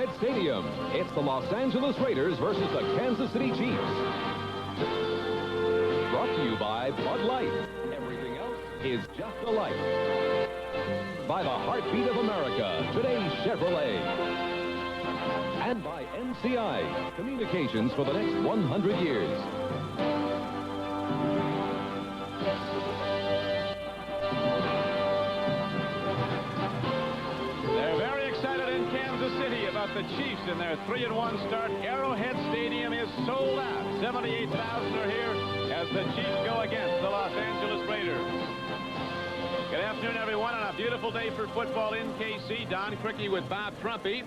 Arrowhead Stadium. It's the Los Angeles Raiders versus the Kansas City Chiefs. Brought to you by Bud Light. Everything else is just a light. By the heartbeat of America, today's Chevrolet. And by NCI, communications for the next 100 years. The Chiefs in their 3-1 start. Arrowhead Stadium is sold out. 78,000 are here as the Chiefs go against the Los Angeles Raiders. Good afternoon, everyone, on a beautiful day for football in KC. Don Criqui with Bob Trumpy.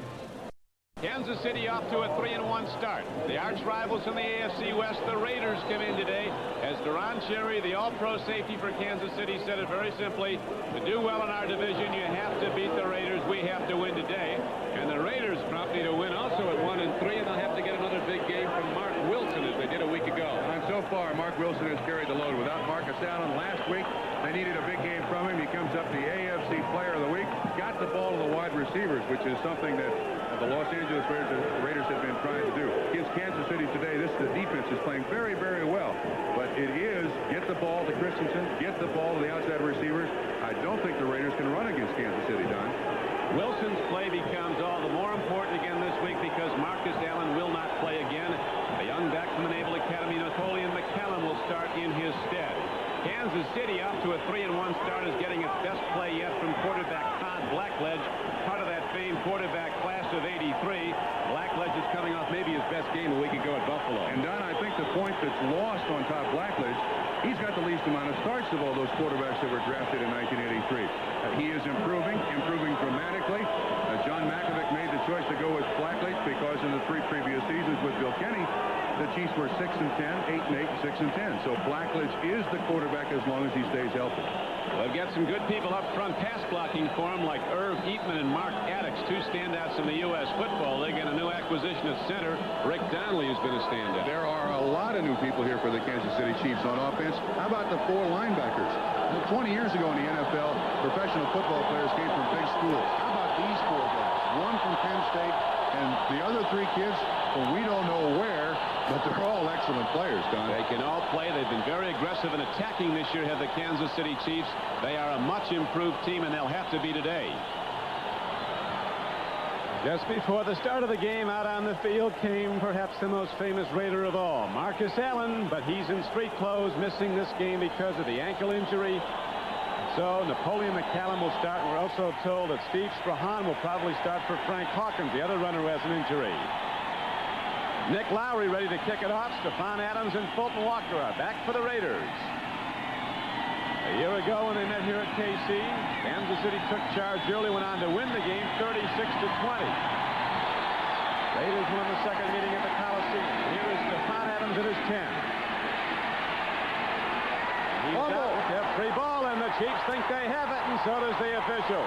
Kansas City off to a 3-1 start. The arch rivals in the AFC West, the Raiders, come in today as Deron Cherry, the all-pro safety for Kansas City, said it very simply: to do well in our division, you have to beat the Raiders. We have to win today. And the Raiders promptly to win also at 1-3, and they'll have to get another big game from Mark Wilson as they did a week ago. And so far, Mark Wilson has carried the load. Without Marcus Allen last week, they needed a big game from him. He comes up the AFC Player of the Week. Got the ball to the wide receivers, which is something that the Los Angeles Raiders have been trying to do. Against Kansas City today, the defense is playing very, very well. But it is get the ball to Christensen, get the ball to the outside receivers. I don't think the Raiders can run against Kansas City, Don. Wilson's play becomes all the more important again this week because Marcus Allen will not play again. A young back from the Naval Academy, Napoleon McCallum, will start in his stead. Kansas City up to a 3-1 start is getting its best play yet from quarterback Todd Blackledge, part of that famed quarterback class of '83. Blackledge is coming off maybe his best game a week ago at Buffalo. And Don, I think the point that's lost on Todd Blackledge, he's got the least amount of starts of all those quarterbacks that were drafted in 1983. He is improving dramatically. John Mackovic made the choice to go with Blackledge because in the 3 previous seasons with Bill Kenny, the Chiefs were 6-10, 8-8, 6-10. So Blackledge is the quarterback as long as he stays healthy. They've got some good people up front pass blocking for him, like Irv Eatman and Mark Addix, 2 standouts in the U.S. Football League, and a new acquisition at center. Rick Donnelly has been a standout. There are a lot of new people here for the Kansas City Chiefs on offense. How about the 4 linebackers? 20 years ago in the NFL, professional football players came from big schools. How about these 4 guys? One from Penn State, and the other 3 kids from we don't know where, but they're all excellent players, Don. They can all play. They've been very aggressive in attacking this year, have the Kansas City Chiefs. They are a much improved team, and they'll have to be today. Just before the start of the game, out on the field came perhaps the most famous Raider of all, Marcus Allen, but he's in street clothes, missing this game because of the ankle injury. So Napoleon McCallum will start. We're also told that Steve Strahan will probably start for Frank Hawkins, the other runner who has an injury. Nick Lowry ready to kick it off. Stephon Adams and Fulton Walker are back for the Raiders. A year ago when they met here at KC, Kansas City took charge early, went on to win the game 36-20. Raiders won the second meeting at the Coliseum. Here is Stephon Adams at his 10. He's out with that free ball, and the Chiefs think they have it, and so does the official.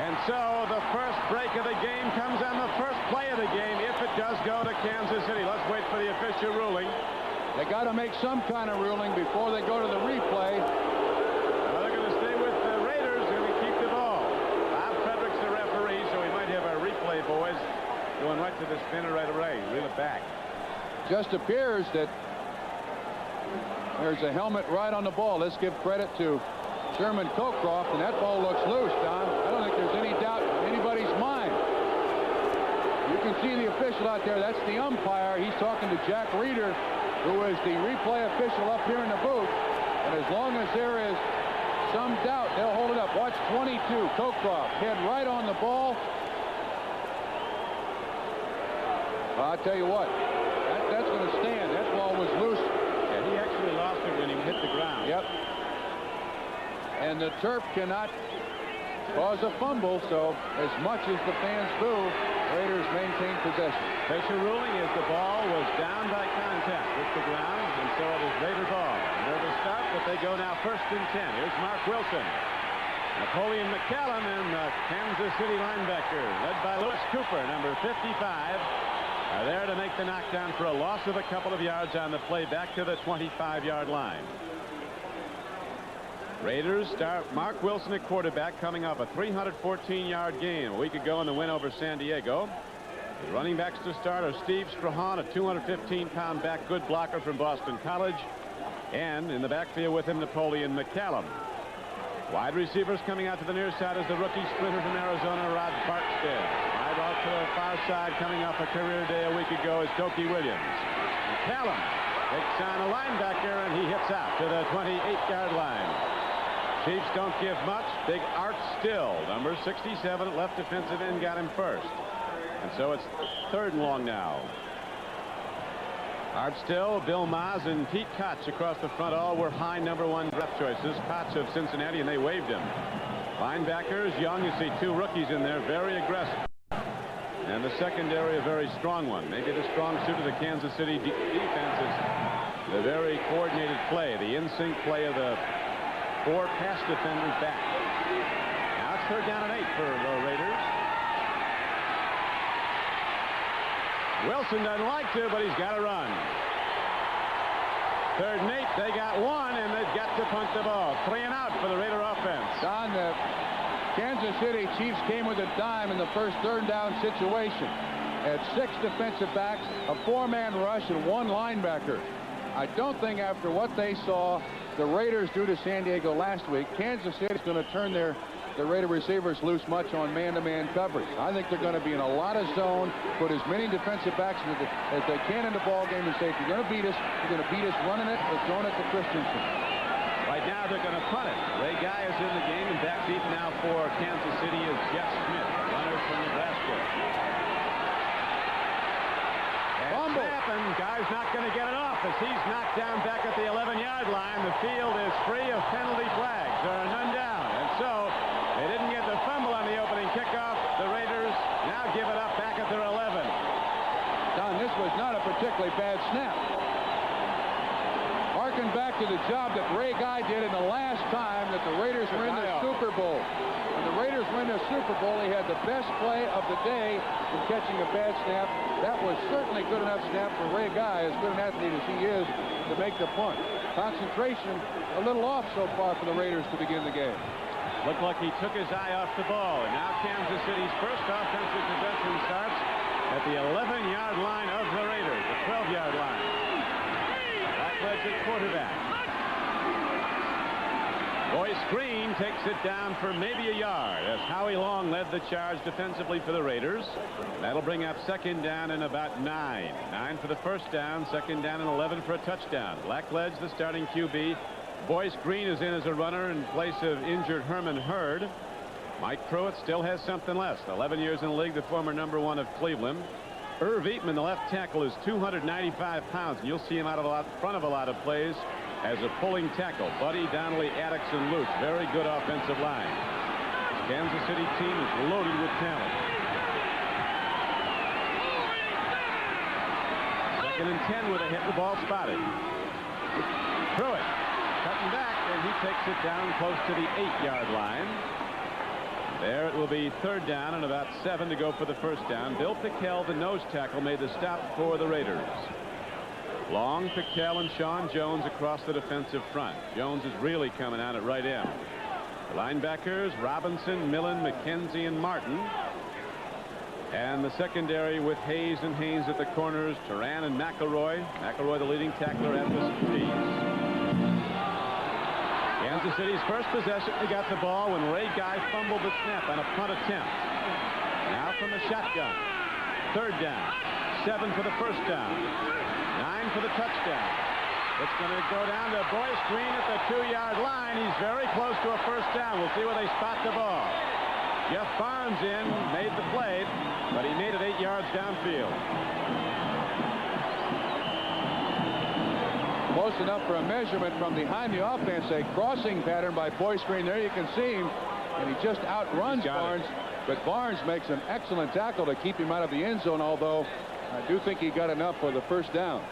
And so the first break of the game comes on the first play of the game, if it does go to Kansas City. Let's wait for the official ruling. They got to make some kind of ruling before they go to the replay. Well, they're going to stay with the Raiders. They're going to keep the ball. Bob Frederick's the referee, so we might have our replay boys going right to the spinner right away. Reel it back. Just appears that there's a helmet right on the ball. Let's give credit to Sherman Cockcroft, and that ball looks loose, Don. I don't think there's any doubt in anybody's mind. You can see the official out there. That's the umpire. He's talking to Jack Reeder, who is the replay official up here in the booth. And as long as there is some doubt, they'll hold it up. Watch 22, Cockcroft, head right on the ball. Well, I'll tell you what, that's going to stand. That ball was loose. Yeah, he actually lost it when he hit the ground. Yep. And the turf cannot cause a fumble, so as much as the fans boo, Raiders maintain possession. Official ruling is the ball was down by contact with the ground, and so it is Raider ball. They're the start, but they go now 1st and 10. Here's Mark Wilson. Napoleon McCallum and the Kansas City linebacker, led by Lewis Cooper, number 55, are there to make the knockdown for a loss of a couple of yards on the play back to the 25-yard line. Raiders start Mark Wilson at quarterback, coming off a 314-yard game a week ago in the win over San Diego. The running backs to start are Steve Strahan, a 215-pound back, good blocker from Boston College. And in the backfield with him, Napoleon McCallum. Wide receivers coming out to the near side is the rookie sprinter from Arizona, Rod Barksdale. Wide out to the far side, coming off a career day a week ago, is Dokie Williams. McCallum takes on a linebacker, and he hits out to the 28-yard line. Chiefs don't give much. Big Art Still, number 67 at left defensive end, got him first. And so it's 3rd and long now. Art Still, Bill Maas, and Pete Koch across the front all were high #1 draft choices. Koch of Cincinnati, and they waived him. Linebackers, young. You see 2 rookies in there, very aggressive. And the secondary, a very strong one. Maybe the strong suit of the Kansas City defense is the very coordinated play, the in-sync play of the 4 pass defenders back. Now it's 3rd down and 8 for the Raiders. Wilson doesn't like to, but he's got to run. 3rd and 8. They got 1, and they've got to punt the ball. 3 and out for the Raider offense. Don, the Kansas City Chiefs came with a dime in the first 3rd down situation. Had 6 defensive backs, a 4-man rush, and 1 linebacker. I don't think after what they saw the Raiders do to San Diego last week, Kansas City is going to turn the Raider receivers loose much on man-to-man coverage. I think they're going to be in a lot of zone, put as many defensive backs as they can in the ball game, and say, if you're going to beat us, you're going to beat us running it or throwing it to Christensen. Right now they're going to punt it. Ray Guy is in the game, and back deep now for Kansas City is Jeff Smith, runner from Nebraska. Fumble. Guy's not going to get it off as he's knocked down back at the 11-yard line. The field is free of penalty flags. There are none down, and so they didn't get the fumble on the opening kickoff. The Raiders now give it up back at their 11. Don, this was not a particularly bad snap. Harken back to the job that Ray Guy did in the last time that the Raiders were in the Super Bowl. When the Raiders win the Super Bowl, he had the best play of the day in catching a bad snap. That was certainly good enough snap for Ray Guy, as good an athlete as he is, to make the punt. Concentration a little off so far for the Raiders to begin the game. Looked like he took his eye off the ball, and now Kansas City's first offensive possession starts at the 11-yard line of the Raiders, the 12-yard line. Blackledge at quarterback. Boyce Green takes it down for maybe a yard as Howie Long led the charge defensively for the Raiders. That'll bring up 2nd down and about 9. 9 for the first down, 2nd down and 11 for a touchdown. Blackledge, the starting QB. Boyce Green is in as a runner in place of injured Herman Hurd. Mike Pruitt still has something left. 11 years in the league, the former #1 of Cleveland. Irv Eatman, the left tackle, is 295 pounds, and you'll see him out of front of a lot of plays as a pulling tackle. Buddy, Donnelly, Addix, and Luke. Very good offensive line. This Kansas City team is loaded with talent. 2nd and 10 with a hit, the ball spotted. Pruitt cutting back, and he takes it down close to the 8-yard line. There it will be 3rd down and about 7 to go for the first down. Bill Pickell, the nose tackle, made the stop for the Raiders. Long, Pickell, and Sean Jones across the defensive front. Jones is really coming out at right end. The linebackers, Robinson, Millen, McKenzie, and Martin. And the secondary with Hayes and Haynes at the corners, Turan and McElroy. McElroy, the leading tackler at the safeties. Kansas City's first possession, they got the ball when Ray Guy fumbled the snap on a punt attempt. Now from the shotgun. 3rd down. 7 for the first down. 9 for the touchdown. It's going to go down to Boyce Green at the 2-yard line. He's very close to a first down. We'll see where they spot the ball. Jeff Barnes made the play, but he made it 8 yards downfield. Close enough for a measurement from behind the offense. A crossing pattern by Boyce Green. There you can see him, and he just outruns Barnes. But Barnes makes an excellent tackle to keep him out of the end zone, although I do think he got enough for the first down.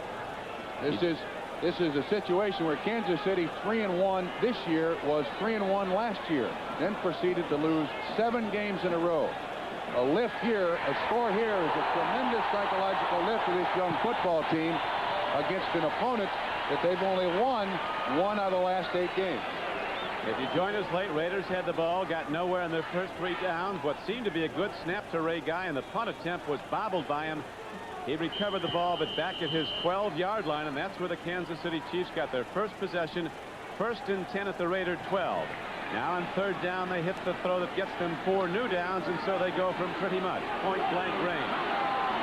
This is a situation where Kansas City 3-1 this year was 3-1 last year, then proceeded to lose 7 games in a row. A lift here, a score here is a tremendous psychological lift for this young football team against an opponent that they've only won 1 out of the last 8 games. If you join us late, Raiders had the ball, got nowhere in their first 3 downs. What seemed to be a good snap to Ray Guy, and the punt attempt was bobbled by him. He recovered the ball, but back at his 12-yard line, and that's where the Kansas City Chiefs got their first possession. 1st and 10 at the Raider 12. Now on 3rd down, they hit the throw that gets them 4 new downs, and so they go from pretty much point-blank range.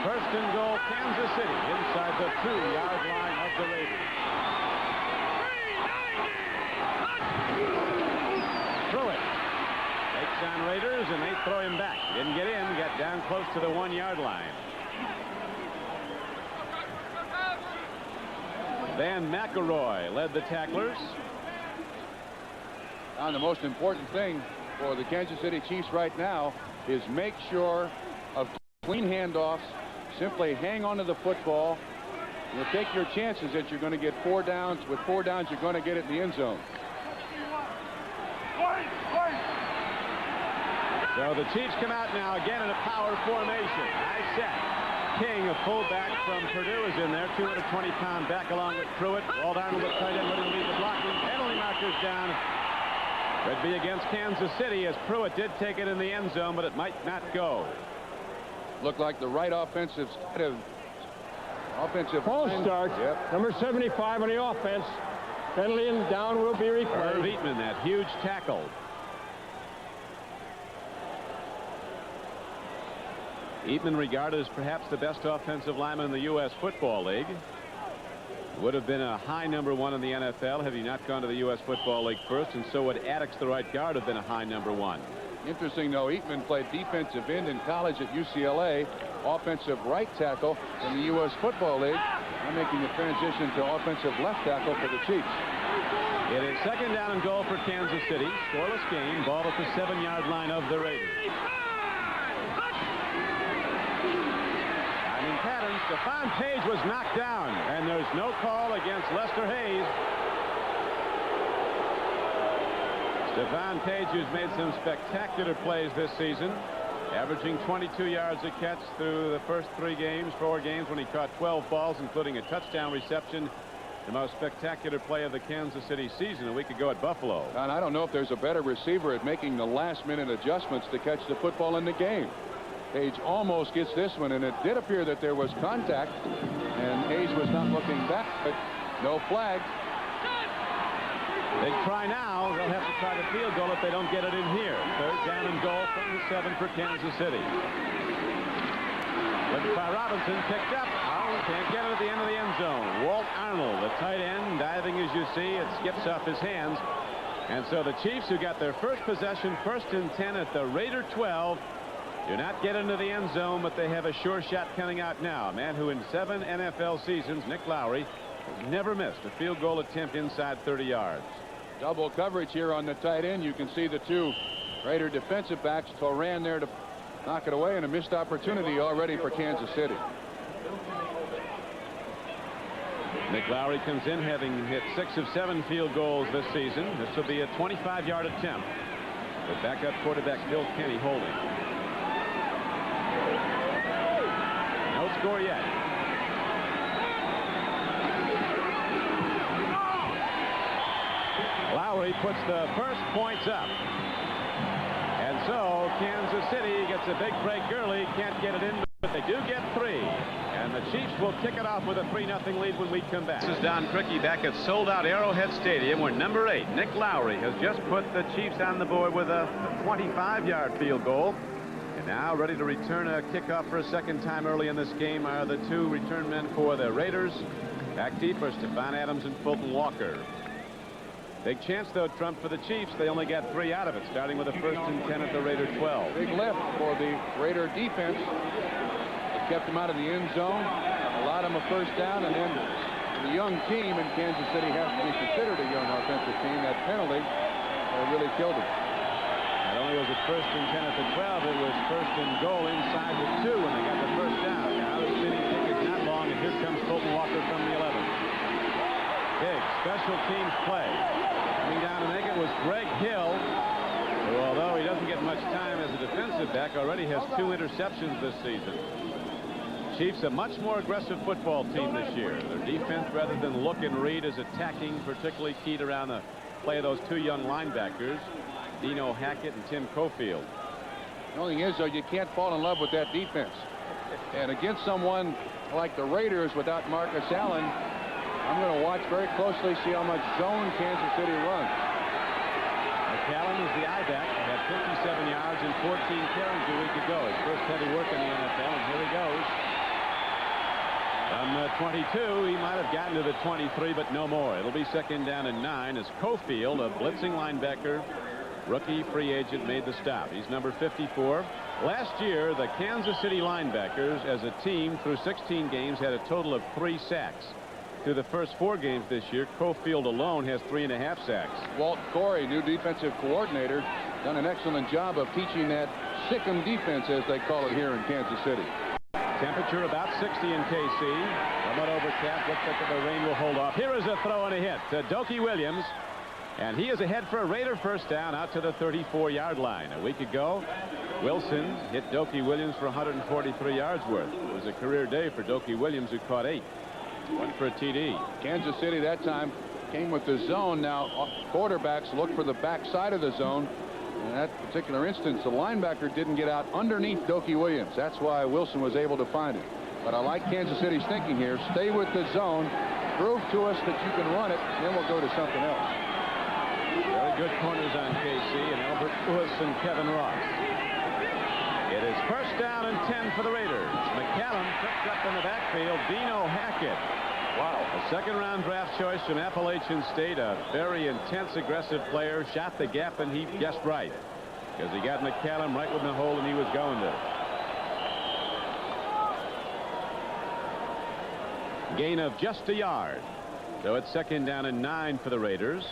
1st and goal, Kansas City, inside the 2-yard line of the Raiders. Pruitt takes on Raiders, and they throw him back. Didn't get in, got down close to the 1-yard line. Van McElroy led the tacklers. And the most important thing for the Kansas City Chiefs right now is make sure of clean handoffs. Simply hang on to the football. You'll take your chances that you're going to get 4 downs. With 4 downs, you're going to get it in the end zone. So the Chiefs come out now again in a power formation. High set. King, a fullback from Purdue, is in there. 220-pound back along with Pruitt. Walt Arnold, the tight end, letting lead the blocking. Penalty markers down. Could be against Kansas City, as Pruitt did take it in the end zone, but it might not go. Looked like the right offensive False start. Yep. Number 75 on the offense. Penalty and down will be Irv replayed. Eatman, that huge tackle. Eatman regarded as perhaps the best offensive lineman in the U.S. Football League. Would have been a high number 1 in the NFL had he not gone to the U.S. Football League first, and so would Attucks, the right guard, have been a high number 1. Interesting, though, Eatman played defensive end in college at UCLA, offensive right tackle in the U.S. Football League. I'm making the transition to offensive left tackle for the Chiefs. It is 2nd down and goal for Kansas City. Scoreless game. Ball at the 7-yard line of the Raiders. Pattern. Stephon Page was knocked down, and there's no call against Lester Hayes. Stephon Page, who's made some spectacular plays this season, averaging 22 yards a catch through the first 4 games when he caught 12 balls, including a touchdown reception. The most spectacular play of the Kansas City season a week ago at Buffalo. And I don't know if there's a better receiver at making the last-minute adjustments to catch the football in the game. Page almost gets this one, and it did appear that there was contact, and Hayes was not looking back, but no flag. They try now. They'll have to try the field goal if they don't get it in here. 3rd down and goal from the 7 for Kansas City. Looking by Robinson, picked up. Oh, can't get it at the end of the end zone. Walt Arnold, the tight end, diving as you see. It skips off his hands. And so the Chiefs, who got their first possession, 1st and 10 at the Raider 12, do not get into the end zone, but they have a sure shot coming out now. A man who in 7 NFL seasons, Nick Lowry, has never missed a field goal attempt inside 30 yards. Double coverage here on the tight end. You can see the 2 Raider defensive backs. Toran there to knock it away, and a missed opportunity already for Kansas City. Nick Lowry comes in having hit 6 of 7 field goals this season. This will be a 25-yard attempt. The backup quarterback Bill Kenny holding. No score yet. Lowry puts the first points up. And so Kansas City gets a big break early. Can't get it in, but they do get 3. And the Chiefs will kick it off with a 3-0 lead when we come back. This is Don Criqui back at sold-out Arrowhead Stadium, where number 8, Nick Lowry, has just put the Chiefs on the board with a 25-yard field goal. And now ready to return a kickoff for a second time early in this game are the 2 return men for the Raiders. Back deep are Stephon Adams and Fulton Walker. Big chance, though, Trump, for the Chiefs. They only got 3 out of it, starting with a 1st and 10 at the Raider 12. Big lift for the Raider defense. It kept them out of the end zone, allowed them a 1st down, and then the young team in Kansas City has to be considered a young offensive team. That penalty really killed them. Not only was it 1st and 10 at the 12, it was 1st and goal inside the 2 when they got the 1st down. Now the city kick is not long, and here comes Fulton Walker from the 11. Big special teams play. Coming down to make it was Greg Hill, who, although he doesn't get much time as a defensive back, already has 2 interceptions this season. Chiefs a much more aggressive football team this year. Their defense, rather than look and read, is attacking, particularly keyed around the play those two young linebackers, Dino Hackett and Tim Cofield. The only thing is, though, you can't fall in love with that defense. And against someone like the Raiders without Marcus Allen, I'm going to watch very closely, see how much zone Kansas City runs. McCallum is the I-back. He had 57 yards and 14 carries a week ago. His first heavy work in the NFL, and here he goes. From 22, he might have gotten to the 23, but no more. It'll be second down and 9 as Cofield, a blitzing linebacker, rookie free agent, made the stop. He's number 54. Last year, the Kansas City linebackers as a team through 16 games had a total of 3 sacks. Through the first 4 games this year, Cofield alone has 3.5 sacks. Walt Corey, new defensive coordinator, done an excellent job of teaching that sick-em defense, as they call it here in Kansas City. Temperature about 60 in KC. Somewhat overcast. Looks like the rain will hold off. Here is a throw and a hit to Dokie Williams. And he is ahead for a Raider first down out to the 34-yard line. A week ago, Wilson hit Dokie Williams for 143 yards worth. It was a career day for Dokie Williams, who caught 8. One for a TD. Kansas City that time came with the zone. Now quarterbacks look for the backside of the zone. In that particular instance, the linebacker didn't get out underneath Dokie Williams. That's why Wilson was able to find it. But I like Kansas City's thinking here. Stay with the zone. Prove to us that you can run it, then we'll go to something else. Very good corners on KC, and Albert Lewis and Kevin Ross. It is first down and 10 for the Raiders. McCallum picked up in the backfield. Dino Hackett. Wow. A second-round draft choice from Appalachian State. A very intense, aggressive player. Shot the gap, and he guessed right. Because he got McCallum right within the hole, and he was going there. Gain of just a yard. So it's second down and 9 for the Raiders.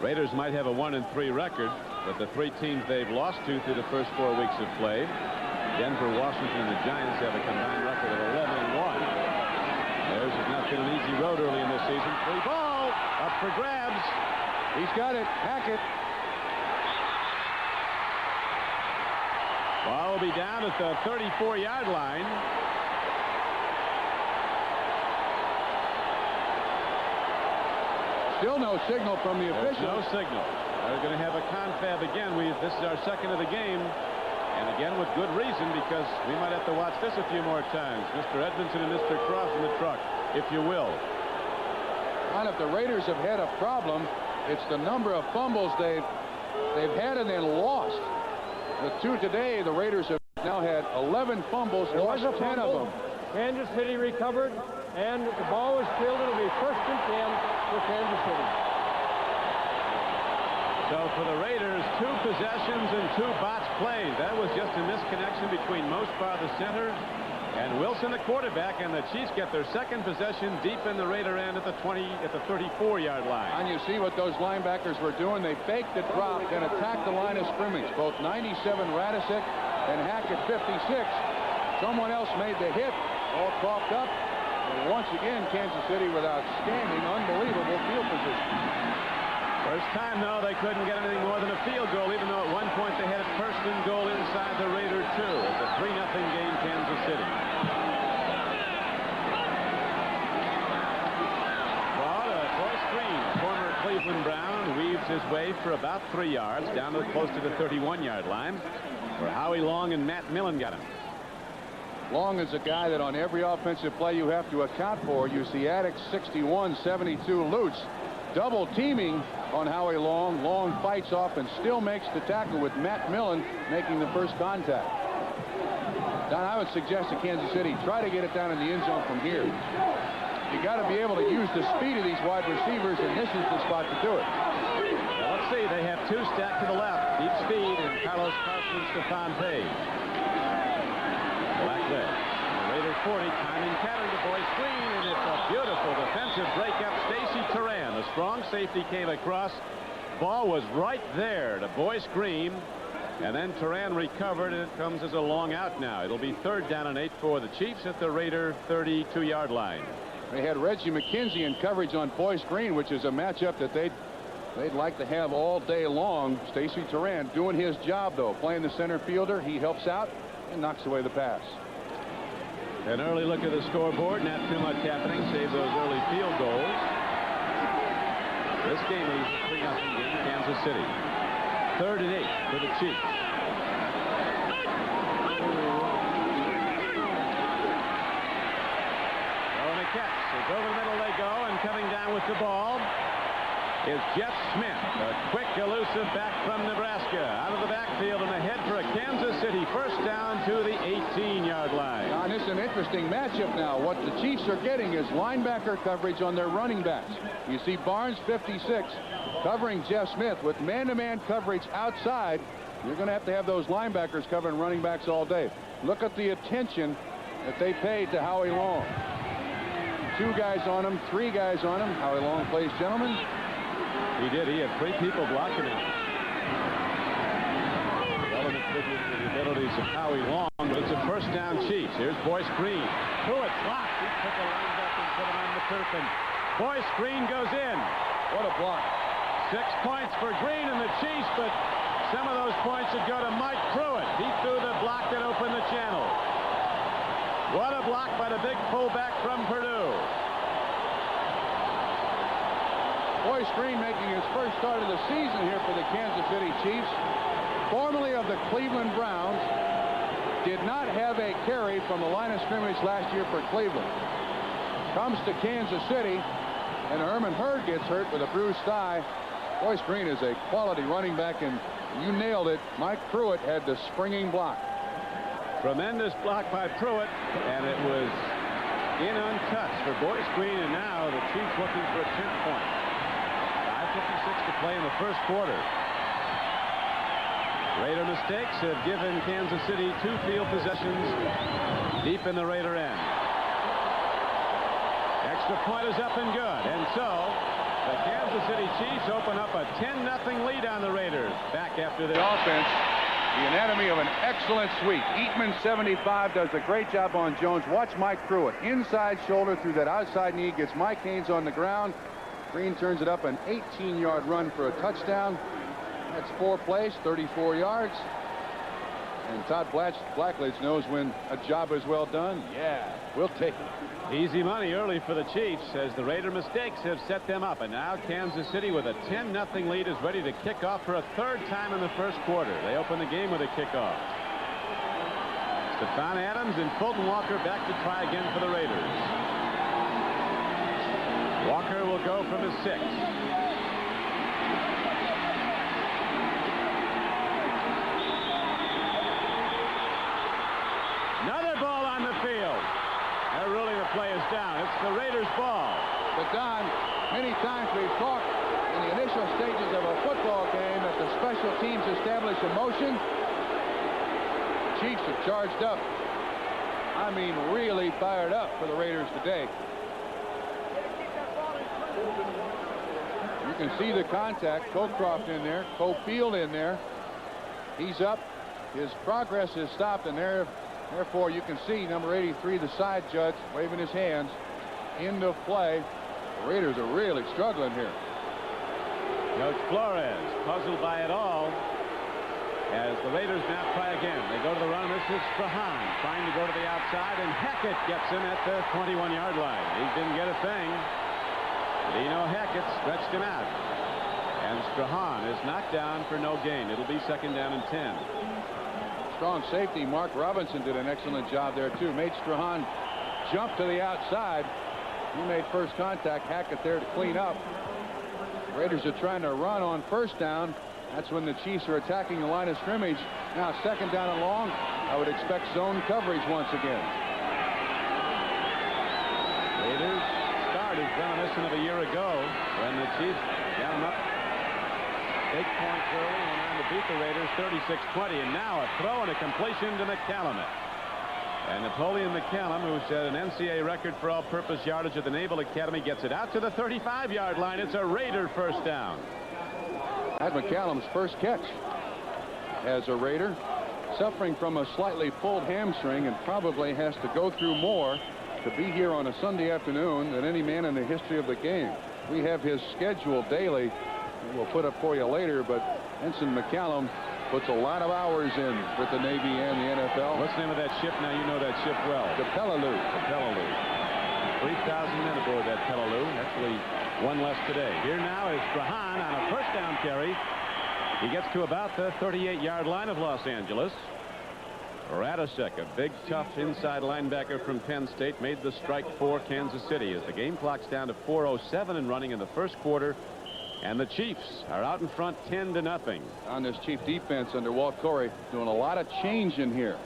Raiders might have a 1-3 record, but the 3 teams they've lost to through the first 4 weeks of play, Denver, Washington, and the Giants, have a combined record of 11-1. Theirs has not been an easy road early in this season. Free ball up for grabs. He's got it. Hackett. Ball will be down at the 34-yard line. Still no signal from the officials. No signal. They're going to have a confab again. This is our second of the game. And again, with good reason, because we might have to watch this a few more times. Mr. Edmondson and Mr. Cross in the truck, if you will. And if the Raiders have had a problem, it's the number of fumbles they've had and then lost. The 2 today, the Raiders have now had 11 fumbles, lost 10 of them. Kansas City recovered, and the ball was filled. It'll be first and 10 for Kansas City. So for the Raiders, 2 possessions and 2 botched plays. That was just a misconnection between Mosbar, the center, and Wilson, the quarterback, and the Chiefs get their second possession deep in the Raider end at the 34-yard line. And you see what those linebackers were doing. They faked the drop and attacked the line of scrimmage. Both 97 Radisic and Hackett 56. Someone else made the hit, all propped up. And once again, Kansas City with outstanding, unbelievable field position. First time, though, they couldn't get anything more than a field goal, even though at one point they had a first and goal inside the Raider 2. It's a 3-0 game, Kansas City. Ball, Boyce Green, former Cleveland Brown, weaves his way for about 3 yards down to close to the 31-yard line, where Howie Long and Matt Millen got him. Long is a guy that on every offensive play you have to account for. You see Addicks 61, 72 Lutz double teaming on Howie Long. Long fights off and still makes the tackle with Matt Millen making the first contact. Don, I would suggest to Kansas City, try to get it down in the end zone from here. You got to be able to use the speed of these wide receivers, and this is the spot to do it. Well, let's see. They have 2 stacked to the left. Deep speed and Carlos Carson and Stephon Page. Black leg. Raider 40, timing pattern to Boyce Green, and it's a beautiful defensive breakup. Stacey Turan, the strong safety, came across. Ball was right there to Boyce Green, and then Turan recovered, and it comes as a long out now. It'll be third down and 8 for the Chiefs at the Raider 32-yard line. They had Reggie McKenzie in coverage on Boyce Green, which is a matchup that they'd like to have all day long. Stacey Turan doing his job, though, playing the center fielder. He helps out and knocks away the pass. An early look at the scoreboard. Not too much happening, save those early field goals. This game is a 3-0 game, Kansas City. 3rd and 8 for the Chiefs. Throwing a catch. It's over the middle they go, and coming down with the ball is Jeff Smith, a quick, elusive back from Nebraska. Out of the backfield and ahead for a Kansas City first down to the 18-yard line. John, this is an interesting matchup now. What the Chiefs are getting is linebacker coverage on their running backs. You see Barnes, 56, covering Jeff Smith with man-to-man coverage outside. You're going to have those linebackers covering running backs all day. Look at the attention that they paid to Howie Long. 2 guys on him, 3 guys on him. Howie Long plays gentleman. He did. He had 3 people blocking him. Relevant tribute to the abilities of Howie Long, but it's a first down Chiefs. Here's Boyce Green. Pruitt blocked. He took a line back and put him on the turf, and Boyce Green goes in. What a block. 6 points for Green and the Chiefs, but some of those points would go to Mike Pruitt. He threw the block that opened the channel. What a block by the big fullback from Purdue. Boyce Green making his first start of the season here for the Kansas City Chiefs. Formerly of the Cleveland Browns, did not have a carry from the line of scrimmage last year for Cleveland. Comes to Kansas City, and Herman Hurd gets hurt with a bruised thigh. Boyce Green is a quality running back, and you nailed it. Mike Pruitt had the springing block. Tremendous block by Pruitt, and it was in untouched for Boyce Green, and now the Chiefs looking for a 10th point. 5:56 to play in the first quarter. Raider mistakes have given Kansas City 2 field possessions deep in the Raider end. Extra point is up and good, and so the Kansas City Chiefs open up a 10-0 lead on the Raiders. Back after the offense. The anatomy of an excellent sweep. Eatman, 75, does a great job on Jones. Watch Mike Pruitt. Inside shoulder through that outside knee. Gets Mike Haynes on the ground. Green turns it up, an 18-yard run for a touchdown. That's 4 plays, 34 yards. And Todd Blackledge knows when a job is well done. Yeah, we'll take it. Easy money early for the Chiefs as the Raider mistakes have set them up. And now Kansas City with a 10-0 lead is ready to kick off for a 3rd time in the first quarter. They open the game with a kickoff. Stephon Adams and Fulton Walker back to try again for the Raiders. Walker will go from his 6. Another ball on the field. They're ruling the play is down. It's the Raiders' ball. But Don, many times we've talked in the initial stages of a football game that the special teams establish a motion. Chiefs have charged up. I mean, really fired up for the Raiders today. You can see the contact. Cocroft in there. Cofield in there. He's up. His progress is stopped, and therefore you can see number 83, the side judge, waving his hands. End of play. The Raiders are really struggling here. Coach Flores puzzled by it all as the Raiders now try again. They go to the run. This is Strahan trying to go to the outside, and Hackett gets him at the 21-yard line. He didn't get a thing. Dino Hackett stretched him out, and Strahan is knocked down for no gain. It'll be 2nd down and 10. Strong safety Mark Robinson did an excellent job there too. Made Strahan jump to the outside. He made first contact. Hackett there to clean up. Raiders are trying to run on 1st down. That's when the Chiefs are attacking the line of scrimmage. Now 2nd down and long. I would expect zone coverage once again. Raiders start is reminiscent of a year ago when the Chiefs got them up 8 points early and on to beat the Raiders 36-20, and now a throw and a completion to McCallum. And Napoleon McCallum, who set an NCAA record for all-purpose yardage at the Naval Academy, gets it out to the 35-yard line. It's a Raider first down. At McCallum's first catch as a Raider, suffering from a slightly pulled hamstring and probably has to go through more to be here on a Sunday afternoon than any man in the history of the game. We have his schedule daily. We'll put up for you later, but Ensign McCallum puts a lot of hours in with the Navy and the NFL. What's the name of that ship? Now you know that ship well. The Peleliu. The Peleliu. 3,000 men aboard that Peleliu. Actually one less today. Here now is Strahan on a first down carry. He gets to about the 38-yard line of Los Angeles. Radosek, a big, tough inside linebacker from Penn State, made the strike for Kansas City as the game clock's down to 4:07 and running in the first quarter. And the Chiefs are out in front 10-0. On this Chief defense under Walt Corey, doing a lot of change in here.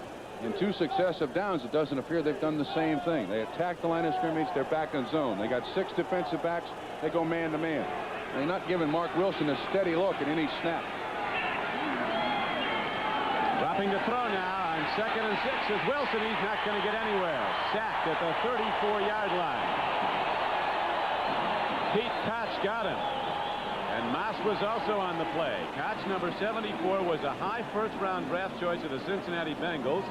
In 2 successive downs, it doesn't appear they've done the same thing. They attack the line of scrimmage. They're back in zone. They got 6 defensive backs. They go man-to-man. They're not giving Mark Wilson a steady look at any snap. Dropping to throw now on 2nd and 6 is Wilson. He's not going to get anywhere. Sacked at the 34-yard line. Pete Koch got him. And Moss was also on the play. Koch, number 74, was a high first-round draft choice of the Cincinnati Bengals.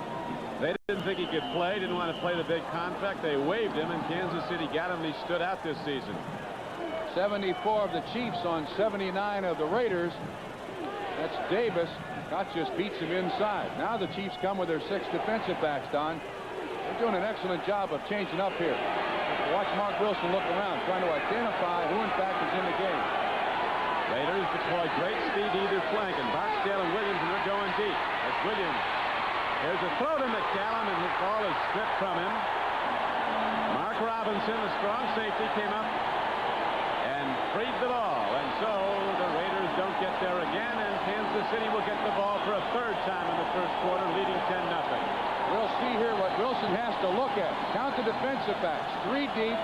They didn't think he could play, didn't want to play the big contract. They waived him, and Kansas City got him, and he stood out this season. 74 of the Chiefs on 79 of the Raiders. That's Davis. Koch just beats him inside. Now the Chiefs come with their 6 defensive backs, Don. They're doing an excellent job of changing up here. Watch Mark Wilson look around, trying to identify who, in fact, is in the game. Raiders deploy great speed to either flank, and Barksdale and Williams, and they're going deep. As Williams, there's a throw to McCallum, and his ball is stripped from him. Mark Robinson, the strong safety, came up and freed the ball, and so the Raiders don't get there again, and Kansas City will get the ball for a 3rd time in the first quarter, leading 10-0. We'll see here what Wilson has to look at. Count the defensive backs. 3 deep,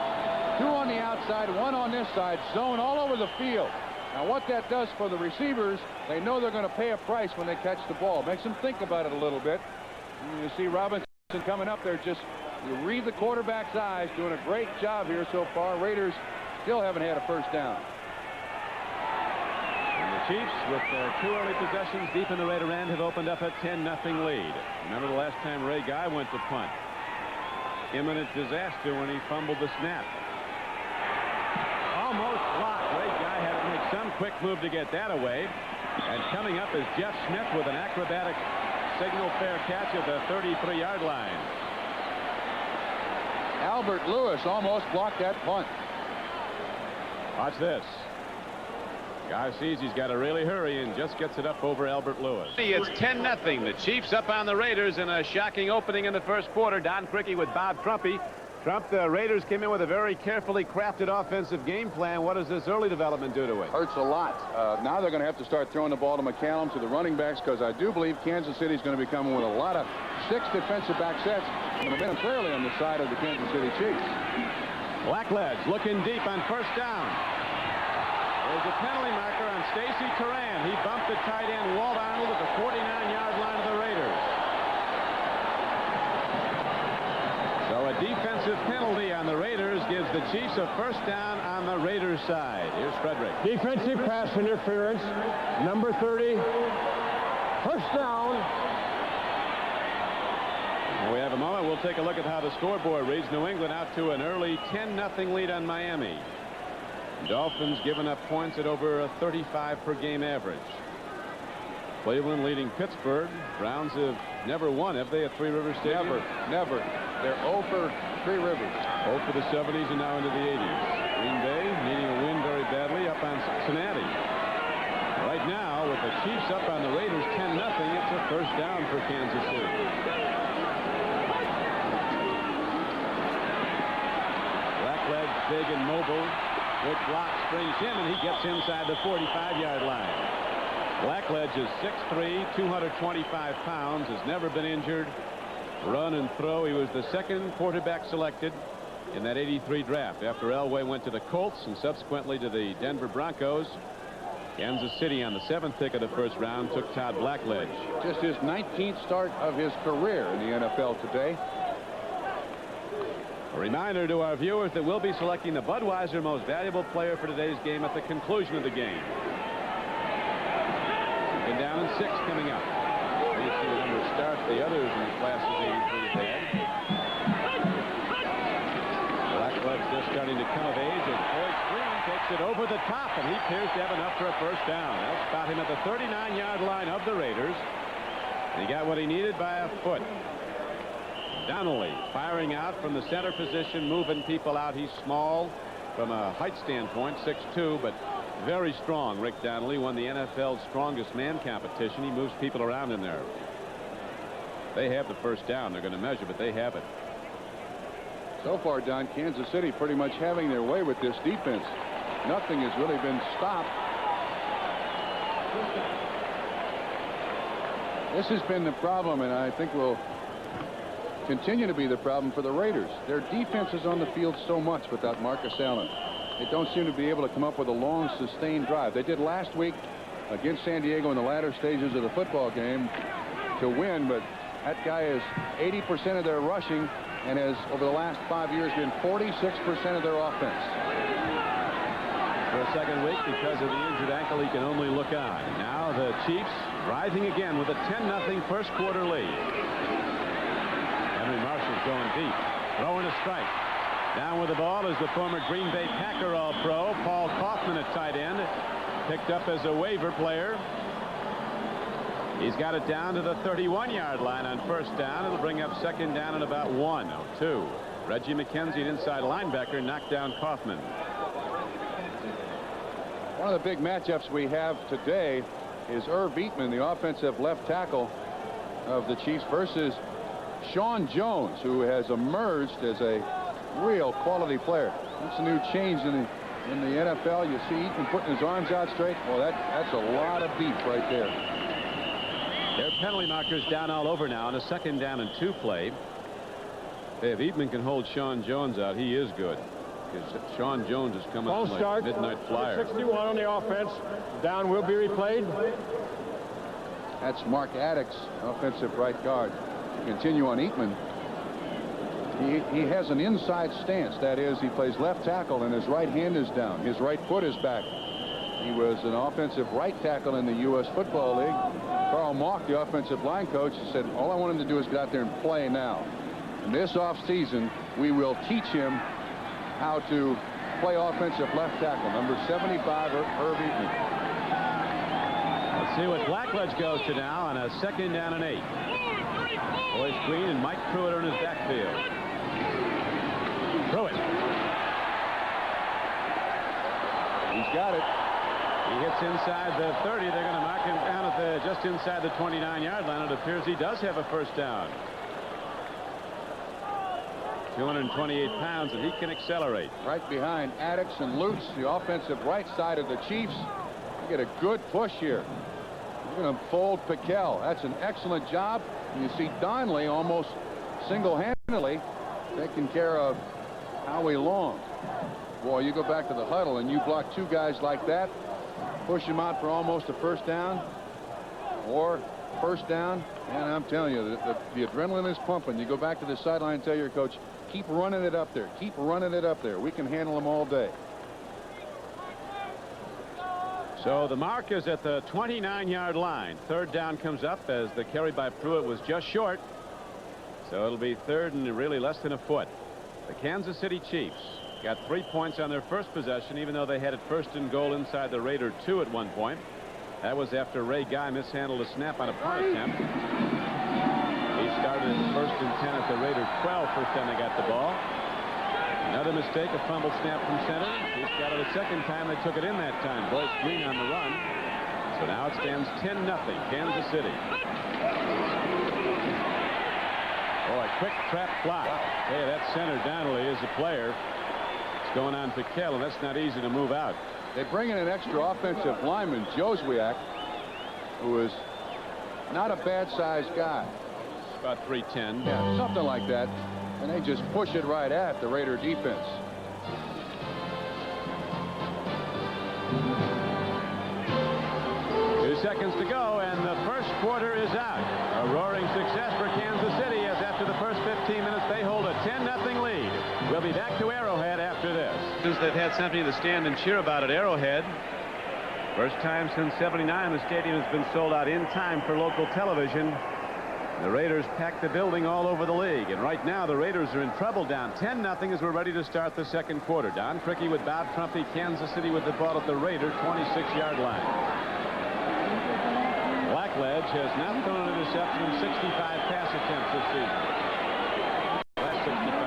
2 on the outside, 1 on this side, zone all over the field. Now what that does for the receivers, they know they're going to pay a price when they catch the ball. Makes them think about it a little bit. And you see Robinson coming up there, just you read the quarterback's eyes, doing a great job here so far. Raiders still haven't had a first down. And the Chiefs, with their 2 early possessions deep in the Raider end, have opened up a 10-0 lead. Remember the last time Ray Guy went to punt? Imminent disaster when he fumbled the snap. Almost blocked. Ray Guy had to make some quick move to get that away. And coming up is Jeff Smith with an acrobatic signal fair catch at the 33-yard line. Albert Lewis almost blocked that punt. Watch this. Guy sees he's got to really hurry and just gets it up over Albert Lewis. It's 10-0. The Chiefs up on the Raiders in a shocking opening in the first quarter. Don Criqui with Bob Trumpy. Trump, the Raiders came in with a very carefully crafted offensive game plan. What does this early development do to it? Hurts a lot. Now they're going to have to start throwing the ball to McCallum, to the running backs, because I do believe Kansas City is going to be coming with a lot of 6 defensive back sets. And they've been clearly on the side of the Kansas City Chiefs. Blackledge looking deep on first down. There's a penalty marker on Stacy Turan. He bumped the tight end Walt Arnold at the 49-yard line of the Raiders. So a defensive penalty on the Raiders gives the Chiefs a first down on the Raiders side. Here's Frederick. Defensive pass interference, number 30. First down. When we have a moment, we'll take a look at how the scoreboard reads. New England out to an early 10-0 lead on Miami. Dolphins giving up points at over a 35 per game average. Cleveland leading Pittsburgh. Browns have never won, have they, at Three Rivers Stadium? Never. They're 0 for Three Rivers. 0 for the 70s and now into the 80s. Green Bay needing a win very badly up on Cincinnati. Right now, with the Chiefs up on the Raiders 10-0, it's a first down for Kansas City. Blackledge big and mobile. Good block, springs in, and he gets inside the 45-yard line. Blackledge is 6'3", 225 pounds, has never been injured. Run and throw. He was the 2nd quarterback selected in that '83 draft after Elway went to the Colts and subsequently to the Denver Broncos. Kansas City on the 7th pick of the first round took Todd Blackledge. Just his 19th start of his career in the NFL today. A reminder to our viewers that we'll be selecting the Budweiser Most Valuable Player for today's game at the conclusion of the game. And down in 6 coming up. You see the number of starts the others in the class of '83 had. Blackledge just starting to come of age, and Boyd Green takes it over the top, and he appears to have enough for a first down. They'll spot him at the 39-yard line of the Raiders. He got what he needed by a foot. Donnelly firing out from the center position, moving people out. He's small, from a height standpoint, 6'2", but very strong. Rick Donnelly won the NFL's strongest man competition. He moves people around in there. They have the first down. They're going to measure, but they have it. So far, Don, Kansas City pretty much having their way with this defense. Nothing has really been stopped. This has been the problem, and I think will continue to be the problem for the Raiders. Their defense is on the field so much without Marcus Allen. They don't seem to be able to come up with a long, sustained drive. They did last week against San Diego in the latter stages of the football game to win, but that guy is 80% of their rushing and has, over the last 5 years, been 46% of their offense. For a second week, because of the injured ankle, he can only look on. Now the Chiefs rising again with a 10-0 first quarter lead. Henry Marshall's going deep. Throwing a strike. Down with the ball is the former Green Bay Packer All-Pro, Paul Kaufman at tight end. Picked up as a waiver player. He's got it down to the 31-yard line on first down. It'll bring up second down at about 1-2. Reggie McKenzie, an inside linebacker, knocked down Kaufman. One of the big matchups we have today is Irv Eatman, the offensive left tackle of the Chiefs, versus Sean Jones, who has emerged as a real quality player. That's a new change in the NFL. You see Eatman putting his arms out straight. Well, that's a lot of beef right there. Their penalty markers down all over now on a second down and 2 play. If Eatman can hold Sean Jones out, he is good. Because Sean Jones is coming from like midnight flyer. 61 on the offense. Down will be replayed. That's Mark Addix, offensive right guard. Continue on Eatman. He has an inside stance. That is, he plays left tackle and his right hand is down. His right foot is back. He was an offensive right tackle in the U.S. Football League. Carl Mock, the offensive line coach, said, all I want him to do is get out there and play now. And this offseason, we will teach him how to play offensive left tackle. Number 75, Irv Eatman. Let's see what Blackledge goes to now on a second down and 8. Boyce Green and Mike Pruitt are in his backfield. Pruitt. He's got it. He hits inside the 30. They're going to mark him down at just inside the 29-yard line. It appears he does have a first down. 228 pounds, and he can accelerate. Right behind Addix and Lutz, the offensive right side of the Chiefs. You get a good push here. You're going to fold Piquel. That's an excellent job. And you see Donnelly almost single-handedly taking care of Howie Long. Boy, you go back to the huddle and you block 2 guys like that, push him out for almost a first down or first down, and I'm telling you, the adrenaline is pumping. You go back to the sideline and tell your coach, keep running it up there. Keep running it up there. We can handle them all day. So the mark is at the 29-yard line. Third down comes up as the carry by Pruitt was just short. So it'll be third and really less than a foot. The Kansas City Chiefs got 3 points on their first possession, even though they had it first and goal inside the Raider 2 at one point. That was after Ray Guy mishandled a snap on a punt attempt. He started first and 10 at the Raider 12 first time they got the ball. Another mistake, a fumble snap from center. He's got it a second time. They took it in that time. Boyce Green on the run. So now it stands 10-0 Kansas City. Oh, a quick trap block. Hey, that center Donnelly is a player. It's going on Piquel, and that's not easy to move out. They bring in an extra offensive lineman, Joswiak, who is not a bad-sized guy. It's about 310. Yeah, something like that. And they just push it right at the Raider defense. Seconds to go, and the first quarter is out. A roaring success for Kansas City as after the first 15 minutes they hold a 10-0 lead. We'll be back to Arrowhead after this. Since they've had something to stand and cheer about at Arrowhead. First time since '79 the stadium has been sold out in time for local television. The Raiders packed the building all over the league, and right now the Raiders are in trouble, down 10-0 as we're ready to start the second quarter. Don Criqui with Bob Trumpy, Kansas City with the ball at the Raider 26-yard line. Blackledge has not thrown an interception in 65 pass attempts this season. Last 65.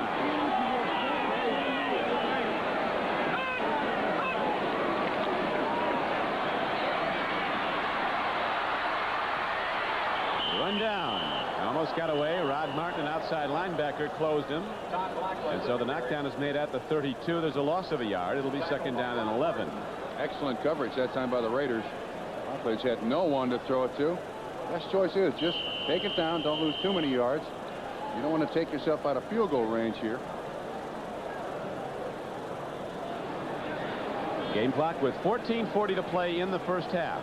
Just got away. Rod Martin, an outside linebacker, closed him. And so the knockdown is made at the 32. There's a loss of a yard. It'll be second down and 11. Excellent coverage that time by the Raiders. Rockledge had no one to throw it to. Best choice is just take it down. Don't lose too many yards. You don't want to take yourself out of field goal range here. Game clock with 14:40 to play in the first half.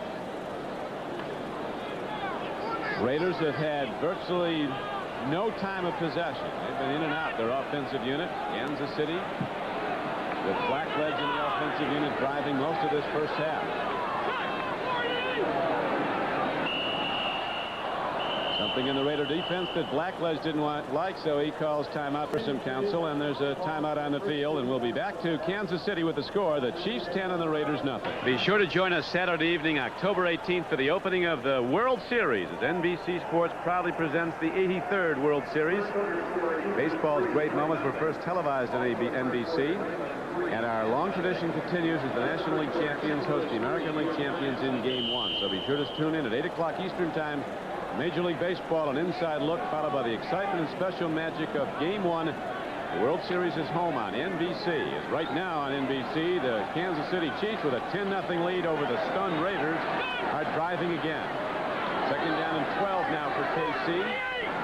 Raiders have had virtually no time of possession. They've been in and out their offensive unit. Kansas City with Blackledge in the offensive unit driving most of this first half. Something in the Raider defense that Blackledge didn't like, so he calls timeout for some counsel, and there's a timeout on the field, and we'll be back to Kansas City with the score. The Chiefs 10 and the Raiders nothing. Be sure to join us Saturday evening, October 18th, for the opening of the World Series as NBC Sports proudly presents the 83rd World Series. Baseball's great moments were first televised on NBC, and our long tradition continues as the National League champions host the American League champions in Game 1. So be sure to tune in at 8 o'clock Eastern Time. Major League Baseball, an inside look, followed by the excitement and special magic of Game 1. The World Series is home on NBC. As right now on NBC, the Kansas City Chiefs, with a 10-0 lead over the stunned Raiders, are driving again. Second down and 12 now for KC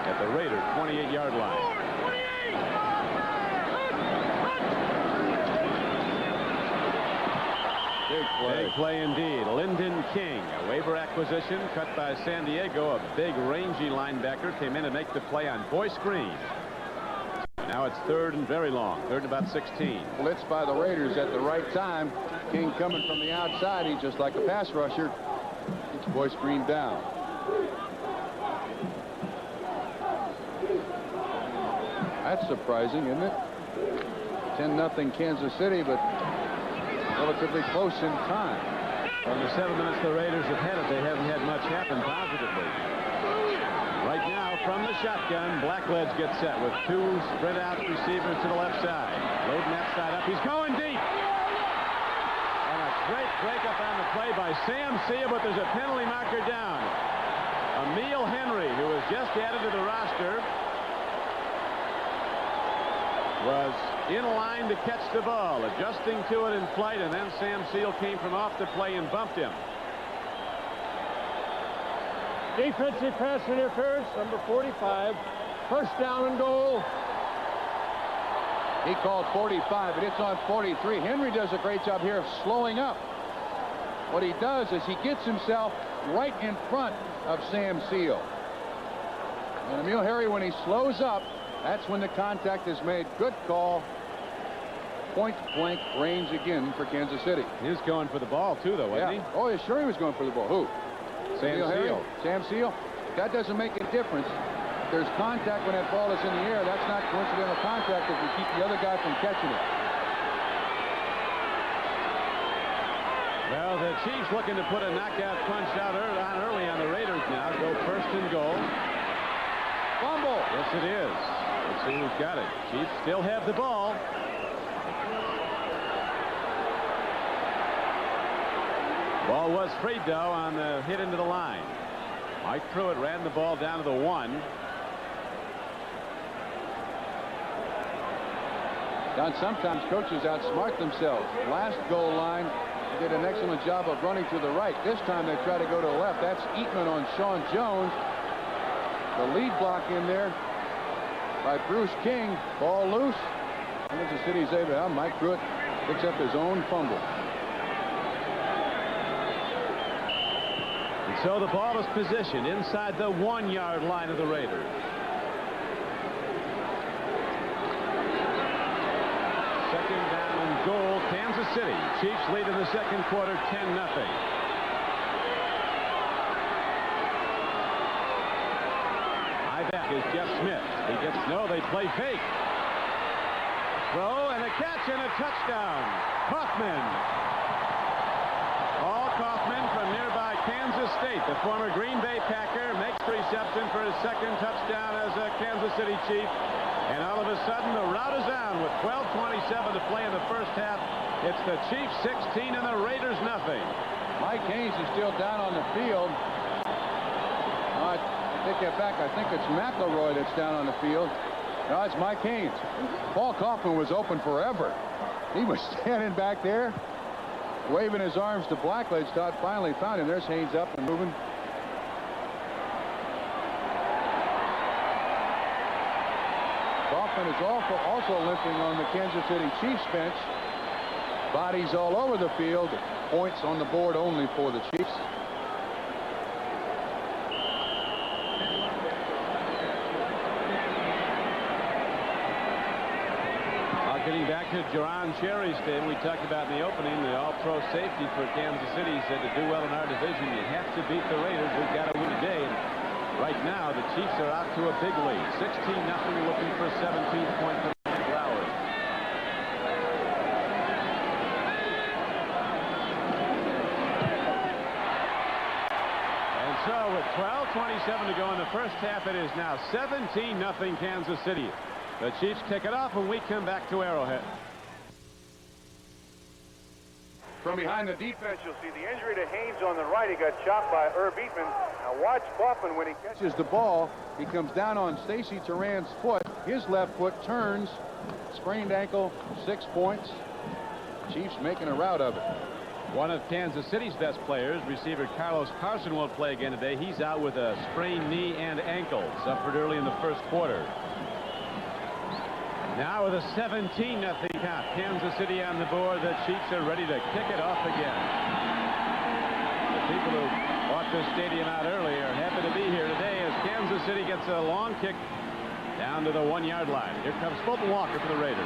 at the Raiders' 28-yard line. Big play indeed. Lyndon King, a waiver acquisition cut by San Diego. A big rangy linebacker came in to make the play on Boyce Green. Now it's third and very long. Third and about 16. Blitzed by the Raiders at the right time. King coming from the outside. He's just like a pass rusher. Gets Boyce Green down. That's surprising, isn't it? 10-0 Kansas City, but relatively close in time. From the 7 minutes the Raiders have had it, they haven't had much happen positively. Right now, from the shotgun, Blackledge gets set with two spread out receivers to the left side. Loading that side up. He's going deep. And a great breakup on the play by Sam Seal, but there's a penalty marker down. Emil Henry, who was just added to the roster, was in line to catch the ball, adjusting to it in flight, and then Sam Seal came from off the play and bumped him. Defensive pass interference, number 45. First down and goal. He called 45, but it's on 43. Henry does a great job here of slowing up. What he does is he gets himself right in front of Sam Seal. And Emil Henry, when he slows up, that's when the contact is made. Good call. Point-blank range again for Kansas City. He was going for the ball, too, though, wasn't he? Oh, yeah, sure he was going for the ball. Who? Sam Seal. Sam Seal. That doesn't make a difference. If there's contact when that ball is in the air, that's not coincidental contact if you keep the other guy from catching it. Well, the Chiefs looking to put a knockout punch out early on the Raiders now. Go first and goal. Fumble. Yes, it is. Let's see who's got it. Chiefs still have the ball. Ball was free, though, on the hit into the line. Mike Pruitt ran the ball down to the 1. Don, sometimes coaches outsmart themselves. Last goal line, they did an excellent job of running to the right. This time they try to go to the left. That's Eatman on Sean Jones. The lead block in there by Bruce King. Ball loose. Kansas City's able. Mike Pruitt picks up his own fumble. And so the ball is positioned inside the 1-yard line of the Raiders. Second down and goal, Kansas City. Chiefs lead in the second quarter, 10-0. Back is Jeff Smith. They play fake. Throw and a catch and a touchdown. Kaufman. Paul Kaufman from nearby Kansas State, the former Green Bay Packer, makes the reception for his second touchdown as a Kansas City Chief. And all of a sudden, the route is on with 12:27 to play in the first half. It's the Chiefs 16 and the Raiders nothing. Mike Haynes is still down on the field. take that back. I think it's McElroy that's down on the field. No, it's Mike Haynes. Paul Kaufman was open forever. He was standing back there, waving his arms to Blackledge. Todd finally found him. There's Haynes up and moving. Kaufman is also limping on the Kansas City Chiefs bench. Bodies all over the field. Points on the board only for the Chiefs. Getting back to Jaron Cherry's team, we talked about in the opening, the all-pro safety for Kansas City said to do well in our division, you have to beat the Raiders. We've got to win today. And right now, the Chiefs are out to a big lead. 16-0, looking for a 17th point for the Flowers. And so with 12:27 to go in the first half, it is now 17-0 Kansas City. The Chiefs kick it off when we come back to Arrowhead. From behind the defense, you'll see the injury to Haynes on the right. He got chopped by Herb Eatman. Now watch Kaufman when he catches The ball, he comes down on Stacy Turan's foot. His left foot turns. Sprained ankle, 6 points. Chiefs making a rout of it. One of Kansas City's best players, receiver Carlos Carson, won't play again today. He's out with a sprained knee and ankle, suffered early in the first quarter. Now with a 17-0 count, Kansas City on the board. The Chiefs are ready to kick it off again. The people who bought this stadium out earlier are happy to be here today as Kansas City gets a long kick down to the 1-yard line. Here comes Fulton Walker for the Raiders.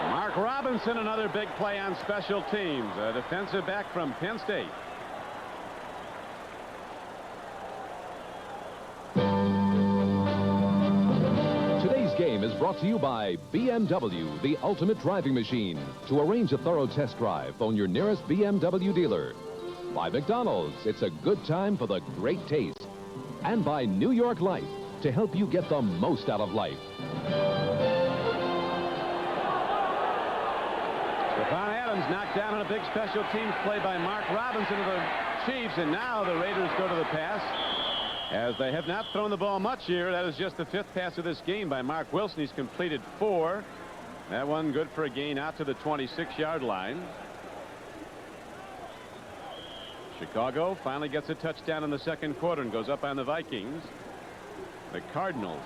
Mark Robinson, another big play on special teams. A defensive back from Penn State. Game is brought to you by BMW, the ultimate driving machine. To arrange a thorough test drive, phone your nearest BMW dealer. By McDonald's, it's a good time for the great taste. And by New York Life, to help you get the most out of life. Stephon Adams knocked down on a big special teams play by Mark Robinson of the Chiefs, and now the Raiders go to the pass. As they have not thrown the ball much here. That is just the 5th pass of this game by Mark Wilson. He's completed 4. That one good for a gain out to the 26-yard line. Chicago finally gets a touchdown in the second quarter and goes up on the Vikings. The Cardinals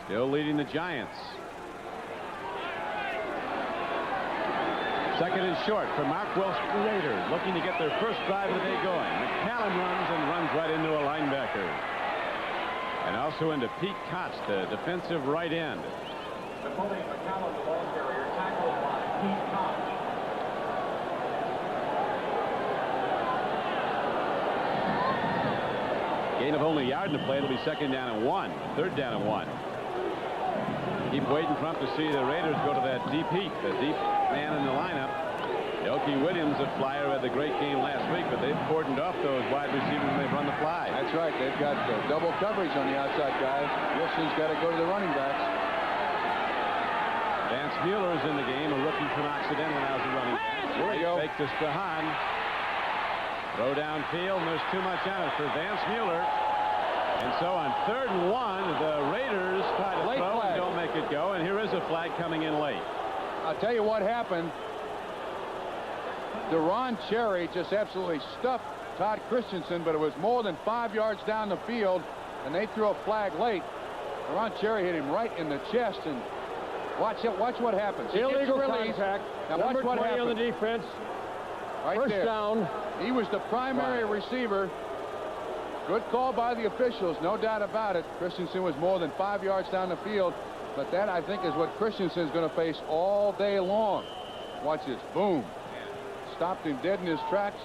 still leading the Giants. Second and short for Mark Wilson. The Raiders looking to get their first drive of the day going. McCallum runs right into a linebacker. And also into Pete Kotz, the defensive right end. Napoleon McCallum, the ball carrier, tackled by Pete Kotz. Gain of only a yard in the play. It'll be 2nd down and 1. 3rd down and 1. Keep waiting for him to see the Raiders go to that deep heat, the deep man in the lineup. Yoki Williams, a flyer, had the great game last week, but they've cordoned off those wide receivers when they've run the fly. That's right. They've got double coverage on the outside guys. Wilson's got to go to the running backs. Vance Mueller's in the game, a rookie from Occidental now as a running back. Here we go. Fake to Strahan. Throw downfield, and there's too much on it for Vance Mueller. And so on 3rd and 1, the Raiders try to throw and don't make it go. And here is a flag coming in late. I'll tell you what happened. Deron Cherry just absolutely stuffed Todd Christensen, but it was more than 5 yards down the field, and they threw a flag late. Deron Cherry hit him right in the chest, and watch what happens. Illegal contact. Now Number watch what 20 on the happens. defense. Right First there. down. He was the primary receiver. Good call by the officials, no doubt about it. Christensen was more than 5 yards down the field, but that, I think, is what Christensen is going to face all day long. Watch this. Boom. Stopped him dead in his tracks.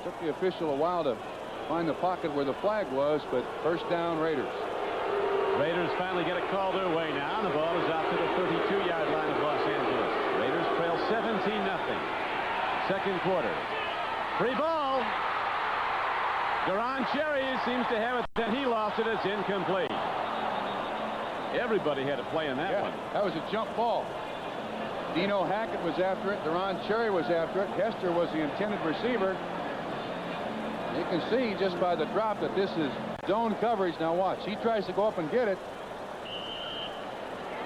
Took the official a while to find the pocket where the flag was, but first down, Raiders. Raiders finally get a call their way now, and the ball is out to the 32-yard line of Los Angeles. Raiders trail 17-0. Second quarter. Free ball. Deron Cherry seems to have it, then he lost it. It's incomplete. Everybody had a play in that one. That was a jump ball. Dino Hackett was after it. Deron Cherry was after it. Hester was the intended receiver. You can see just by the drop that this is zone coverage. Now watch. He tries to go up and get it.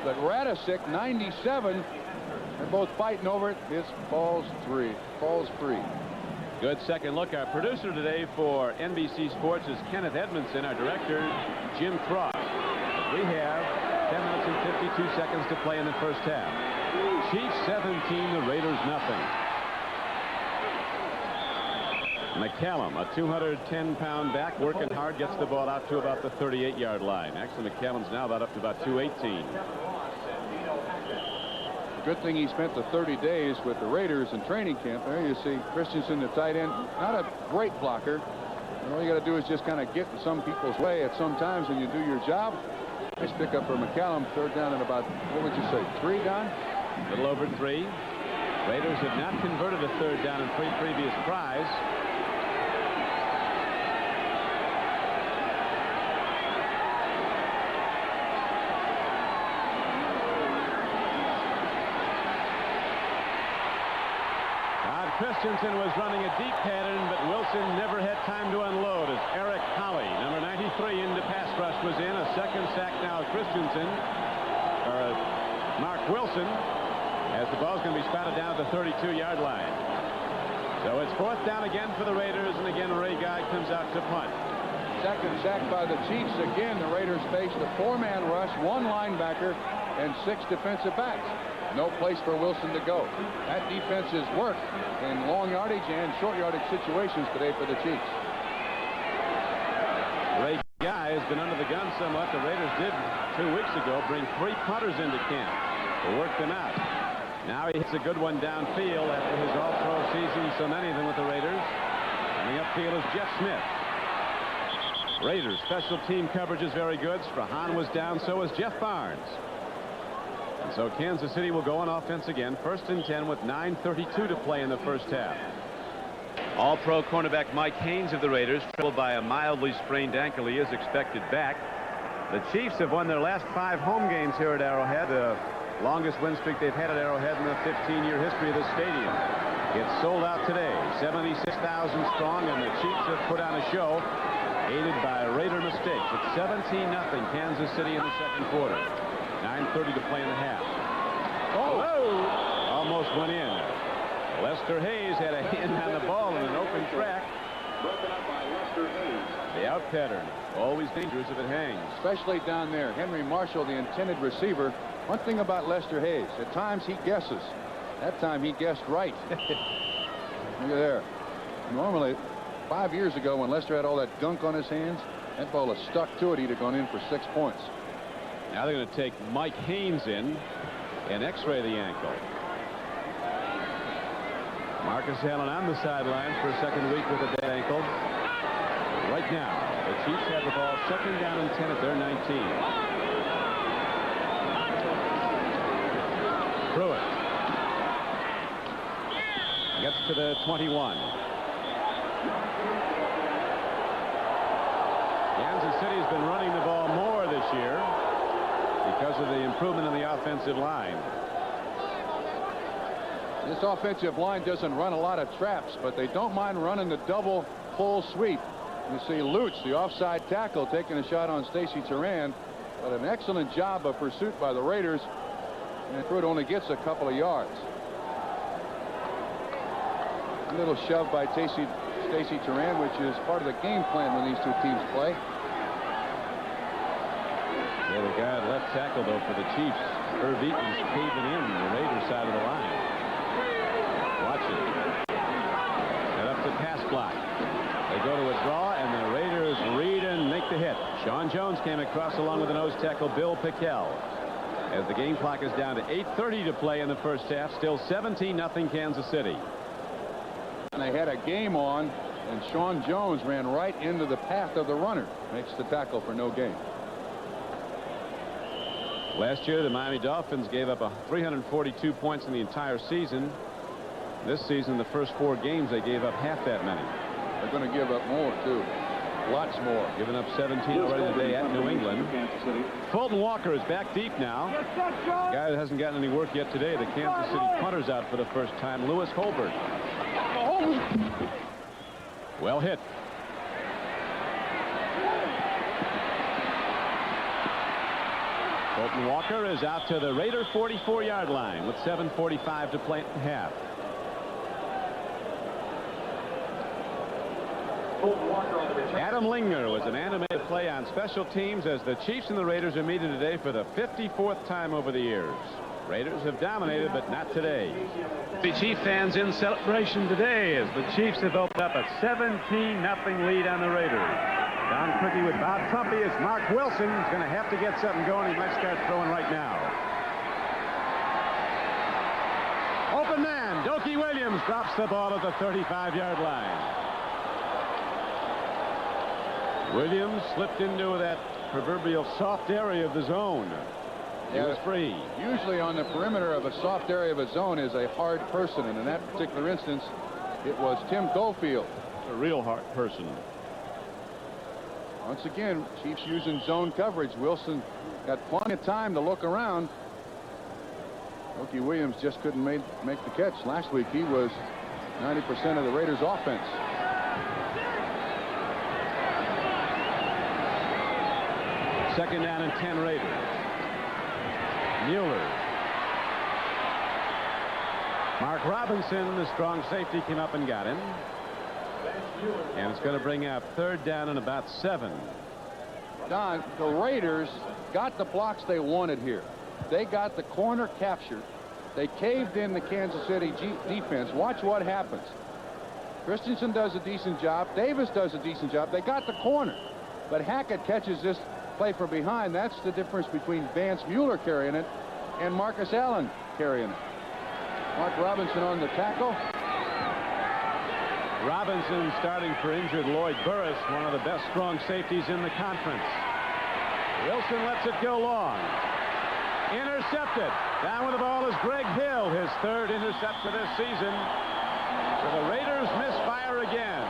But Radisic, 97, they're both fighting over it. This falls free. Good second look. Our producer today for NBC Sports is Kenneth Edmondson. Our director, Jim Cross. We have 10 minutes and 52 seconds to play in the first half. Chiefs 17, the Raiders nothing. McCallum, a 210-pound back, working hard, gets the ball out to about the 38-yard line. Actually, McCallum's now about up to about 218. Good thing he spent the 30 days with the Raiders in training camp. There you see Christensen, the tight end, not a great blocker. And all you got to do is just kind of get in some people's way at some times and you do your job. Nice pickup for McCallum. Third down and about, what would you say, 3, Don? A little over 3. Raiders have not converted a third down in 3 previous tries. Christensen was running a deep pattern, but Wilson never had time to unload as Eric Holley, number 93, into pass rush, was in. A second sack now. Christensen, or Mark Wilson, as the ball's going to be spotted down at the 32-yard line. So it's 4th down again for the Raiders, and again Ray Guy comes out to punt. Second sack by the Chiefs. Again, the Raiders faced a 4-man rush, 1 linebacker, and 6 defensive backs. No place for Wilson to go. That defense has worked in long yardage and short yardage situations today for the Chiefs. Ray Guy has been under the gun somewhat. The Raiders did 2 weeks ago bring 3 punters into camp to work them out. Now he hits a good one downfield after his all-pro season, so many of them with the Raiders. Coming upfield is Jeff Smith. Raiders special team coverage is very good. Strahan was down, so was Jeff Barnes. And so Kansas City will go on offense again. 1st and 10 with 9:32 to play in the first half. All-pro cornerback Mike Haynes of the Raiders, troubled by a mildly sprained ankle. He is expected back. The Chiefs have won their last 5 home games here at Arrowhead, the longest win streak they've had at Arrowhead in the 15-year history of the stadium. It's sold out today, 76,000 strong, and the Chiefs have put on a show, aided by Raider mistakes. It's 17-0 Kansas City in the second quarter. 9:30 to play in the half. Oh! Whoa. Almost went in. Lester Hayes had a hand on the ball in an open track. Broken up by Lester Hayes. The out pattern, always dangerous if it hangs. Especially down there. Henry Marshall, the intended receiver. One thing about Lester Hayes, at times he guesses. That time he guessed right. Look at there. Normally, 5 years ago when Lester had all that gunk on his hands, that ball has stuck to it. He'd have gone in for 6 points. Now they're going to take Mike Haynes in and x-ray the ankle. Marcus Allen on the sideline for a second week with a dead ankle. Right now, the Chiefs have the ball 2nd down and 10 at their 19. Pruitt gets to the 21. Kansas City's been running the ball more this year because of the improvement in the offensive line. This offensive line doesn't run a lot of traps, but they don't mind running the double full sweep. You see Lutz, the offside tackle, taking a shot on Stacy Turan, but an excellent job of pursuit by the Raiders, and Pruitt only gets a couple of yards. A little shove by Stacy Turan, which is part of the game plan when these 2 teams play. Yeah, the guy at left tackle, though, for the Chiefs, Irv Eaton's caving in the Raiders side of the line. Watch it. Set up the pass block. They go to a draw, and the Raiders read and make the hit. Sean Jones came across along with the nose tackle, Bill Pickell. As the game clock is down to 8:30 to play in the first half, still 17-0 Kansas City. And they had a game on, and Sean Jones ran right into the path of the runner. Makes the tackle for no gain. Last year, the Miami Dolphins gave up 342 points in the entire season. This season, the first 4 games, they gave up half that many. They're going to give up more, too. A lot once more. Given up 17 already today at New England. Fulton Walker is back deep now. The guy that hasn't gotten any work yet today. The Kansas City punter's out for the first time. Lewis Holbert. Well hit. Fulton Walker is out to the Raider 44-yard line with 7:45 to play at half. Adam Lingner was an animated play on special teams as the Chiefs and the Raiders are meeting today for the 54th time over the years. Raiders have dominated, but not today. The Chief fans in celebration today as the Chiefs have opened up a 17-0 lead on the Raiders. Don Criqui with Bob Trumpy as Mark Wilson is going to have to get something going. He might start throwing right now. Open man, Dokie Williams drops the ball at the 35-yard line. Williams slipped into that proverbial soft area of the zone. He was free. Usually on the perimeter of a soft area of a zone is a hard person, and in that particular instance, it was Tim Cofield. A real hard person. Once again, Chiefs using zone coverage. Wilson got plenty of time to look around. Dokie Williams just couldn't make the catch. Last week, he was 90% of the Raiders' offense. Second down and 10 Raiders. Mueller. Mark Robinson, the strong safety, came up and got him. And it's going to bring up third down and about 7. Don, the Raiders got the blocks they wanted here. They got the corner captured. They caved in the Kansas City defense. Watch what happens. Christensen does a decent job. Davis does a decent job. They got the corner. But Hackett catches this play from behind. That's the difference between Vance Mueller carrying it and Marcus Allen carrying it. Mark Robinson on the tackle. Robinson starting for injured Lloyd Burris, one of the best strong safeties in the conference. Wilson lets it go long. Intercepted. Down with the ball is Greg Hill, his third interception this season. So the Raiders misfire again.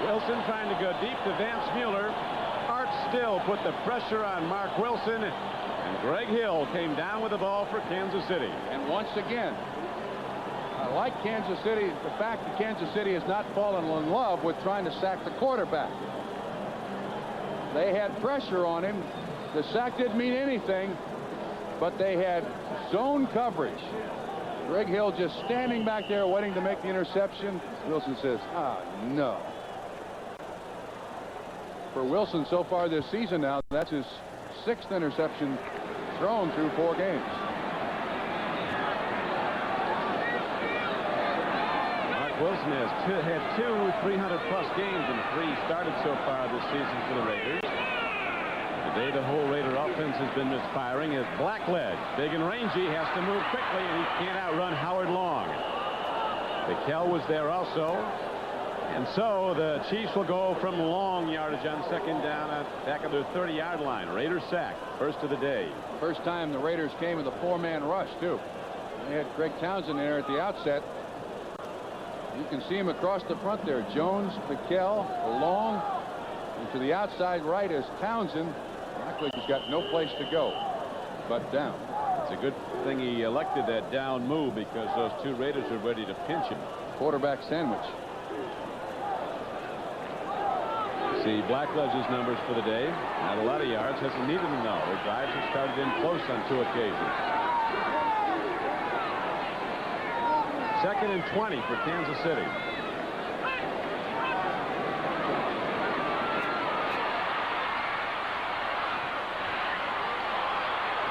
Wilson trying to go deep to Vance Mueller. Art Still put the pressure on Mark Wilson, and Greg Hill came down with the ball for Kansas City. And once again, I like Kansas City, the fact that Kansas City has not fallen in love with trying to sack the quarterback. They had pressure on him. The sack didn't mean anything, but they had zone coverage. Greg Hill just standing back there waiting to make the interception. Wilson says, no. For Wilson so far this season now, that's his 6th interception thrown through 4 games. Mark Wilson has had 2 300-plus games and 3 started so far this season for the Raiders. Today the whole Raider offense has been misfiring as Blackledge, big and rangy, has to move quickly, and he can't outrun Howard Long. McKell was there also. And so the Chiefs will go from long yardage on second down at back of their 30-yard line. Raiders sack, first of the day. First time the Raiders came with a 4-man rush, too. They had Greg Townsend there at the outset. You can see him across the front there. Jones, McKell, Long, and to the outside right is Townsend. Blackledge has got no place to go but down. It's a good thing he elected that down move because those 2 Raiders are ready to pinch him. Quarterback sandwich. See Blackledge's numbers for the day. Not a lot of yards. Hasn't needed them though. The drives have started in close on 2 occasions. Second and 20 for Kansas City.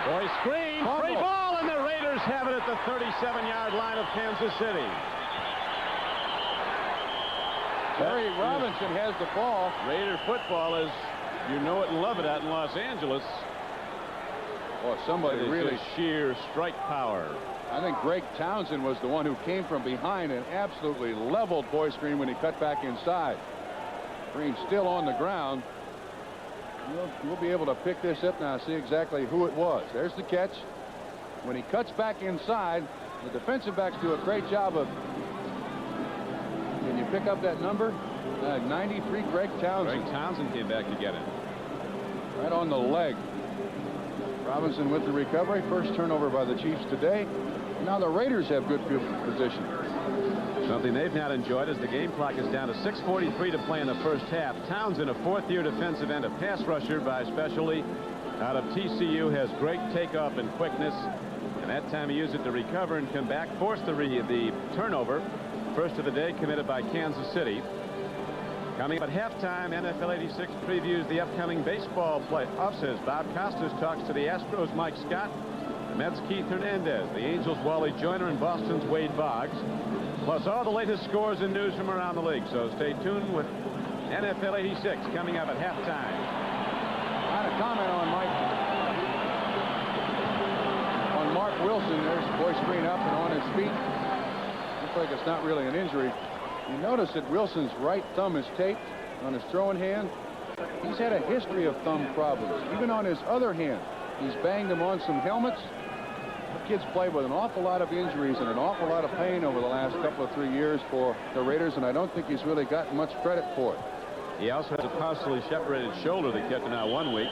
Boy screen. Free ball, and the Raiders have it at the 37-yard line of Kansas City. Barry Robinson has the ball. Raider football is, you know it and love it out in Los Angeles. Boy, somebody really just sheer strike power. I think Greg Townsend was the one who came from behind and absolutely leveled Boy Screen when he cut back inside. Green still on the ground. We'll be able to pick this up now, see exactly who it was. There's the catch. When he cuts back inside, the defensive backs do a great job of. Can you pick up that number? 93, Greg Townsend. Greg Townsend came back to get it. Right on the leg. Robinson with the recovery. First turnover by the Chiefs today. Now the Raiders have good field position. Something they've not enjoyed as the game clock is down to 6:43 to play in the first half. Townsend, a fourth-year defensive end, a pass rusher by specialty out of TCU, has great takeoff and quickness. And that time he used it to recover and come back, force the turnover. First of the day committed by Kansas City. Coming up at halftime, NFL 86 previews the upcoming baseball playoffs as Bob Costas talks to the Astros' Mike Scott, the Mets' Keith Hernandez, the Angels' Wally Joyner, and Boston's Wade Boggs, plus all the latest scores and news from around the league. So stay tuned with NFL 86 coming up at halftime. Not a comment on Mark Wilson. There's the boy screen up and on his feet. Looks like it's not really an injury. You notice that Wilson's right thumb is taped on his throwing hand. He's had a history of thumb problems. Even on his other hand, he's banged them on some helmets. The kid's played with an awful lot of injuries and an awful lot of pain over the last couple of 3 years for the Raiders, and I don't think he's really gotten much credit for it. He also has a partially separated shoulder that kept him out 1 week.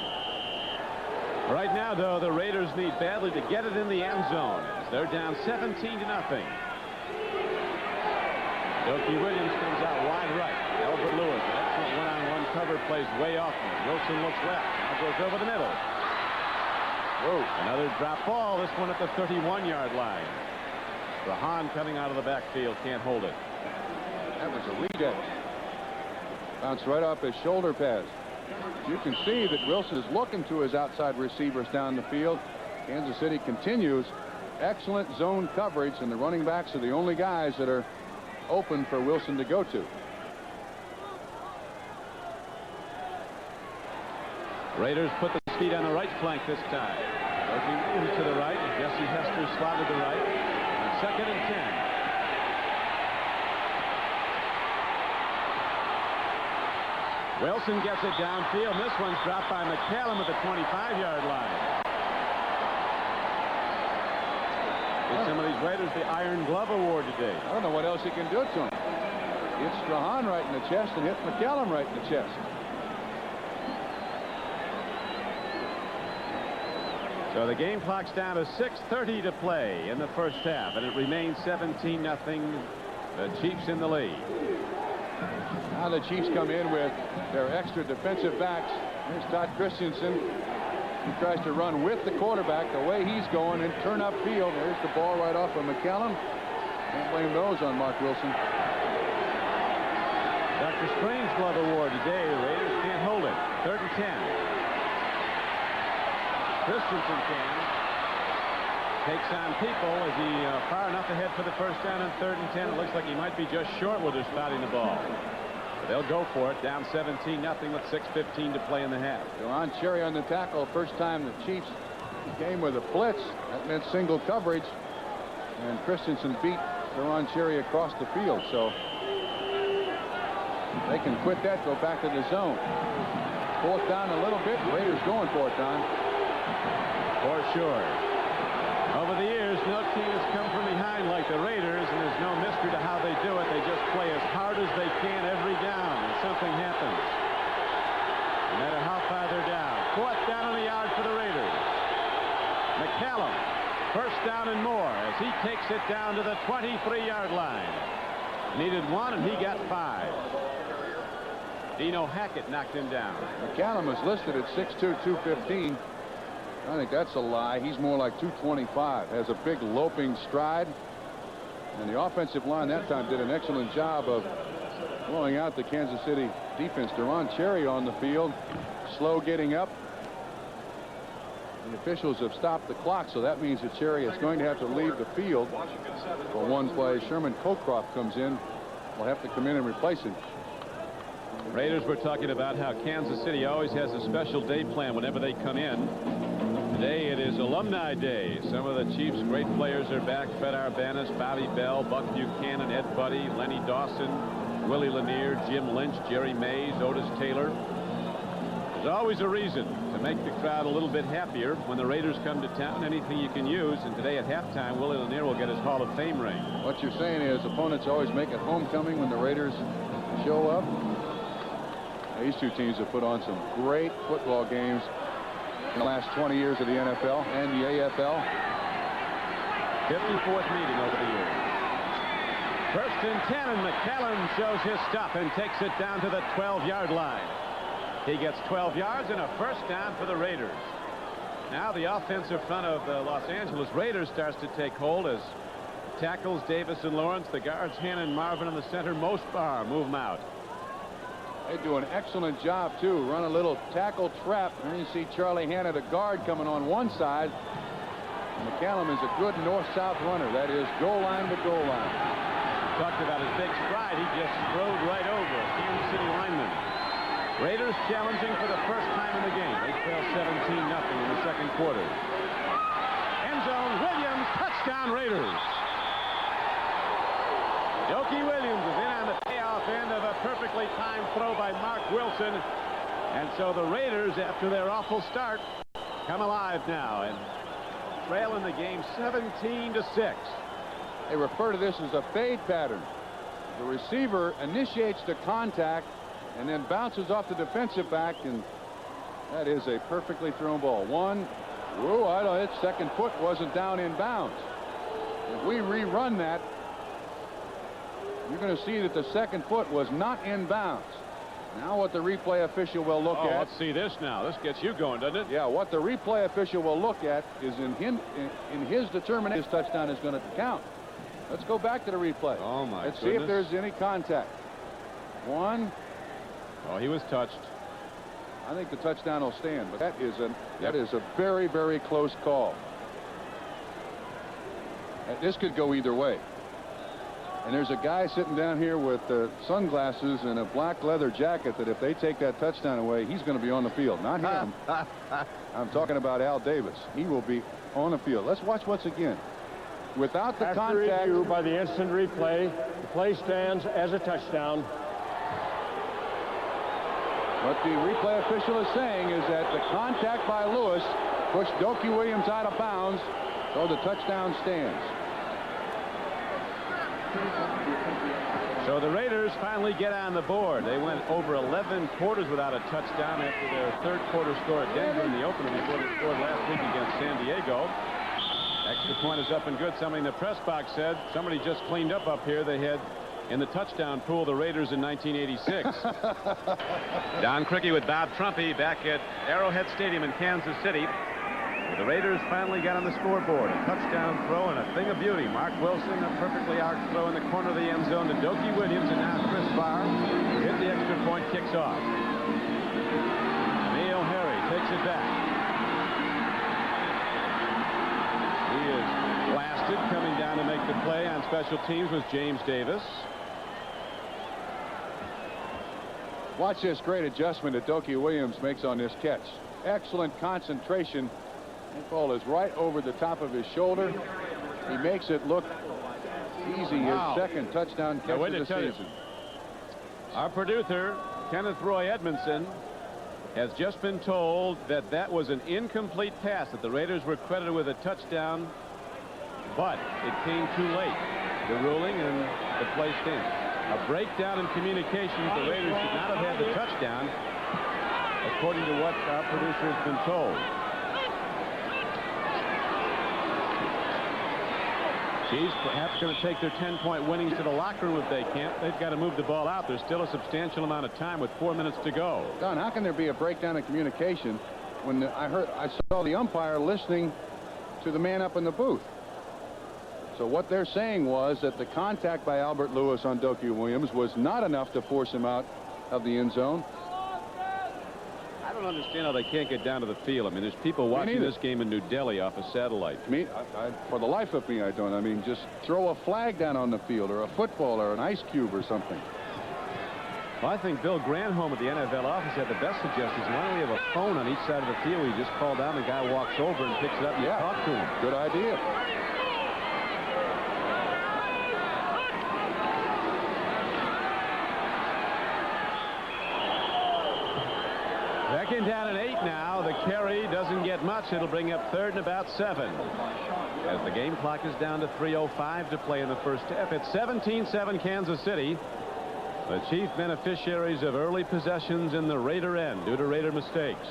Right now, though, the Raiders need badly to get it in the end zone. They're down 17-0. Doki Williams comes out wide right. Albert Lewis, an excellent one-on-one cover, plays way off. Wilson looks left. Now goes over the middle. Whoa. Another drop ball. This one at the 31-yard line. Rahan coming out of the backfield can't hold it. That was a lead edge. Bounced right off his shoulder pads. You can see that Wilson is looking to his outside receivers down the field. Kansas City continues excellent zone coverage, and the running backs are the only guys that are open for Wilson to go to. Raiders put the speed on the right flank this time. Looking to the right. Jesse Hester slotted to right. And 2nd and 10. Wilson gets it downfield. This one's dropped by McCallum at the 25-yard line. Give some of these Raiders the Iron Glove Award today. I don't know what else he can do to him. Hit Strahan right in the chest and hit McCallum right in the chest. So the game clock's down to 6:30 to play in the first half, and it remains 17-0. The Chiefs in the lead. Now the Chiefs come in with their extra defensive backs. Here's Todd Christensen. He tries to run with the quarterback the way he's going and turn upfield. There's the ball right off of McCallum. Can't blame those on Mark Wilson. Dr. Strange Glove Award today. The Raiders can't hold it. 3rd and 10. Christensen takes on people. Is he far enough ahead for the first down and 3rd and 10? It looks like he might be just short with their spotting the ball. But they'll go for it. Down 17-0 with 6:15 to play in the half. Deron Cherry on the tackle. First time the Chiefs came with a blitz. That meant single coverage. And Christensen beat Deron Cherry across the field. So they can quit that, go back to the zone. 4th down a little bit. Raiders going for it, Don. For sure. Over the years, no team has come from behind like the Raiders, and there's no mystery to how they do it. They just play as hard as they can every down, and something happens. No matter how far they're down. 4th down on the yard for the Raiders. McCallum, 1st down and more as he takes it down to the 23-yard line. Needed 1, and he got 5. Dino Hackett knocked him down. McCallum is listed at 6'2", 215. I think that's a lie. He's more like 225. Has a big loping stride. And the offensive line that time did an excellent job of blowing out the Kansas City defense. Deron Cherry on the field. Slow getting up. The officials have stopped the clock, so that means that Cherry is going to have to leave the field for one play. Sherman Cocroft comes in. Will have to come in and replace him. Raiders were talking about how Kansas City always has a special day plan whenever they come in. Today it is Alumni Day. Some of the Chiefs' great players are back. Fred Arbanis, Bobby Bell, Buck Buchanan, Ed Buddy, Lenny Dawson, Willie Lanier, Jim Lynch, Jerry Mays, Otis Taylor. There's always a reason to make the crowd a little bit happier when the Raiders come to town. Anything you can use. And today at halftime, Willie Lanier will get his Hall of Fame ring. What you're saying is opponents always make it homecoming when the Raiders show up. These two teams have put on some great football games in the last 20 years of the NFL and the AFL. 54th meeting over the years. 1st and 10, and McCallum shows his stuff and takes it down to the 12-yard line. He gets 12 yards and a first down for the Raiders. Now the offensive front of the Los Angeles Raiders starts to take hold as tackles Davis and Lawrence, the guards Hannon, Marvin in the center, Mosbar move them out. They do an excellent job too. Run a little tackle trap. There you see Charlie Hanna, the guard, coming on one side. McCallum is a good north-south runner. That is goal line to goal line. Talked about his big stride. He just strode right over a Kansas City lineman. Raiders challenging for the first time in the game. They trail 17-0 in the second quarter. End zone, Williams, touchdown Raiders. Yoki Williams is in on the payoff end of a perfectly timed throw by Mark Wilson. And so the Raiders, after their awful start, come alive now and trail in the game 17-6. They refer to this as a fade pattern. The receiver initiates the contact and then bounces off the defensive back, and that is a perfectly thrown ball. I don't know, its second foot wasn't down in bounds. If we rerun that, you're going to see that the second foot was not in bounds. Now what the replay official will look at. Let's see this now. This gets you going, doesn't it? Yeah, what the replay official will look at is in his determination, his touchdown is going to count. Let's go back to the replay. Oh, my Let's goodness. see if there's any contact. Oh, he was touched. I think the touchdown will stand, but that is a very, very close call. This could go either way. And there's a guy sitting down here with sunglasses and a black leather jacket that if they take that touchdown away, he's going to be on the field. Not him. I'm talking about Al Davis. He will be on the field. Let's watch once again. Without the After contact. review by the instant replay, the play stands as a touchdown. What the replay official is saying is that the contact by Lewis pushed Doki Williams out of bounds, so the touchdown stands. So the Raiders finally get on the board. They went over 11 quarters without a touchdown after their third quarter score at Denver in the opener before they scored last week against San Diego. Extra point is up and good. Somebody in the press box said somebody just cleaned up here. They had in the touchdown pool the Raiders in 1986. Don Criqui with Bob Trumpy back at Arrowhead Stadium in Kansas City. The Raiders finally got on the scoreboard. A touchdown throw and a thing of beauty. Mark Wilson, a perfectly arced throw in the corner of the end zone to Doki Williams, and now Chris Barr, who hit the extra point, kicks off. Neil Harry takes it back. He is blasted. Coming down to make the play on special teams was James Davis. Watch this great adjustment that Doki Williams makes on this catch. Excellent concentration. That ball is right over the top of his shoulder. He makes it look easy. Wow. His second touchdown catch of the season. Our producer, Kenneth Roy Edmondson, has just been told that that was an incomplete pass, that the Raiders were credited with a touchdown, but it came too late. The ruling and the play stands. A breakdown in communications. The Raiders should not have had the touchdown, according to what our producer has been told. Chiefs perhaps going to take their 10-point winnings to the locker room if they can't. They've got to move the ball out. There's still a substantial amount of time with 4 minutes to go. Don, how can there be a breakdown in communication when I saw the umpire listening to the man up in the booth? So what they're saying was that the contact by Albert Lewis on Doki Williams was not enough to force him out of the end zone. I don't understand how they can't get down to the field. I mean, there's people watching this game in New Delhi off a satellite. For the life of me, I don't. I mean, just throw a flag down on the field, or a football, or an ice cube, or something. Well, I think Bill Granholm at the NFL office had the best suggestions. Why don't we have a phone on each side of the field? You just call down, the guy walks over and picks it up and you talk to him. Good idea. Second down and 8 now. The carry doesn't get much. It'll bring up third and about 7. As the game clock is down to 3:05 to play in the first half. It's 17-7 Kansas City. The chief beneficiaries of early possessions in the Raider end due to Raider mistakes.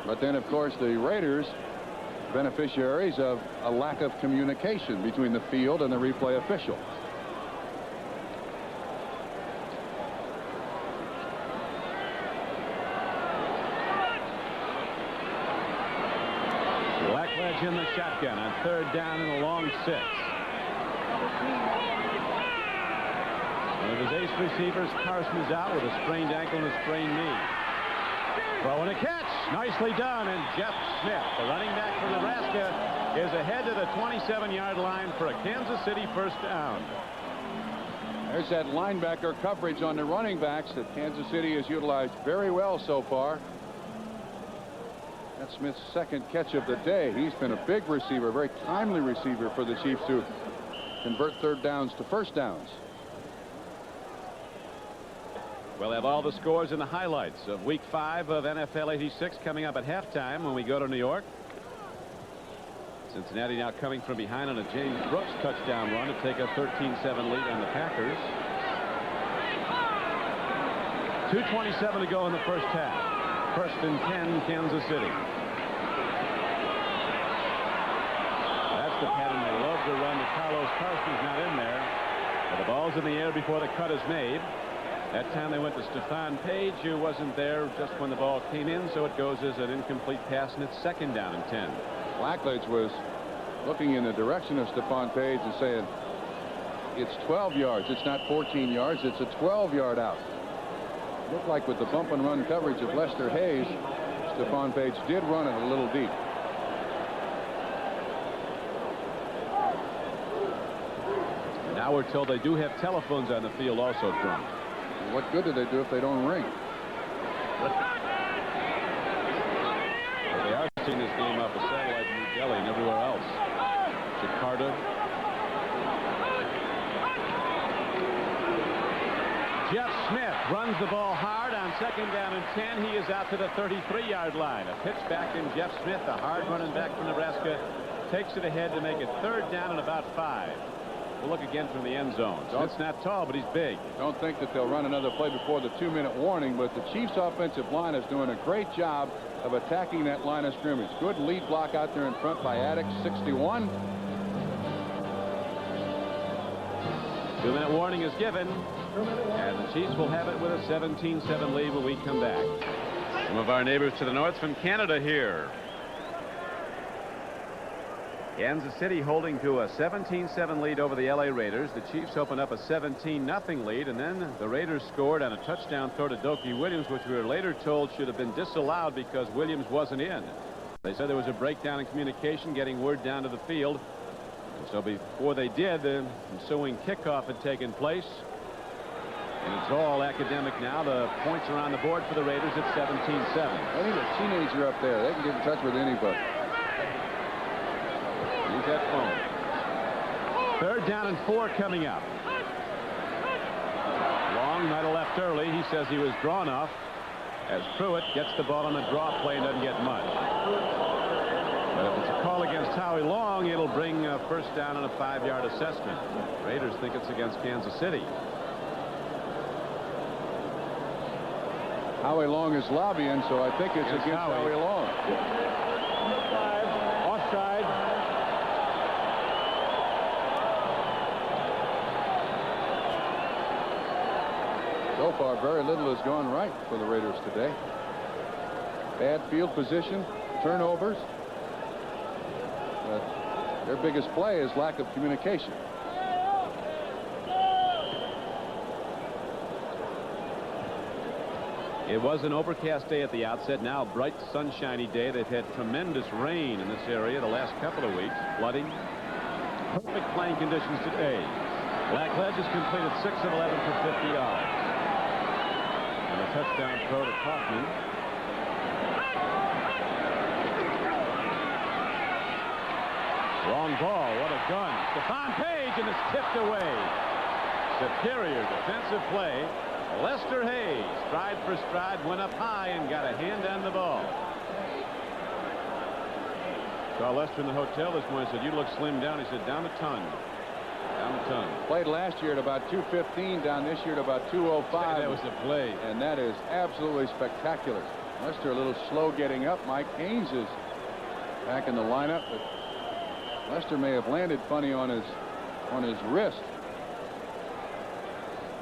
But then, of course, the Raiders beneficiaries of a lack of communication between the field and the replay official. Blackledge in the shotgun on third down and a long 6. One of his ace receivers, Carson, is out with a sprained ankle and a sprained knee. Throw and a catch. Nicely done. And Jeff Smith, the running back from Nebraska, is ahead to the 27-yard line for a Kansas City first down. There's that linebacker coverage on the running backs that Kansas City has utilized very well so far. That's Smith's second catch of the day. He's been a big receiver, very timely receiver for the Chiefs to convert third downs to first downs. We'll have all the scores and the highlights of Week 5 of NFL 86 coming up at halftime when we go to New York. Cincinnati now coming from behind on a James Brooks touchdown run to take a 13-7 lead on the Packers. 2:27 to go in the first half. First and 10, Kansas City. That's the pattern they love to run. Carlos Carson's not in there. But the ball's in the air before the cut is made. That time they went to Stephon Page, who wasn't there just when the ball came in, so it goes as an incomplete pass, and it's second down and 10. Blackledge was looking in the direction of Stephon Page and saying, it's 12 yards. It's not 14 yards. It's a 12-yard out. Looked like with the bump and run coverage of Lester Hayes, Stephon Page did run it a little deep. Now we're told they do have telephones on the field also, Trump. What good do they do if they don't ring? But they are seeing this game off of satellite in New Delhi and everywhere else. Jakarta. Jeff Smith runs the ball hard on second down and 10. He is out to the 33-yard line. A pitch back in Jeff Smith, the hard running back from Nebraska, takes it ahead to make it third down and about 5. We'll look again from the end zone. Smith's not tall, but he's big. Don't think that they'll run another play before the 2-minute warning, but the Chiefs offensive line is doing a great job of attacking that line of scrimmage. Good lead block out there in front by Addix, 61. 2-minute warning is given, and the Chiefs will have it with a 17-7 lead when we come back. Some of our neighbors to the north from Canada here. Kansas City holding to a 17-7 lead over the LA Raiders. The Chiefs opened up a 17-0 lead, and then the Raiders scored on a touchdown throw to Doki Williams, which we were later told should have been disallowed because Williams wasn't in. They said there was a breakdown in communication getting word down to the field. And so before they did, the ensuing kickoff had taken place. And it's all academic now. The points are on the board for the Raiders at 17-7. I need a teenager up there. They can get in touch with anybody. Use that phone. Third down and 4 coming up. Long might have left early. He says he was drawn off as Pruitt gets the ball on the draw play and doesn't get much. But if it's a call against Howie Long, it'll bring a first down and a 5-yard assessment. Raiders think it's against Kansas City. Howie Long is lobbying, so I think it's against Howie Long. Offside. So far, very little has gone right for the Raiders today. Bad field position, turnovers. But their biggest play is lack of communication. It was an overcast day at the outset. Now a bright, sunshiny day. They've had tremendous rain in this area the last couple of weeks. Flooding. Perfect playing conditions today. Blackledge has completed 6 of 11 for 50 yards. And a touchdown throw to Kaufman. Long ball. What a gun. Stephon Page, and it's tipped away. Superior defensive play Lester Hayes, stride for stride, went up high and got a hand on the ball. Saw Lester in the hotel this morning. Said, "You look slimmed down." He said, "Down a ton. Down a ton." Played last year at about 215, down this year at about 205. That was a play. And that is absolutely spectacular. Lester a little slow getting up. Mike Haynes is back in the lineup, but Lester may have landed funny on his wrist.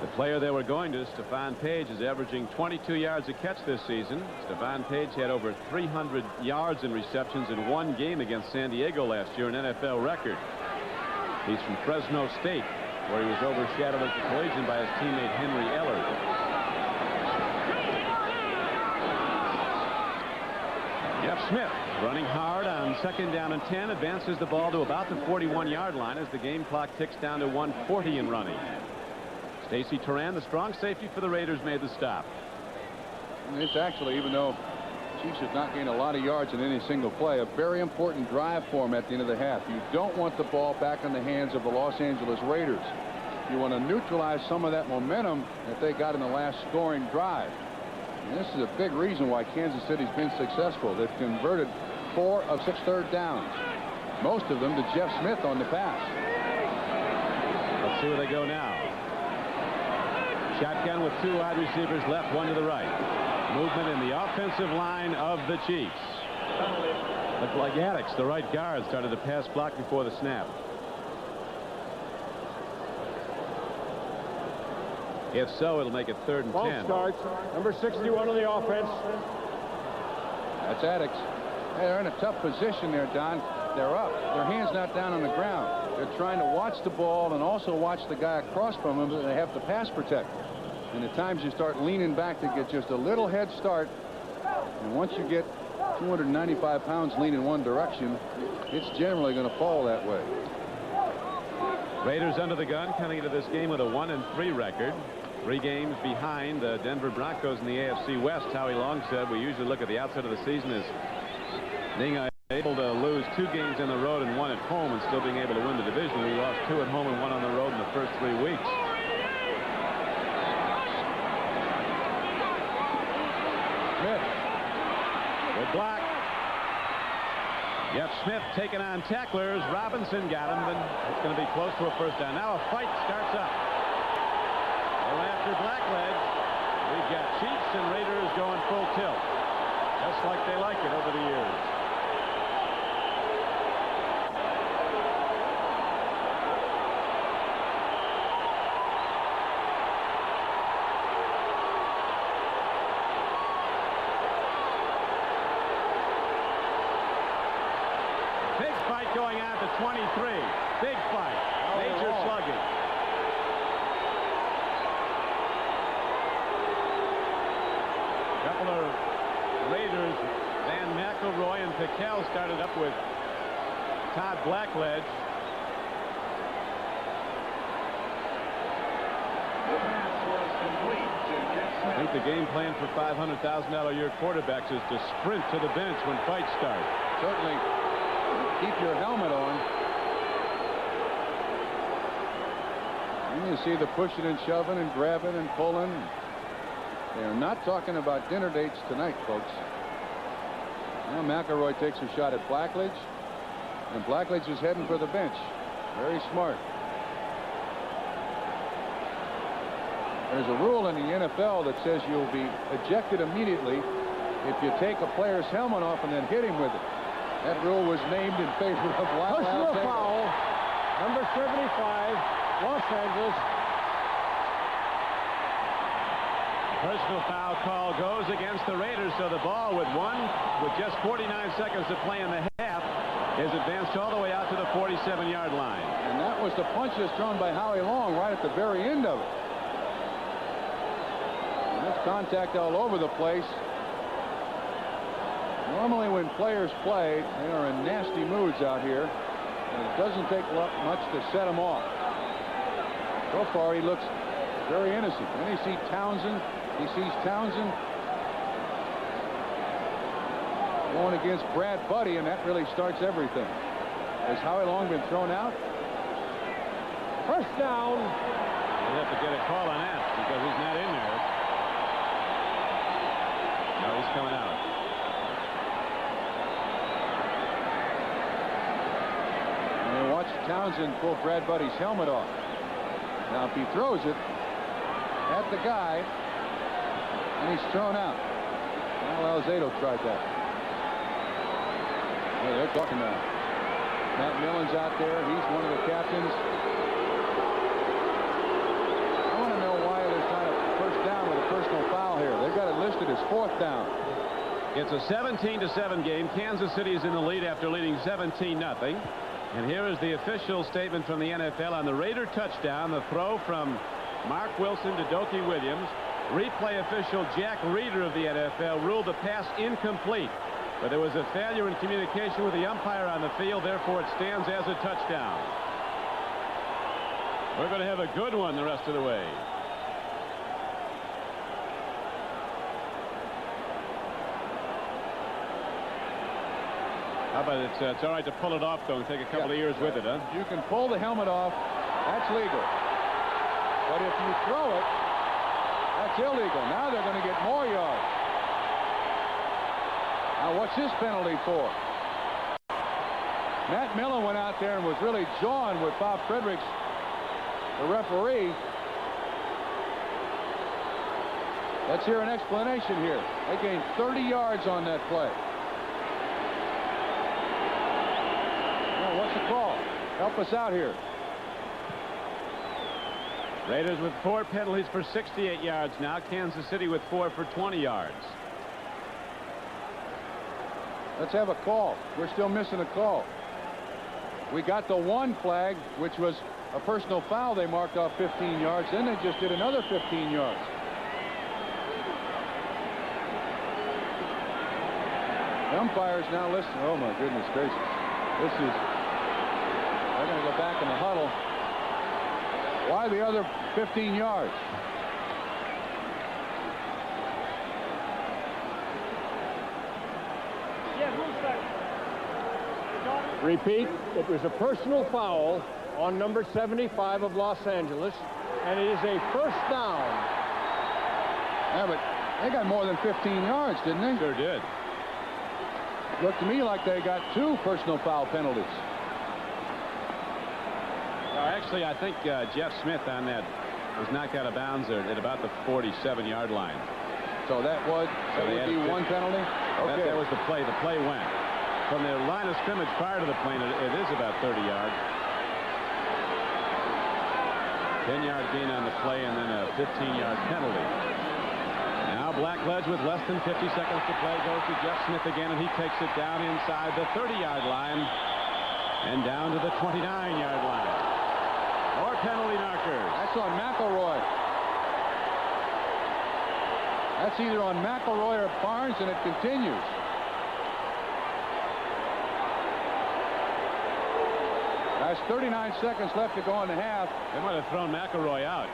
The player they were going to, Stephon Page, is averaging 22 yards a catch this season. Stephon Page had over 300 yards in receptions in one game against San Diego last year, an NFL record. He's from Fresno State, where he was overshadowed at the collision by his teammate Henry Eller. Jeff Smith running hard on 2nd down and 10, advances the ball to about the 41-yard line as the game clock ticks down to 1:40 in running. Stacy Turan, the strong safety for the Raiders, made the stop. It's actually, even though Chiefs have not gained a lot of yards in any single play, a very important drive for them at the end of the half. You don't want the ball back in the hands of the Los Angeles Raiders. You want to neutralize some of that momentum that they got in the last scoring drive. And this is a big reason why Kansas City's been successful. They've converted 4 of 6 third downs, most of them to Jeff Smith on the pass. Let's see where they go now. Shotgun with 2 wide receivers left, 1 to the right. Movement in the offensive line of the Chiefs. Looked like Addicks, the right guard, started to pass block before the snap. If so, it'll make it 3rd and 10. Starts. Number 61 on the offense. That's Addicks. Hey, they're in a tough position there, Don. They're up. Their hand's not down on the ground. They're trying to watch the ball and also watch the guy across from them that they have to pass protect. And at times you start leaning back to get just a little head start. And once you get 295 pounds lean in one direction, it's generally going to fall that way. Raiders under the gun coming into this game with a 1-3 record. 3 games behind the Denver Broncos in the AFC West. Howie Long said we usually look at the outside of the season as being able to lose 2 games on the road and 1 at home and still being able to win the division. We lost 2 at home and 1 on the road in the first 3 weeks. Smith. Good block. Jeff Smith taking on tacklers. Robinson got him, but it's going to be close to a first down. Now a fight starts up. Going after Blackledge. We've got Chiefs and Raiders going full tilt, just like they like it over the years. Big fight going on at the 23. Big fight. Major slugging. Couple of Raiders, Van McElroy and Piquel, started up with Todd Blackledge. I think the game plan for $500,000 a year quarterbacks is to sprint to the bench when fights start. Certainly keep your helmet on. And you see the pushing and shoving and grabbing and pulling. They are not talking about dinner dates tonight, folks. Now McElroy takes a shot at Blackledge, and Blackledge is heading for the bench. Very smart. There's a rule in the NFL that says you'll be ejected immediately if you take a player's helmet off and then hit him with it. That rule was named in favor of Wild Personal foul. Number 75, Los Angeles. Personal foul call goes against the Raiders, so the ball with just 49 seconds to play in the half is advanced all the way out to the 47-yard line. And that was the punch that's thrown by Howie Long right at the very end of it. And there's contact all over the place. Normally when players play, they are in nasty moods out here, and it doesn't take much to set them off. So far he looks very innocent. Then he sees Townsend. He sees Townsend going against Brad Buddy, and that really starts everything. Has Howie Long been thrown out? First down. We'll have to get a call on that because he's not in there. No, he's coming out. And watch Townsend pull Brad Buddy's helmet off. Now, if he throws it at the guy, and he's thrown out. Well, Alzado tried that. Oh, they're talking now. Matt Millen's out there. He's one of the captains. I want to know why they're trying to first down with a personal foul here. They've got it listed as 4th down. It's a 17-7 game. Kansas City is in the lead after leading 17-0. And here is the official statement from the NFL on the Raider touchdown. The throw from Mark Wilson to Dokie Williams. Replay official Jack Reeder of the NFL ruled the pass incomplete. But there was a failure in communication with the umpire on the field. Therefore, it stands as a touchdown. We're going to have a good one the rest of the way. How about it's all right to pull it off, though, and take a couple of years with it, huh? You can pull the helmet off. That's legal. But if you throw it, that's illegal. Now they're going to get more yards. Now, what's this penalty for? Matt Millen went out there and was really jawing with Bob Fredericks, the referee. Let's hear an explanation here. They gained 30 yards on that play. Well, what's the call? Help us out here. Raiders with 4 penalties for 68 yards now. Kansas City with 4 for 20 yards. Let's have a call. We're still missing a call. We got the 1 flag, which was a personal foul. They marked off 15 yards. Then they just did another 15 yards. The umpires now listen. Oh, my goodness gracious. This is... They're going to go back in the huddle. Why the other 15 yards? Repeat, it was a personal foul on number 75 of Los Angeles, and it is a first down. Yeah, but they got more than 15 yards, didn't they? Sure did. Looked to me like they got 2 personal foul penalties. Actually, I think Jeff Smith on that was knocked out of bounds at about the 47-yard line. So that would be 1 penalty? Okay. That was the play. The play went. From the line of scrimmage prior to the play, it is about 30 yards. 10-yard gain on the play and then a 15-yard penalty. Now Blackledge with less than 50 seconds to play goes to Jeff Smith again, and he takes it down inside the 30-yard line and down to the 29-yard line. More penalty knockers. That's on McElroy. That's either on McElroy or Barnes, and it continues. There's 39 seconds left to go in the half. They might have thrown McElroy out.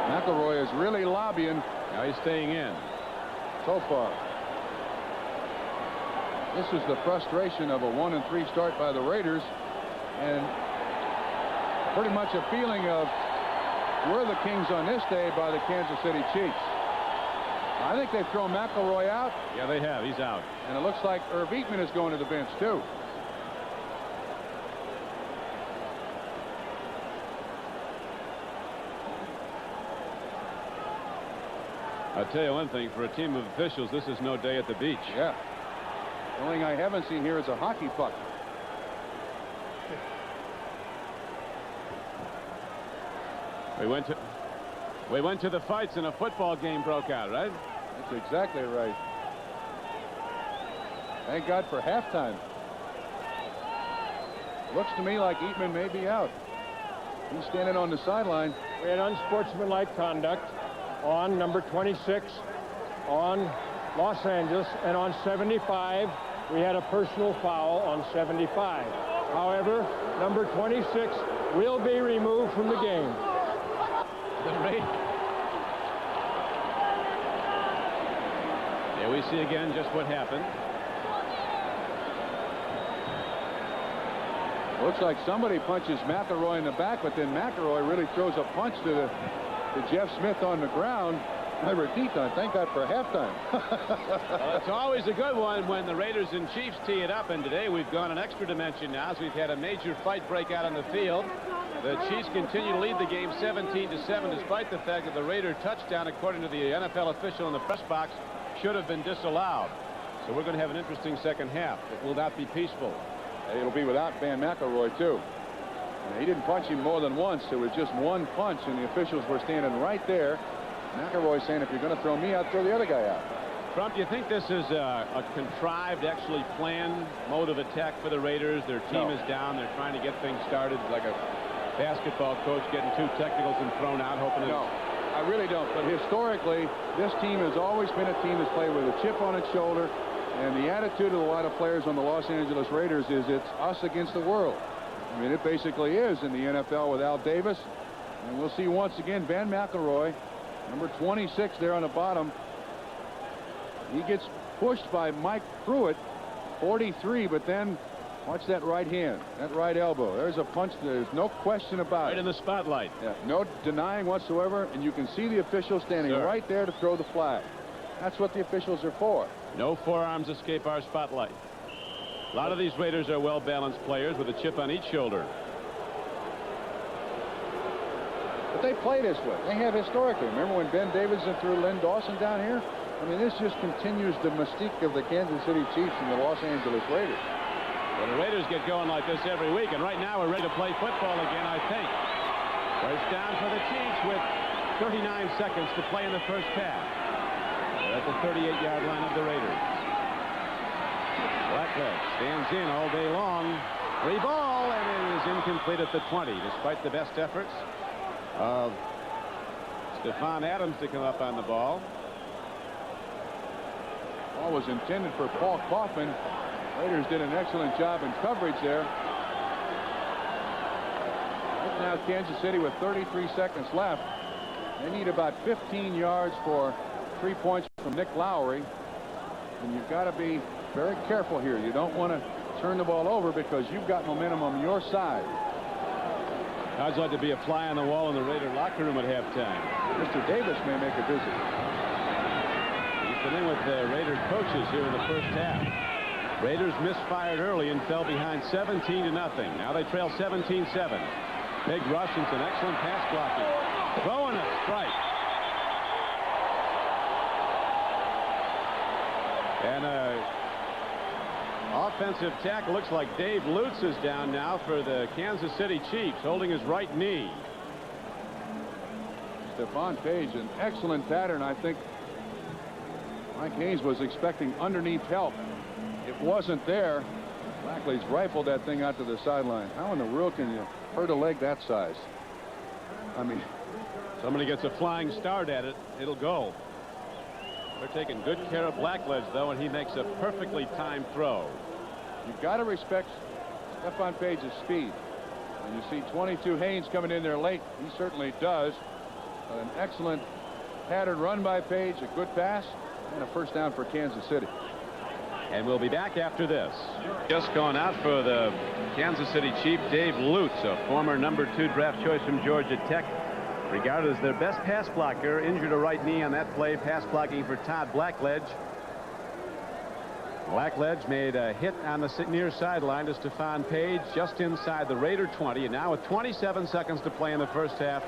McElroy is really lobbying. Now he's staying in. So far. This is the frustration of a 1-3 start by the Raiders, and pretty much a feeling of we're the kings on this day by the Kansas City Chiefs. I think they've thrown McElroy out. Yeah, they have. He's out. And it looks like Irv Eatman is going to the bench, too. I'll tell you one thing. For a team of officials, this is no day at the beach. Yeah. The only thing I haven't seen here is a hockey puck. We went to the fights and a football game broke out, right? That's exactly right. Thank God for halftime. Looks to me like Eatman may be out. He's standing on the sideline. We had unsportsmanlike conduct on number 26 on Los Angeles, and on 75 we had a personal foul on 75. However, number 26 will be removed from the game. There we see again just what happened. Looks like somebody punches McElroy in the back, but then McElroy really throws a punch to Jeff Smith on the ground. Never time. Thank God for halftime. Well, it's always a good one when the Raiders and Chiefs tee it up, and today we've gone an extra dimension now as we've had a major fight break out on the field. The Chiefs continue to lead the game 17-7, despite the fact that the Raider touchdown, according to the NFL official in the press box, should have been disallowed. So we're going to have an interesting second half. It will not be peaceful. It'll be without Van McElroy, too. He didn't punch him more than once. It was just one punch, and the officials were standing right there. McElroy saying, if you're going to throw me out, throw the other guy out. Trump, do you think this is a contrived, actually planned mode of attack for the Raiders? Their team is down. They're trying to get things started like a basketball coach getting 2 technicals and thrown out, hoping No, I really don't. But historically, this team has always been a team that's played with a chip on its shoulder. And the attitude of a lot of players on the Los Angeles Raiders is it's us against the world. I mean, it basically is in the NFL with Al Davis. And we'll see once again Van McElroy, number 26 there on the bottom. He gets pushed by Mike Pruitt, 43, but then watch that right hand, that right elbow. There's a punch. There's no question about it. Right in the spotlight. Yeah, no denying whatsoever, and you can see the official standing right there to throw the flag. That's what the officials are for. No forearms escape our spotlight. A lot of these Raiders are well-balanced players with a chip on each shoulder. But they play this way. They have historically. Remember when Ben Davidson threw Len Dawson down here? I mean, this just continues the mystique of the Kansas City Chiefs and the Los Angeles Raiders. Well, the Raiders get going like this every week, and right now we're ready to play football again, I think. First down for the Chiefs with 39 seconds to play in the first half. They're at the 38-yard line of the Raiders. Blackledge stands in all day long. Free ball, and it is incomplete at the 20, despite the best efforts of Stephon Adams to come up on the ball. Ball was intended for Paul Kaufman. Raiders did an excellent job in coverage there. Right now Kansas City with 33 seconds left. They need about 15 yards for 3 points from Nick Lowry. And you've got to be very careful here. You don't want to turn the ball over because you've got momentum on your side. I'd like to be a fly on the wall in the Raider locker room at halftime. Mr. Davis may make a visit. He's been in with the Raider coaches here in the first half. Raiders misfired early and fell behind 17-0. Now they trail 17-7. Big rush and some excellent pass blocking. Throwing a strike. And offensive tackle looks like Dave Lutz is down now for the Kansas City Chiefs, holding his right knee. Stephon Page, an excellent pattern. I think Mike Haynes was expecting underneath help. It wasn't there. Blackley's rifled that thing out to the sideline. How in the world can you hurt a leg that size? I mean, somebody gets a flying start at it, it'll go. They're taking good care of Blackledge, though, and he makes a perfectly timed throw. You've got to respect Stephon Page's speed. When you see 22 Haynes coming in there late, he certainly does. An excellent pattern run by Page, a good pass, and a first down for Kansas City. And we'll be back after this. Just gone out for the Kansas City Chief, Dave Lutz, a former number 2 draft choice from Georgia Tech, regarded as their best pass blocker, injured a right knee on that play, pass blocking for Todd Blackledge. Blackledge made a hit on the near sideline to Stephon Page just inside the Raider 20, and now with 27 seconds to play in the first half,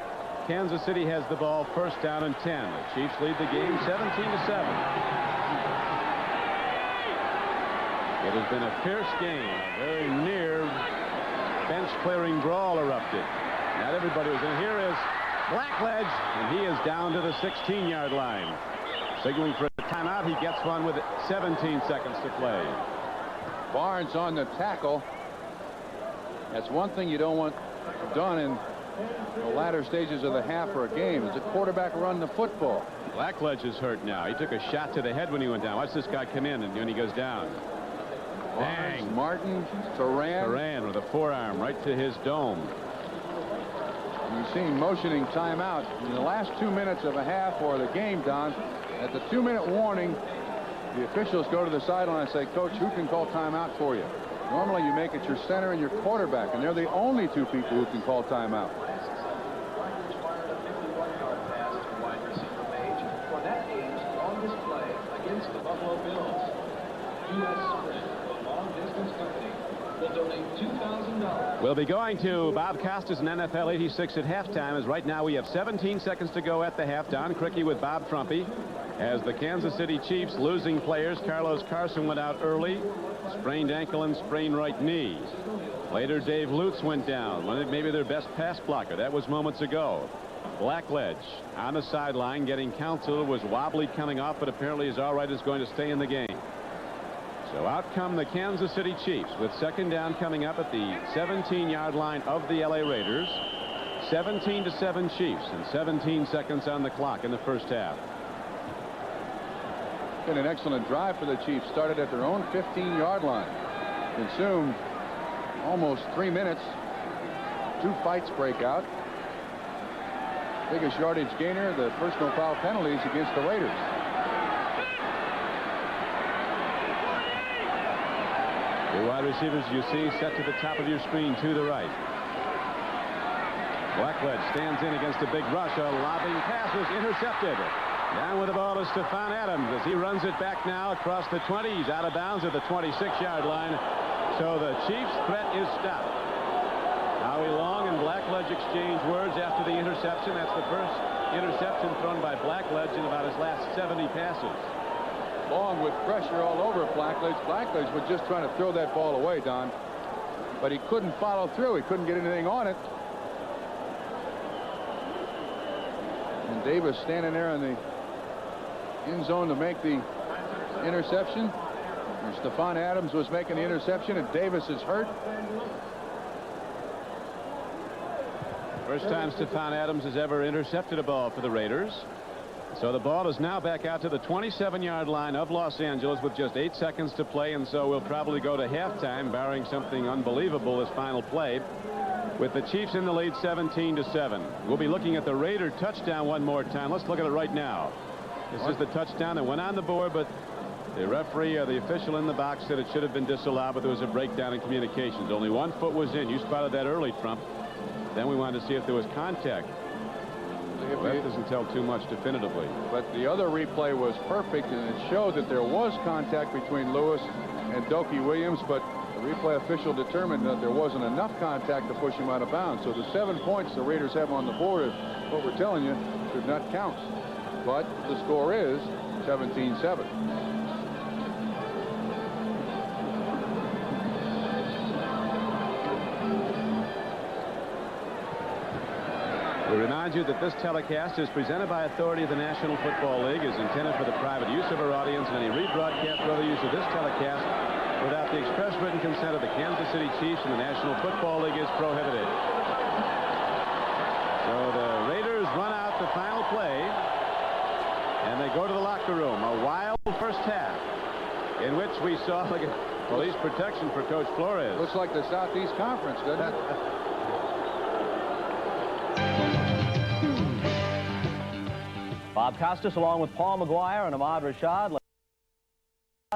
Kansas City has the ball, first down and 10. The Chiefs lead the game 17-7. It has been a fierce game. A very near bench-clearing brawl erupted. Not everybody was in. Here is Blackledge, and he is down to the 16-yard line. Signaling for a timeout. He gets one with 17 seconds to play. Barnes on the tackle. That's one thing you don't want done in the latter stages of the half or a game, is a quarterback run the football. Blackledge is hurt now. He took a shot to the head when he went down. Watch this guy come in, and when he goes down. Barnes, Martin, Turan. Turan with a forearm right to his dome. You see him motioning timeout in the last 2 minutes of a half or the game, Don. At the 2-minute warning, the officials go to the sideline and say, Coach, who can call timeout for you? Normally you make it your center and your quarterback, and they're the only two people who can call timeout. Vikings fired a 51-yard pass to wide receiver Page for that game's longest play against the Buffalo Bills. U.S. Sprint, the long-distance company, will donate $2,000. We'll be going to Bob Costas and NFL 86 at halftime, as right now we have 17 seconds to go at the half. Don Criqui with Bob Trumpy. As the Kansas City Chiefs losing players, Carlos Carson went out early, sprained ankle and sprained right knee. Later, Dave Lutz went down, maybe their best pass blocker. That was moments ago. Blackledge on the sideline getting counsel, was wobbly coming off, but apparently is all right, is going to stay in the game. So out come the Kansas City Chiefs with second down coming up at the 17-yard line of the LA Raiders. 17-7 Chiefs and 17 seconds on the clock in the first half. Been an excellent drive for the Chiefs. Started at their own 15-yard line. Consumed almost 3 minutes. 2 fights break out. Biggest yardage gainer, the personal foul penalties against the Raiders. The wide receivers you see set to the top of your screen to the right. Blackledge stands in against a big rush. A lobbing pass was intercepted. Down with the ball is Stephon Adams as he runs it back now across the 20. He's out of bounds at the 26-yard line. So the Chiefs' threat is stopped. Howie Long and Blackledge exchange words after the interception. That's the first interception thrown by Blackledge in about his last 70 passes. Long with pressure all over Blackledge. Blackledge was just trying to throw that ball away, Don. But he couldn't follow through. He couldn't get anything on it. And Davis standing there in the end zone to make the interception. And Stephon Adams was making the interception, and Davis is hurt. First time Stephon Adams has ever intercepted a ball for the Raiders. So the ball is now back out to the 27-yard line of Los Angeles with just 8 seconds to play, and so we'll probably go to halftime, barring something unbelievable this final play, with the Chiefs in the lead 17-7. We'll be looking at the Raider touchdown one more time. Let's look at it right now. This is the touchdown that went on the board, but the referee or the official in the box said it should have been disallowed, but there was a breakdown in communications. Only 1 foot was in. You spotted that early, Trump. Then we wanted to see if there was contact. That doesn't tell too much definitively. But the other replay was perfect, and it showed that there was contact between Lewis and Dokie Williams, but the replay official determined that there wasn't enough contact to push him out of bounds. So the 7 points the Raiders have on the board, is what we're telling you, should not count. But the score is 17-7. We remind you that this telecast is presented by authority of the National Football League, is intended for the private use of our audience, and any rebroadcast or other use of this telecast without the express written consent of the Kansas City Chiefs and the National Football League is prohibited. So the Raiders run out the final play, and they go to the locker room. A wild first half in which we saw police protection for Coach Flores. Looks like the Southeast Conference, doesn't it? Bob Costas along with Paul McGuire and Ahmad Rashad.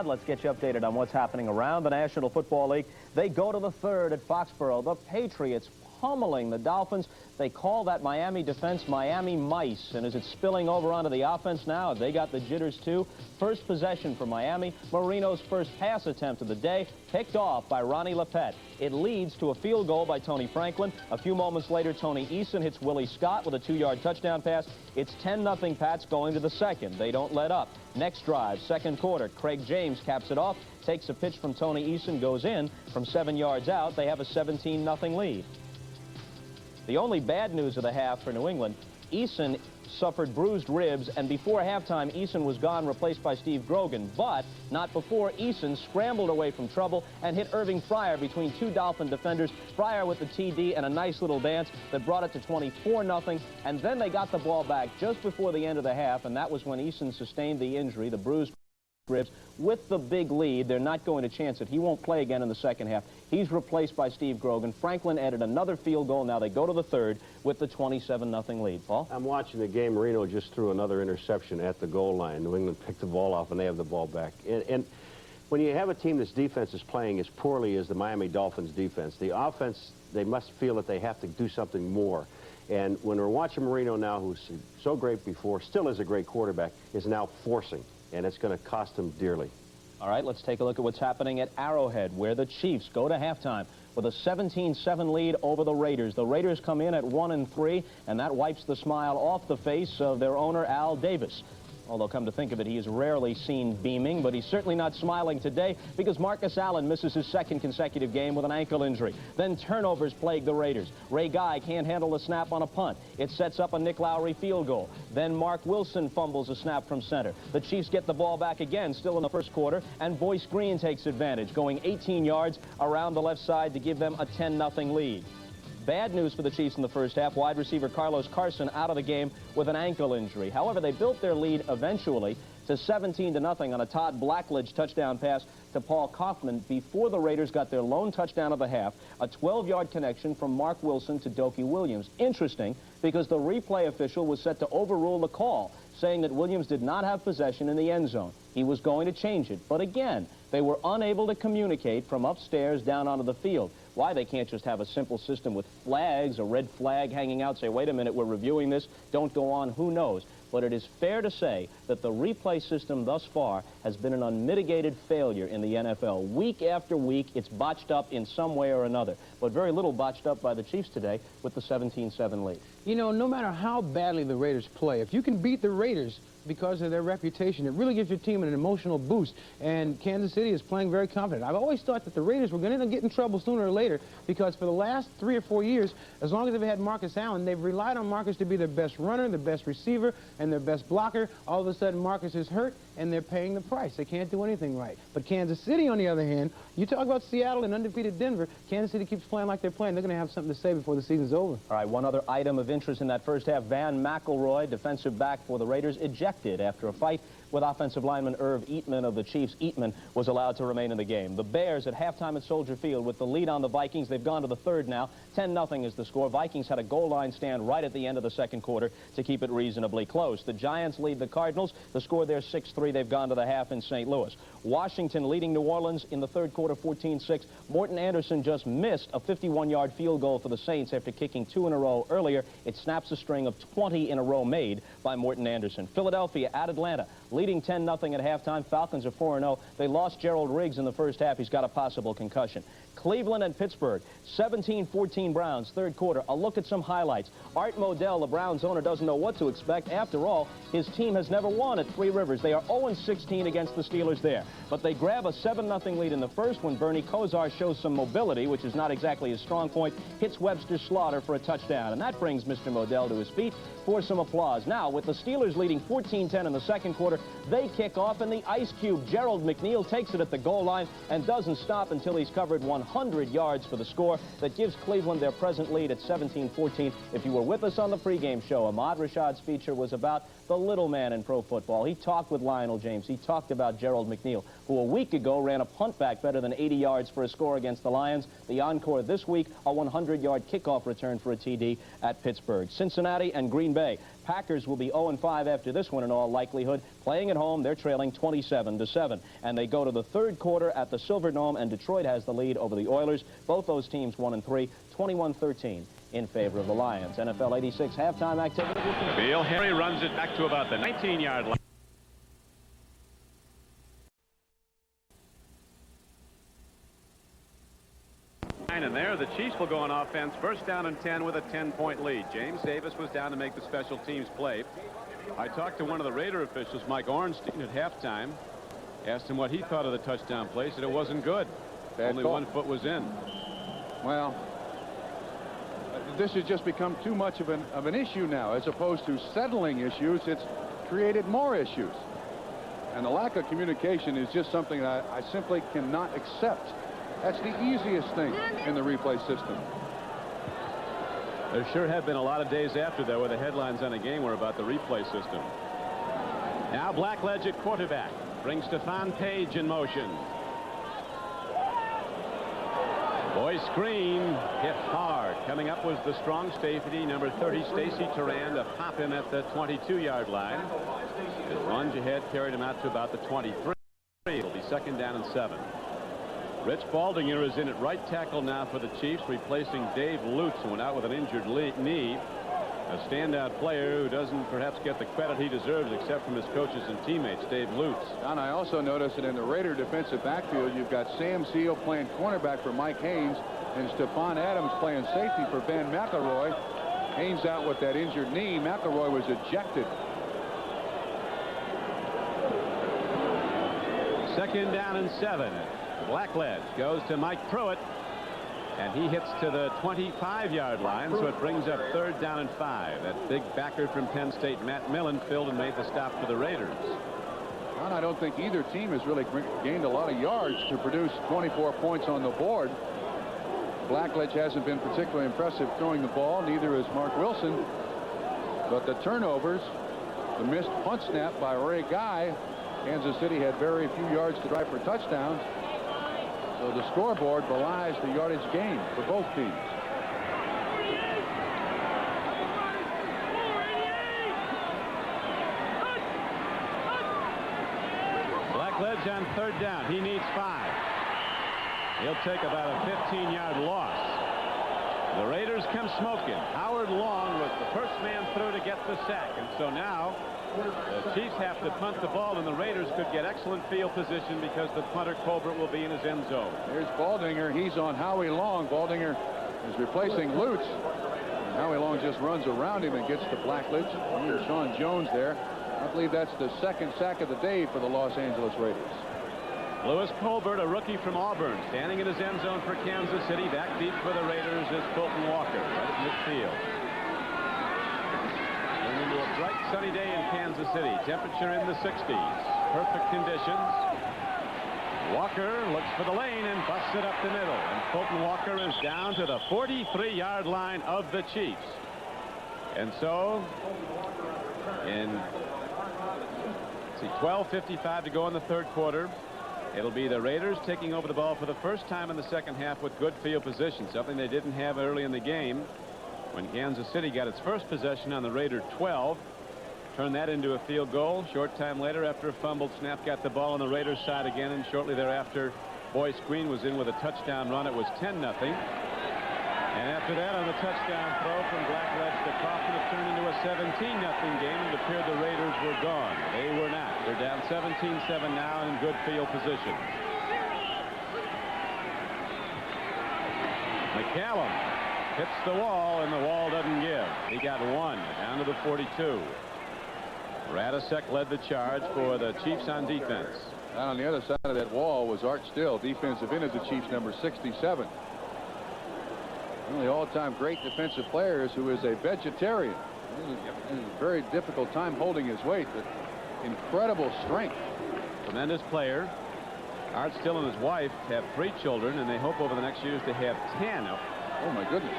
Let's get you updated on what's happening around the National Football League. They go to the third at Foxborough. The Patriots pummeling the Dolphins. They call that Miami defense Miami Mice. And is it spilling over onto the offense now? They got the jitters too. First possession for Miami. Marino's first pass attempt of the day, picked off by Ronnie Lepet. It leads to a field goal by Tony Franklin. A few moments later, Tony Eason hits Willie Scott with a 2-yard touchdown pass. It's 10-0 Pats going to the second. They don't let up. Next drive, second quarter, Craig James caps it off, takes a pitch from Tony Eason, goes in from 7 yards out. They have a 17-0 lead. The only bad news of the half for New England, Eason suffered bruised ribs, and before halftime, Eason was gone, replaced by Steve Grogan, but not before Eason scrambled away from trouble and hit Irving Fryer between 2 Dolphin defenders. Fryer with the TD and a nice little dance that brought it to 24-0, and then they got the ball back just before the end of the half, and that was when Eason sustained the injury, the bruised ribs. With the big lead, they're not going to chance it. He won't play again in the second half. He's replaced by Steve Grogan. Franklin added another field goal. Now they go to the third with the 27-0 lead. Paul? I'm watching the game. Marino just threw another interception at the goal line. New England picked the ball off, and they have the ball back. And when you have a team that's defense is playing as poorly as the Miami Dolphins defense, the offense, they must feel that they have to do something more. And when we're watching Marino now, who's so great before, still is a great quarterback, is now forcing, and it's going to cost him dearly. All right, let's take a look at what's happening at Arrowhead, where the Chiefs go to halftime with a 17-7 lead over the Raiders. The Raiders come in at 1-3, and that wipes the smile off the face of their owner, Al Davis. Although, come to think of it, he is rarely seen beaming, but he's certainly not smiling today because Marcus Allen misses his second consecutive game with an ankle injury. Then turnovers plague the Raiders. Ray Guy can't handle the snap on a punt. It sets up a Nick Lowry field goal. Then Mark Wilson fumbles a snap from center. The Chiefs get the ball back again, still in the first quarter, and Boyce Green takes advantage, going 18 yards around the left side to give them a 10-0 lead. Bad news for the Chiefs in the first half. Wide receiver Carlos Carson out of the game with an ankle injury. However, they built their lead eventually to 17-0 on a Todd Blackledge touchdown pass to Paul Kaufman before the Raiders got their lone touchdown of the half, a 12-yard connection from Mark Wilson to Dokie Williams. Interesting, because the replay official was set to overrule the call, saying that Williams did not have possession in the end zone. He was going to change it. But again, they were unable to communicate from upstairs down onto the field. Why they can't just have a simple system with flags, a red flag hanging out, say, wait a minute, we're reviewing this, don't go on, who knows? But it is fair to say that the replay system thus far has been an unmitigated failure in the NFL. Week after week, it's botched up in some way or another. But very little botched up by the Chiefs today with the 17-7 lead. You know, no matter how badly the Raiders play, if you can beat the Raiders because of their reputation, it really gives your team an emotional boost. And Kansas City is playing very confident. I've always thought that the Raiders were going to get in trouble sooner or later because for the last 3 or 4 years, as long as they've had Marcus Allen, they've relied on Marcus to be their best runner, their best receiver, and their best blocker. All of a sudden, Marcus is hurt, and they're paying the price. They can't do anything right. But Kansas City, on the other hand, you talk about Seattle and undefeated Denver, Kansas City keeps playing like they're playing. They're going to have something to say before the season's over. All right, one other item of interest in that first half, Van McElroy, defensive back for the Raiders, ejected after a fight with offensive lineman Irv Eatman of the Chiefs. Eatman was allowed to remain in the game. The Bears at halftime at Soldier Field with the lead on the Vikings. They've gone to the third now. 10-0 is the score. Vikings had a goal line stand right at the end of the second quarter to keep it reasonably close. The Giants lead the Cardinals. The score there 6-3. They've gone to the half in St. Louis. Washington leading New Orleans in the third quarter 14-6. Morton Anderson just missed a 51-yard field goal for the Saints after kicking 2 in a row earlier. It snaps a string of 20 in a row made by Morton Anderson. Philadelphia at Atlanta, leading 10-0 at halftime. Falcons are 4-0. They lost Gerald Riggs in the first half. He's got a possible concussion. Cleveland and Pittsburgh, 17-14 Browns, third quarter. A look at some highlights. Art Modell, the Browns owner, doesn't know what to expect. After all, his team has never won at Three Rivers. They are 0-16 against the Steelers there. But they grab a 7-0 lead in the first when Bernie Kosar shows some mobility, which is not exactly his strong point, hits Webster Slaughter for a touchdown. And that brings Mr. Modell to his feet for some applause. Now, with the Steelers leading 14-10 in the second quarter, they kick off, and the Ice Cube, Gerald McNeil, takes it at the goal line and doesn't stop until he's covered 100 yards for the score. That gives Cleveland their present lead at 17-14. If you were with us on the pregame show, Ahmad Rashad's feature was about the little man in pro football. He talked with Lionel James. He talked about Gerald McNeil, who a week ago ran a punt back better than 80 yards for a score against the Lions. The encore this week, a 100-yard kickoff return for a TD at Pittsburgh. Cincinnati and Green Bay. Packers will be 0-5 after this one in all likelihood. Playing at home, they're trailing 27-7. And they go to the third quarter at the Silverdome, and Detroit has the lead over the Oilers. Both those teams 1-3, 21-13 in favor of the Lions. NFL 86 halftime activity. Bill Henry runs it back to about the 19-yard line. And there, the Chiefs will go on offense. First down and 10 with a 10-point lead. James Davis was down to make the special teams play. I talked to one of the Raider officials, Mike Ornstein, at halftime. Asked him what he thought of the touchdown play. Said it wasn't good. Only one foot was in. Well, this has just become too much of an issue now. As opposed to settling issues, it's created more issues. And the lack of communication is just something that I simply cannot accept. That's the easiest thing in the replay system. There sure have been a lot of days after that where the headlines on a game were about the replay system. Now Blackledge at quarterback brings Stefan Page in motion. Boyce Green hit hard. Coming up was the strong safety, number 30, Stacy Turan, to pop him at the 22-yard line. His lunge ahead carried him out to about the 23. It'll be 2nd down and 7. Rich Baldinger is in at right tackle now for the Chiefs, replacing Dave Lutz, who went out with an injured knee. A standout player who doesn't perhaps get the credit he deserves except from his coaches and teammates, Dave Lutz. And I also noticed that in the Raider defensive backfield, you've got Sam Seal playing cornerback for Mike Haynes and Stephon Adams playing safety for Ben McElroy. Haynes out with that injured knee. McElroy was ejected. 2nd down and 7. Blackledge goes to Mike Pruitt, and he hits to the 25-yard line, so it brings up 3rd down and 5. That big backer from Penn State, Matt Millen, filled and made the stop for the Raiders. And I don't think either team has really gained a lot of yards to produce 24 points on the board. Blackledge hasn't been particularly impressive throwing the ball, neither is Mark Wilson. But the turnovers, the missed punt snap by Ray Guy, Kansas City had very few yards to drive for touchdowns. So the scoreboard belies the yardage gain for both teams. Blackledge on 3rd down. He needs 5. He'll take about a 15-yard loss. The Raiders come smoking. Howard Long was the first man through to get the sack, and so now the Chiefs have to punt the ball, and the Raiders could get excellent field position because the punter Colbert will be in his end zone. Here's Baldinger. He's on Howie Long. Baldinger is replacing Lutz. And Howie Long just runs around him and gets to Blackledge. And Sean Jones there. I believe that's the 2nd sack of the day for the Los Angeles Raiders. Louis Colbert, a rookie from Auburn, standing in his end zone for Kansas City. Back deep for the Raiders is Fulton Walker, right at midfield. Going into a bright sunny day in Kansas City. Temperature in the 60s. Perfect conditions. Walker looks for the lane and busts it up the middle. And Fulton Walker is down to the 43-yard line of the Chiefs. And so, in 12:55 to go in the 3rd quarter. It'll be the Raiders taking over the ball for the first time in the 2nd half with good field position, something they didn't have early in the game when Kansas City got its first possession on the Raider 12. Turned that into a field goal. Short time later, after a fumbled snap, got the ball on the Raiders side again, and shortly thereafter, Boyce Green was in with a touchdown run. It was 10-0. And after that, on the touchdown throw from Blackledge to Kaufman, it turned into a 17-0 game. It appeared the Raiders were gone. They were not. They're down 17-7 now in good field position. McCallum hits the wall, and the wall doesn't give. He got 1 down to the 42. Radisek led the charge for the Chiefs on defense. And on the other side of that wall was Art Still, defensive end of the Chiefs, number 67. One of the all-time great defensive players who is a vegetarian. It is a very difficult time holding his weight, but incredible strength. Tremendous player. Art Still and his wife have 3 children, and they hope over the next years to have 10. Oh, my goodness.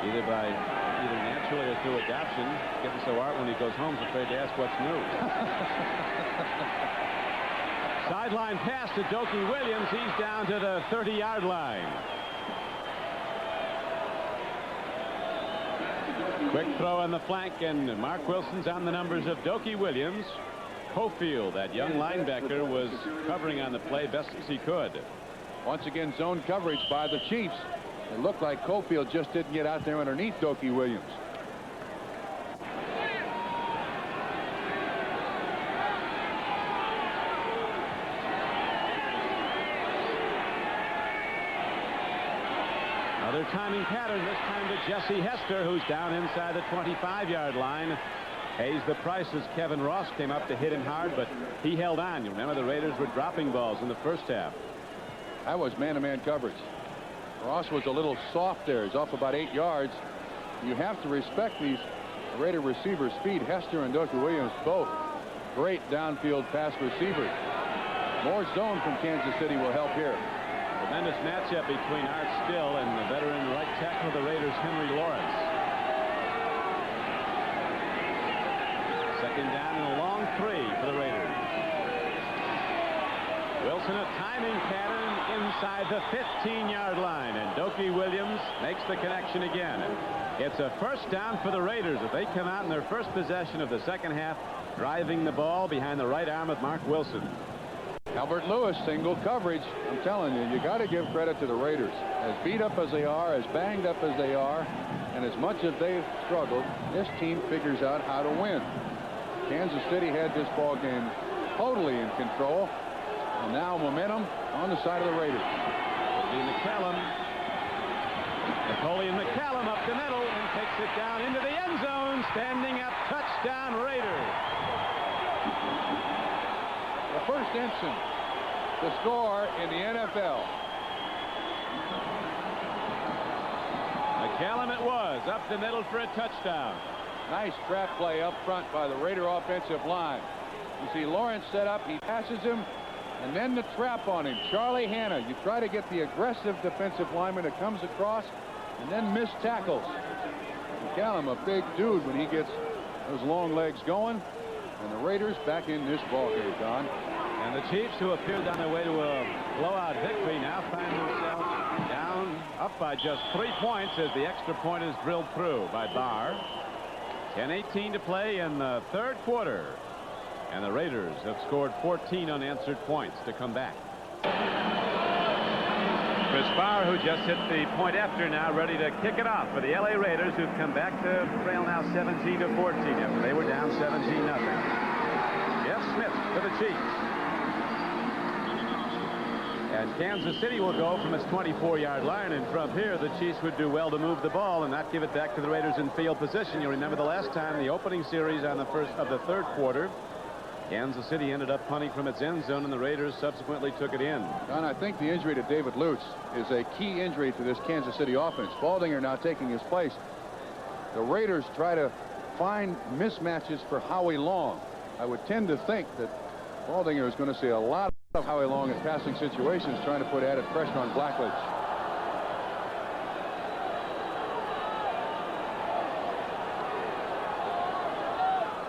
Either naturally or through adoption. Getting so Art, when he goes home, is afraid to ask what's new. Sideline pass to Dokie Williams. He's down to the 30-yard line. Quick throw on the flank, and Mark Wilson's on the numbers of Dokie Williams. Cofield, that young linebacker, was covering on the play best as he could. Once again, zone coverage by the Chiefs. It looked like Cofield just didn't get out there underneath Dokie Williams. Another timing pattern, this time to Jesse Hester, who's down inside the 25-yard line. Pays the price as Kevin Ross came up to hit him hard, but he held on. You remember the Raiders were dropping balls in the first half. That was man-to-man coverage. Ross was a little soft there. He's off about 8 yards. You have to respect these Raider receivers' speed. Hester and Dokie Williams, both great downfield pass receivers. More zone from Kansas City will help here. Tremendous matchup between Art Still and the veteran right tackle of the Raiders, Henry Lawrence. 2nd down and a long 3 for the Raiders. Wilson, a timing pattern inside the 15-yard line, and Dokie Williams makes the connection again. It's a first down for the Raiders if they come out in their first possession of the 2nd half, driving the ball behind the right arm of Mark Wilson. Albert Lewis, single coverage. I'm telling you, you got to give credit to the Raiders. As beat up as they are, as banged up as they are, and as much as they've struggled, this team figures out how to win. Kansas City had this ball game totally in control, and now momentum on the side of the Raiders. Napoleon McCallum up the middle and takes it down into the end zone. Standing up, touchdown Raiders. The first instant to score in the NFL. McCallum it was, up the middle for a touchdown. Nice trap play up front by the Raider offensive line. You see Lawrence set up, he passes him, and then the trap on him. Charlie Hanna, you try to get the aggressive defensive lineman that comes across and then miss tackles. McCallum, a big dude when he gets those long legs going. And the Raiders back in this ball game, Don. And the Chiefs, who appeared on their way to a blowout victory, now find themselves down up by just 3 points as the extra point is drilled through by Barr. 10:18 to play in the third quarter. And the Raiders have scored 14 unanswered points to come back. Chris Barr, who just hit the point after, now ready to kick it off for the LA Raiders, who've come back to trail now 17-14 after they were down 17-0. Jeff Smith for the Chiefs. And Kansas City will go from its 24-yard line, and from here the Chiefs would do well to move the ball and not give it back to the Raiders in field position. You'll remember the last time, the opening series on the first of the third quarter, Kansas City ended up punting from its end zone, and the Raiders subsequently took it in. Don, I think the injury to David Lutz is a key injury to this Kansas City offense. Baldinger now taking his place. The Raiders try to find mismatches for Howie Long. I would tend to think that Baldinger is going to see a lot of Howie Long in passing situations, trying to put added pressure on Blackledge.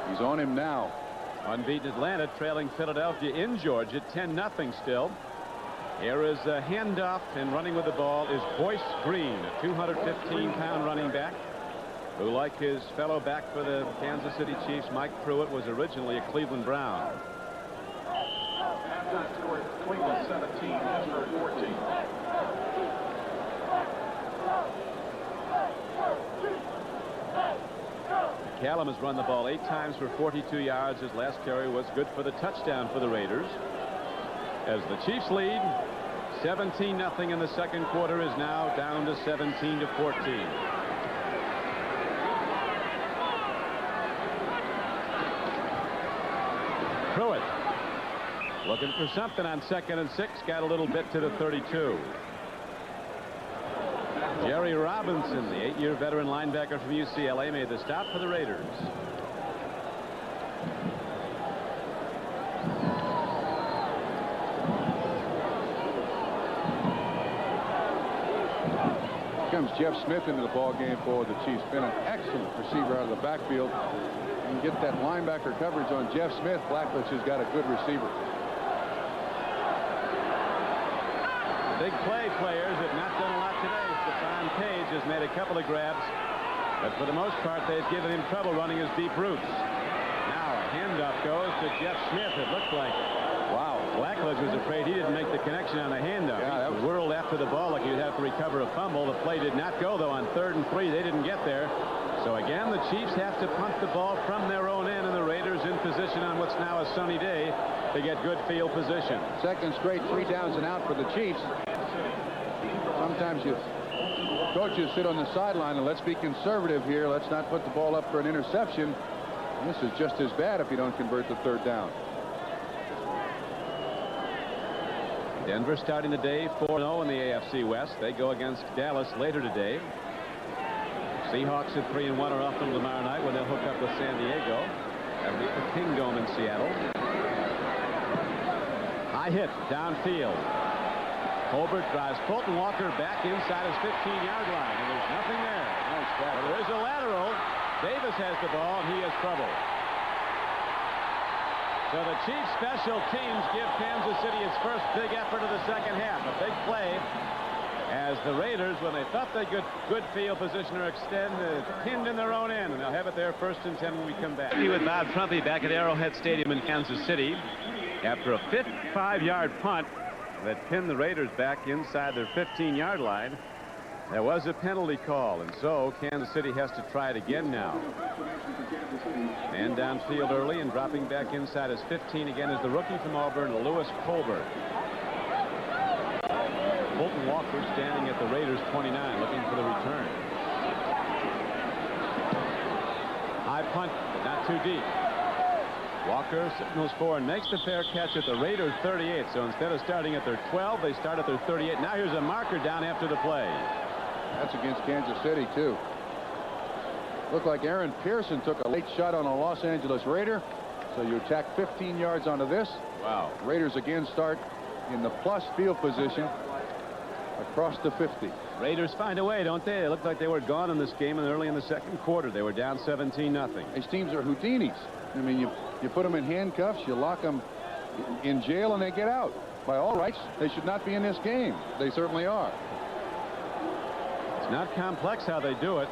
He's on him now. Unbeaten Atlanta trailing Philadelphia in Georgia 10-0 still. Here is a handoff, and running with the ball is Boyce Green, a 215-pound running back who, like his fellow back for the Kansas City Chiefs, Mike Pruitt, was originally a Cleveland Brown. Halftime score, Cleveland 17, Pittsburgh 14. McCallum has run the ball 8 times for 42 yards. His last carry was good for the touchdown for the Raiders. As the Chiefs lead 17-0 in the second quarter, is now down to 17-14. Pruitt looking for something on 2nd and 6, got a little bit to the 32. Jerry Robinson, the 8-year veteran linebacker from UCLA, made the stop for the Raiders. Here comes Jeff Smith into the ball game for the Chiefs. Been an excellent receiver out of the backfield. You can get that linebacker coverage on Jeff Smith. Blackledge has got a good receiver. Big play players have not done a lot today. Stephon Page has made a couple of grabs, but for the most part they've given him trouble running his deep routes. Now a handoff goes to Jeff Smith. It looked like, wow, Blackledge was afraid he didn't make the connection on the handoff. Yeah, he whirled after the ball like he'd have to recover a fumble. The play did not go, though. On 3rd and 3, they didn't get there. So again, the Chiefs have to punt the ball from their own end, and the Raiders in position on what's now a sunny day to get good field position. Second straight 3 downs and out for the Chiefs. Sometimes coaches sit on the sideline and let's be conservative here. Let's not put the ball up for an interception. And this is just as bad if you don't convert the 3rd down. Denver starting the day 4-0 in the AFC West. They go against Dallas later today. Seahawks at 3-1 are off from tomorrow night when they'll hook up with San Diego. That'll be the Kingdome in Seattle. High hit downfield. Colbert drives Fulton Walker back inside his 15-yard line, and there's nothing there. Nice tackle. Well, there's a lateral. Davis has the ball, and he has trouble. So the Chiefs special teams give Kansas City its first big effort of the second half. A big play as the Raiders, when they thought they could good field position or extend, pinned in their own end, and they'll have it there 1st and 10 when we come back. With Bob Trumpy back at Arrowhead Stadium in Kansas City. After a 55-yard punt that pinned the Raiders back inside their 15-yard line, there was a penalty call, and so Kansas City has to try it again now. Man downfield early and dropping back inside his 15 again is the rookie from Auburn, Lewis Colbert. Fulton Walker standing at the Raiders 29 looking for the return. High punt, but not too deep. Walker signals for and makes the fair catch at the Raiders 38. So instead of starting at their 12, they start at their 38. Now here's a marker down after the play. That's against Kansas City, too. Looked like Aaron Pearson took a late shot on a Los Angeles Raider. So you attack 15 yards onto this. Wow. Raiders again start in the plus field position across the 50. Raiders find a way, don't they? They looked like they were gone in this game, and early in the second quarter they were down 17-0. These teams are Houdinis. I mean, you put them in handcuffs, you lock them in jail, and they get out. By all rights, they should not be in this game. They certainly are. It's not complex how they do it.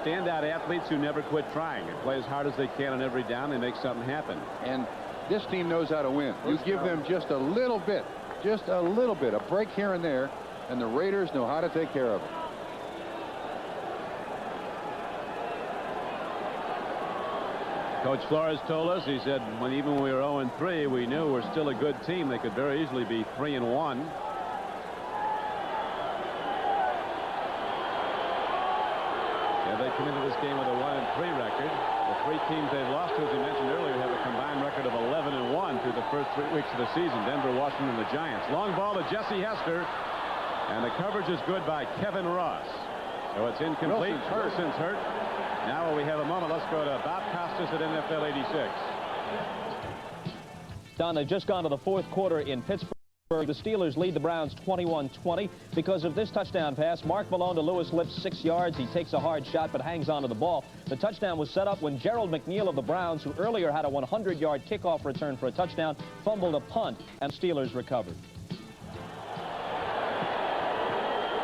Standout athletes who never quit trying. They play as hard as they can on every down. They make something happen. And this team knows how to win. You give them just a little bit, a break here and there, and the Raiders know how to take care of it. Coach Flores told us, he said, even when we were 0-3, we knew we're still a good team. They could very easily be 3-1. They come into this game with a 1-3 record. The three teams they've lost to, as we mentioned earlier, have a combined record of 11-1 through the first 3 weeks of the season. Denver, Washington, and the Giants. Long ball to Jesse Hester, and the coverage is good by Kevin Ross. So it's incomplete. Wilson's hurt. Now while we have a moment, let's go to Bob Costas at NFL 86. Don, they've just gone to the fourth quarter in Pittsburgh. The Steelers lead the Browns 21-20 because of this touchdown pass. Mark Malone to Lewis Lips, 6 yards. He takes a hard shot but hangs onto the ball. The touchdown was set up when Gerald McNeil of the Browns, who earlier had a 100-yard kickoff return for a touchdown, fumbled a punt, and Steelers recovered.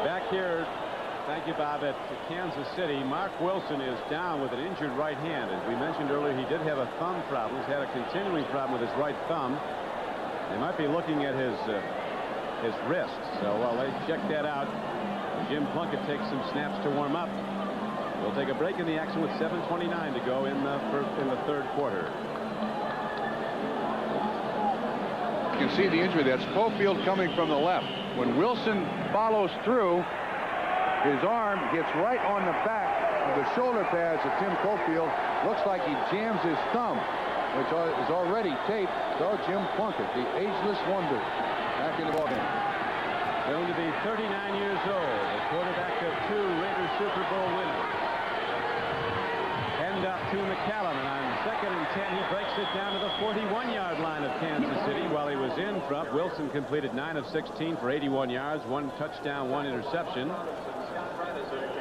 Back here, thank you, Bob, at Kansas City, Mark Wilson is down with an injured right hand. As we mentioned earlier, he did have a thumb problem. He's had a continuing problem with his right thumb. They might be looking at his wrist. So while they check that out, Jim Plunkett takes some snaps to warm up. We'll take a break in the action with 7:29 to go in the third quarter. You can see the injury. That's Schofield coming from the left. When Wilson follows through, his arm hits right on the back of the shoulder pads of Tim Schofield. Looks like he jams his thumb, which is already taped. So Jim Plunkett, the ageless wonder, back in the ballgame. Going to be 39 years old, the quarterback of 2 Raiders Super Bowl winners. Hand up to McCallum, and on 2nd and 10, he breaks it down to the 41-yard line of Kansas City. While he was in front, Wilson completed 9 of 16 for 81 yards, 1 touchdown, 1 interception.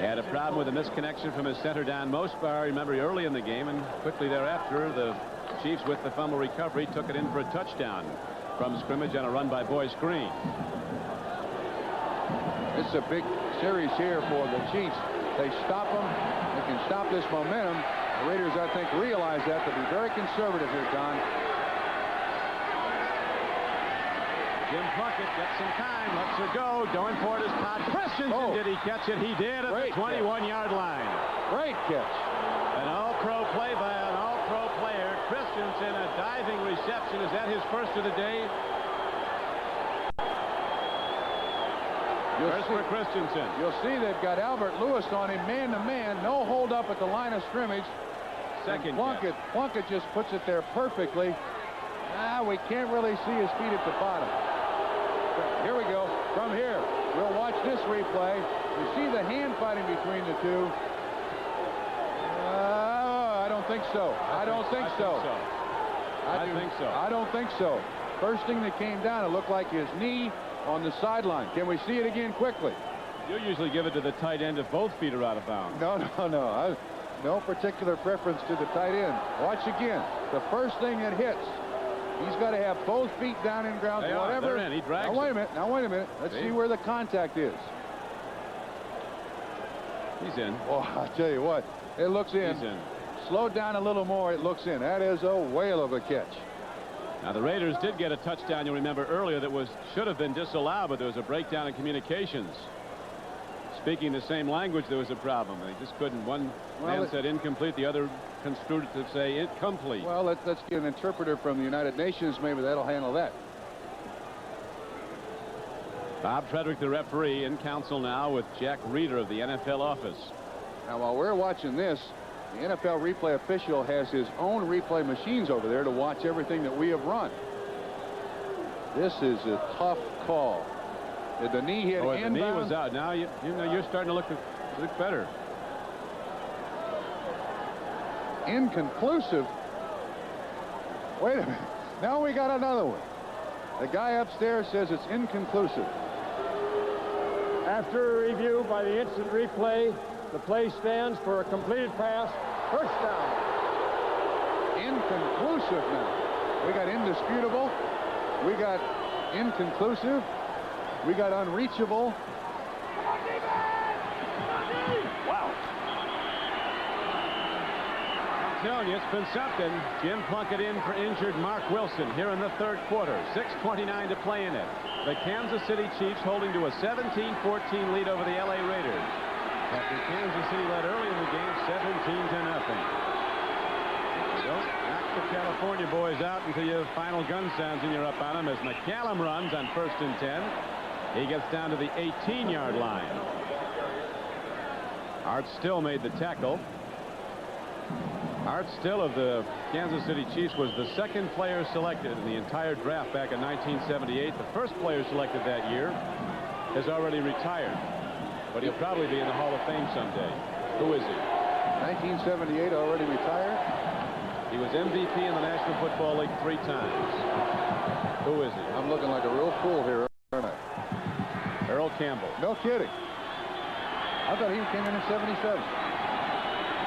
Had a problem with a misconnection from his center down Mosbar, remember, early in the game, and quickly thereafter, the Chiefs, with the fumble recovery, took it in for a touchdown from scrimmage on a run by Boyce Green. This is a big series here for the Chiefs. They stop them. They can stop this momentum. The Raiders, I think, realize that. They'll be very conservative here, Don. Jim Plunkett gets some time, lets her go. Going for it is Todd Christensen. Did he catch it? He did at the 21-yard line. Great catch. An all-pro play by an all-pro player. Christensen, a diving reception. Is that his first of the day? First for Christensen. You'll see they've got Albert Lewis on him man-to-man. No hold up at the line of scrimmage. Second Plunkett just puts it there perfectly. We can't really see his feet at the bottom. Here we go. From here, we'll watch this replay. You see the hand fighting between the two. I don't think so. I don't think so. I don't think so. First thing that came down, it looked like his knee on the sideline. Can we see it again quickly? You usually give it to the tight end if both feet are out of bounds. No. No particular preference to the tight end. Watch again. The first thing that hits, he's got to have both feet down in ground. They're in. He drags Now wait a minute. Let's see where the contact is. He's in. Oh, I'll tell you what. It looks in. He's in. Slow down a little more. It looks in. That is a whale of a catch. Now, the Raiders did get a touchdown, you'll remember earlier, that should have been disallowed, but there was a breakdown in communications. Speaking the same language, there was a problem. They just couldn't. One man said incomplete, the other construed it to say incomplete. Well, let's get an interpreter from the United Nations. Maybe that'll handle that. Bob Frederick, the referee, in council now with Jack Reeder of the NFL office. Now, while we're watching this, the NFL replay official has his own replay machines over there to watch everything that we have run. This is a tough call. Did the knee hit inbound? The knee was out. Now you know you're starting to look better. Inconclusive. Wait a minute. Now we got another one. The guy upstairs says it's inconclusive. After a review by the instant replay, the play stands for a completed pass. First down. Inconclusive now. We got indisputable. We got inconclusive. We got unreachable. Wow. I'm telling you, it's been something. Jim Plunkett in for injured Mark Wilson here in the third quarter. 6:29 to play in it. The Kansas City Chiefs holding to a 17-14 lead over the LA Raiders. After Kansas City led early in the game, 17-0. You don't knock the California boys out until your final gun sounds and you're up on them as McCallum runs on 1st and 10. He gets down to the 18-yard line. Art Still made the tackle. Art Still of the Kansas City Chiefs was the second player selected in the entire draft back in 1978. The first player selected that year has already retired, but he'll probably be in the Hall of Fame someday. Who is he? 1978, already retired. He was MVP in the National Football League 3 times. Who is he? I'm looking like a real fool here, aren't I? Earl Campbell. No kidding. I thought he came in 77.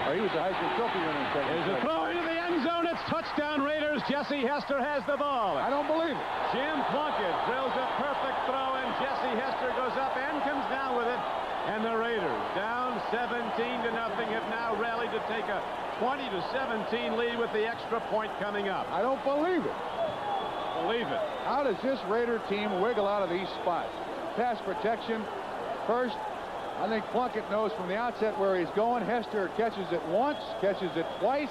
Oh, he was a Heisman Trophy winner in 77. There's a throw into the end zone. It's touchdown Raiders. Jesse Hester has the ball. I don't believe it. Jim Plunkett drills a perfect throw, and Jesse Hester goes up and comes down with it. And the Raiders, down 17-0, have now rallied to take a 20-17 lead with the extra point coming up. I don't believe it. Believe it. How does this Raider team wiggle out of these spots? Pass protection first. I think Plunkett knows from the outset where he's going. Hester catches it once, catches it twice.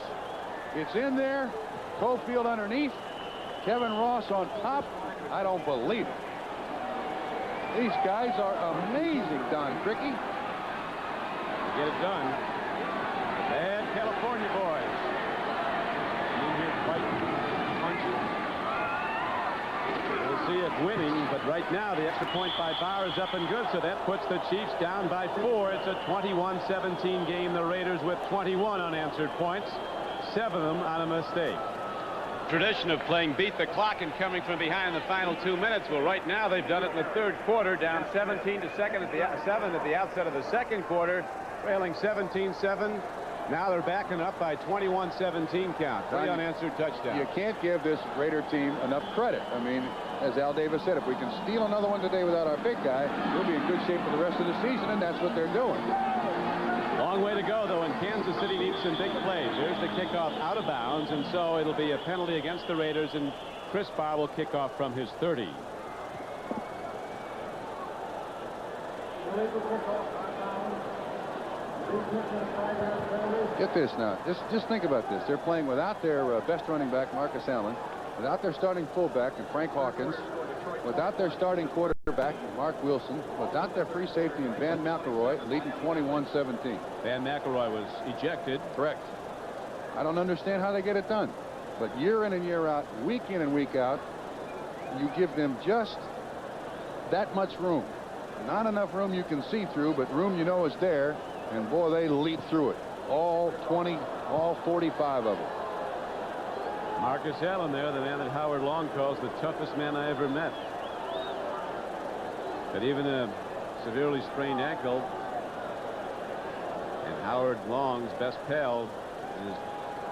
It's in there. Cofield underneath. Kevin Ross on top. I don't believe it. These guys are amazing, Don Criqui. Get it done. Bad California boys. In here fighting, punching. We'll see it winning, but right now the extra point by Bauer is up and good, so that puts the Chiefs down by 4. It's a 21-17 game. The Raiders with 21 unanswered points, 7 of them on a mistake. Tradition of playing beat the clock and coming from behind in the final 2 minutes. Well, right now they've done it in the third quarter, down 17-7 at the outset of the second quarter, trailing 17-7. Now they're backing up by 21-17 count. 3 unanswered touchdowns. You can't give this Raider team enough credit. I mean, as Al Davis said, if we can steal another one today without our big guy, we'll be in good shape for the rest of the season, and that's what they're doing. Long way to go, though, and Kansas City needs some big plays. Here's the kickoff out of bounds, and so it'll be a penalty against the Raiders, and Chris Barr will kick off from his 30. Get this now. Just think about this. They're playing without their best running back, Marcus Allen, without their starting fullback, and Frank Hawkins, without their starting quarterback, Mark Wilson, without their free safety, and Van McElroy, leading 21-17. Van McElroy was ejected. Correct. I don't understand how they get it done. But year in and year out, week in and week out, you give them just that much room. Not enough room you can see through, but room you know is there. And boy, they leap through it. All 20, all 45 of them. Marcus Allen there, the man that Howard Long calls the toughest man I ever met. But even a severely sprained ankle, and Howard Long's best pal is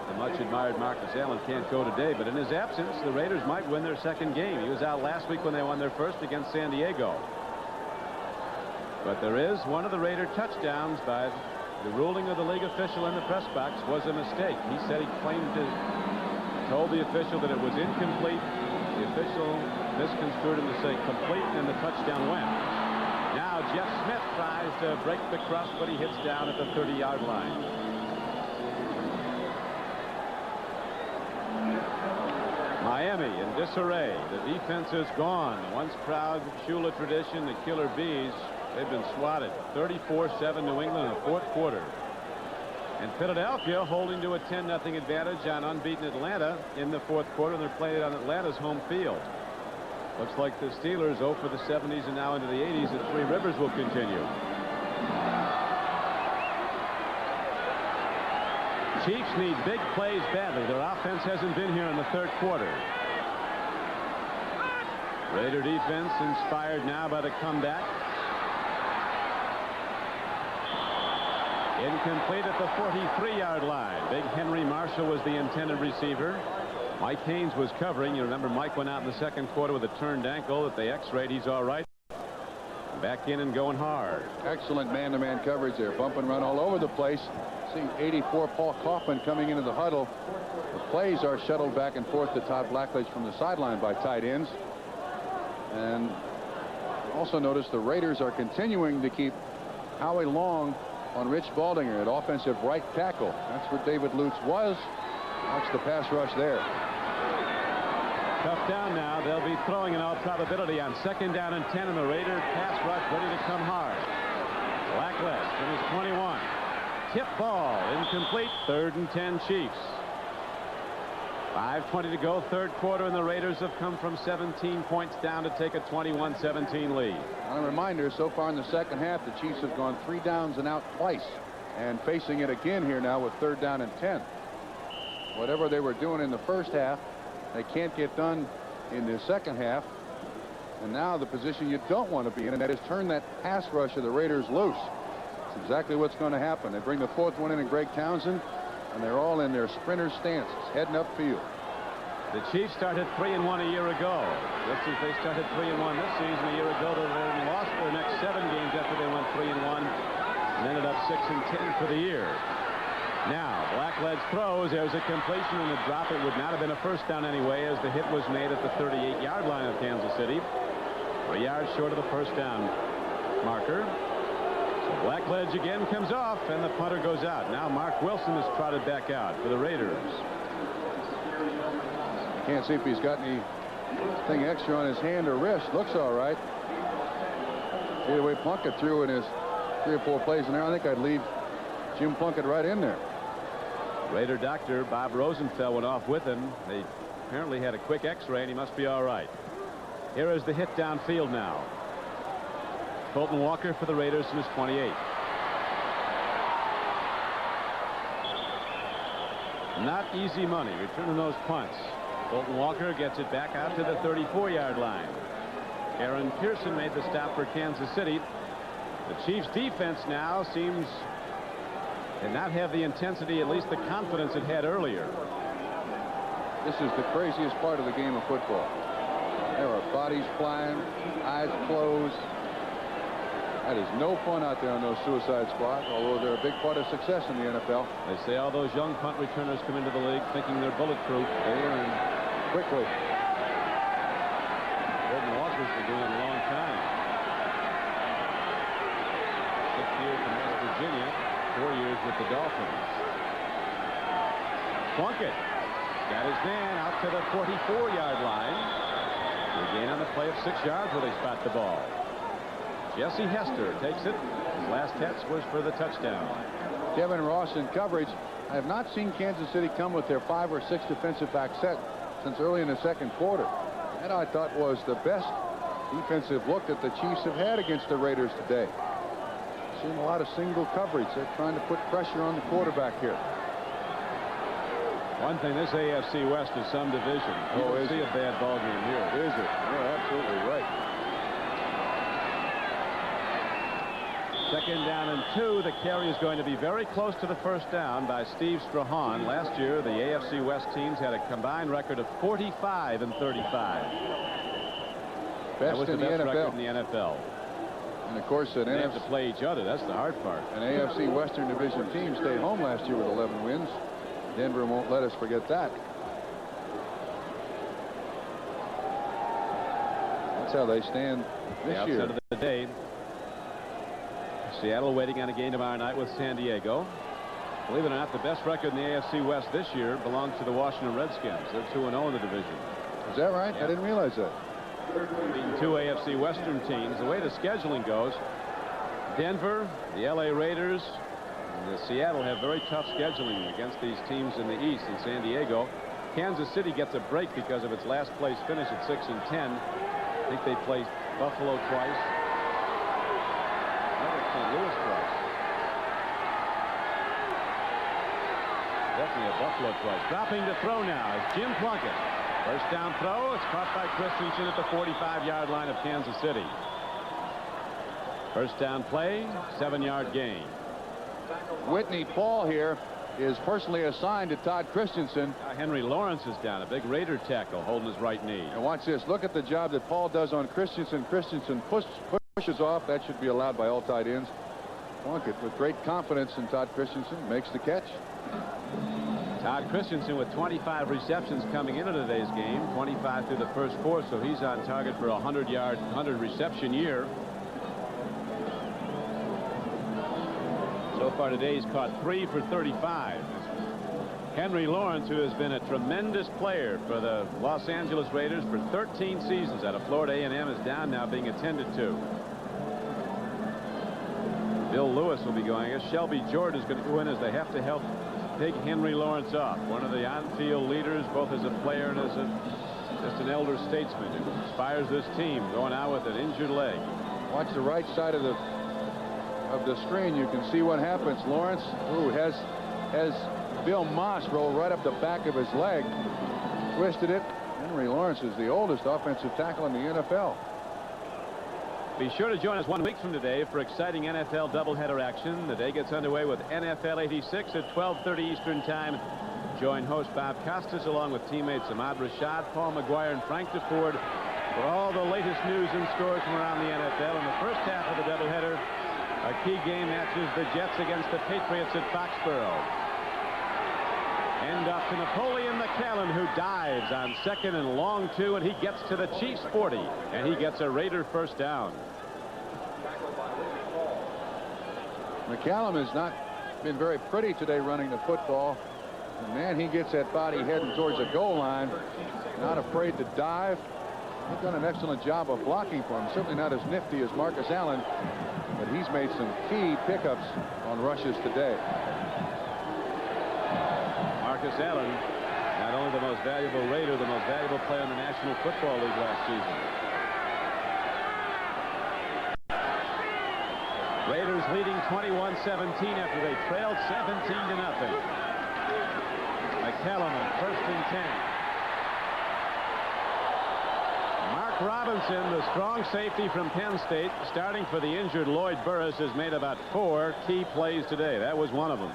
the much admired Marcus Allen, can't go today. But in his absence, the Raiders might win their second game. He was out last week when they won their first against San Diego. But there is one of the Raider touchdowns by the ruling of the league official in the press box was a mistake. He said he told the official that it was incomplete. The official misconstrued him to say complete, and the touchdown went. Now Jeff Smith tries to break the crust, but he hits down at the 30-yard line. Miami in disarray. The defense is gone. The once proud Shula tradition, the Killer Bees, they've been swatted. 34-7 New England in the fourth quarter. And Philadelphia holding to a 10-0 advantage on unbeaten Atlanta in the fourth quarter. They're playing it on Atlanta's home field. Looks like the Steelers 0 for the 70s and now into the 80s at Three Rivers will continue. Chiefs need big plays badly. Their offense hasn't been here in the third quarter. Raider defense inspired now by the comeback. Incomplete at the 43-yard line. Big Henry Marshall was the intended receiver. Mike Haynes was covering. You remember Mike went out in the second quarter with a turned ankle. At the X-rayed, he's all right. Back in and going hard. Excellent man-to-man coverage there. Bump and run all over the place. See 84 Paul Kaufman coming into the huddle. The plays are shuttled back and forth to Todd Blackledge from the sideline by tight ends. And also notice the Raiders are continuing to keep Howie Long on Rich Baldinger at offensive right tackle. That's where David Lutz was. Watch the pass rush there. Tough down now. They'll be throwing in all probability on 2nd down and 10, and the Raider pass rush ready to come hard. Blackledge from his 21. Tip ball incomplete. 3rd and 10 Chiefs. 5:20 to go, third quarter, and the Raiders have come from 17 points down to take a 21-17 lead. And a reminder, so far in the second half, the Chiefs have gone 3 downs and out twice, and facing it again here now with 3rd down and 10. Whatever they were doing in the first half, they can't get done in the second half. And now the position you don't want to be in, and that is turn that pass rush of the Raiders loose. That's exactly what's going to happen. They bring the 4th one in Greg Townsend, and they're all in their sprinter stances, heading upfield. The Chiefs started 3-1 a year ago. Just as they started 3-1 this season a year ago, they lost their next 7 games after they went 3-1 and ended up 6-10 for the year. Now Blackledge throws. There's a completion and a drop. It would not have been a first down anyway, as the hit was made at the 38-yard line of Kansas City. 3 yards short of the first down marker. So Blackledge again comes off, and the punter goes out. Now Mark Wilson is trotted back out for the Raiders. Can't see if he's got anything extra on his hand or wrist. Looks all right. See the way Plunkett threw in his 3 or 4 plays in there. I think I'd leave Jim Plunkett right in there. Raider doctor Bob Rosenfeld went off with him. They apparently had a quick X-ray, and he must be all right. Here is the hit downfield now. Colton Walker for the Raiders from his 28. Not easy money returning those punts. Colton Walker gets it back out to the 34-yard line. Aaron Pearson made the stop for Kansas City. The Chiefs defense now seems to not have the intensity, at least the confidence it had earlier. This is the craziest part of the game of football. There are bodies flying, eyes closed. That is no fun out there on those suicide squads, although they're a big part of success in the NFL. They say all those young punt returners come into the league thinking they're bulletproof. They learn quickly. Colton Walker's been doing it a long time. 6 years in West Virginia, 4 years with the Dolphins. Plunkett got his man out to the 44-yard line. They gain on the play of 6 yards where they spot the ball. Jesse Hester takes it. His last catch was for the touchdown. Kevin Ross in coverage. I have not seen Kansas City come with their 5 or 6 defensive back set since early in the second quarter. That I thought was the best defensive look that the Chiefs have had against the Raiders today. Seeing a lot of single coverage. They're trying to put pressure on the quarterback here. One thing, this AFC West is some division. You don't see a bad ball game here. Is it? You're absolutely right. 2nd down and 2. The carry is going to be very close to the first down by Steve Strahan. Last year, the AFC West teams had a combined record of 45 and 35. That was the best record in the NFL. And of course, they have to play each other. That's the hard part. An AFC Western Division team stayed home last year with 11 wins. Denver won't let us forget that. That's how they stand this The year. outset of the day. Seattle waiting on a game tomorrow night with San Diego. Believe it or not, the best record in the AFC West this year belongs to the Washington Redskins. They're 2-0 in the division. Is that right? Yeah. I didn't realize that. Beating 2 AFC Western teams. The way the scheduling goes, Denver, the LA Raiders, and the Seattle have very tough scheduling against these teams in the East. In San Diego, Kansas City gets a break because of its last place finish at 6-10. I think they played Buffalo twice. St. Louis twice. Definitely a Buffalo twice. Dropping to throw now is Jim Plunkett. First down throw. It's caught by Christensen at the 45-yard line of Kansas City. First down play, 7-yard gain. Whitney Paul here is personally assigned to Todd Christensen. Henry Lawrence is down, a big Raider tackle holding his right knee. And watch this. Look at the job that Paul does on Christensen. Christensen pushes off. That should be allowed by all tight ends. Plunkett, with great confidence in Todd Christensen, makes the catch. Todd Christensen with 25 receptions coming into today's game, 25 through the first 4, so he's on target for a 100 reception year. So far today he's caught 3 for 35. Henry Lawrence, who has been a tremendous player for the Los Angeles Raiders for 13 seasons out of Florida A&M, is down now being attended to. Bill Lewis will be going. I guess Shelby Jordan is going to go in as they have to help take Henry Lawrence off. One of the on-field leaders, both as a player and as just an elder statesman who inspires this team, going out with an injured leg. Watch the right side of the screen. You can see what happens. Lawrence, who has Bill Moss roll right up the back of his leg, twisted it. Henry Lawrence is the oldest offensive tackle in the NFL. Be sure to join us 1 week from today for exciting NFL doubleheader action. The day gets underway with NFL 86 at 12:30 Eastern Time. Join host Bob Costas along with teammates Ahmad Rashad, Paul McGuire, and Frank DeFord for all the latest news and scores from around the NFL. In the first half of the doubleheader, our key game matches the Jets against the Patriots at Foxborough. End off to Napoleon McCallum, who dives on 2nd and long 2, and he gets to the Chiefs 40, and he gets a Raider first down. McCallum has not been very pretty today running the football. And man, he gets that body heading towards the goal line. Not afraid to dive. He's done an excellent job of blocking for him. Certainly not as nifty as Marcus Allen, but he's made some key pickups on rushes today. Marcus Allen, not only the most valuable Raider, the most valuable player in the National Football League last season. Raiders leading 21-17 after they trailed 17-0. McCallum on 1st and 10. Mark Robinson, the strong safety from Penn State, starting for the injured Lloyd Burris, has made about 4 key plays today. That was one of them.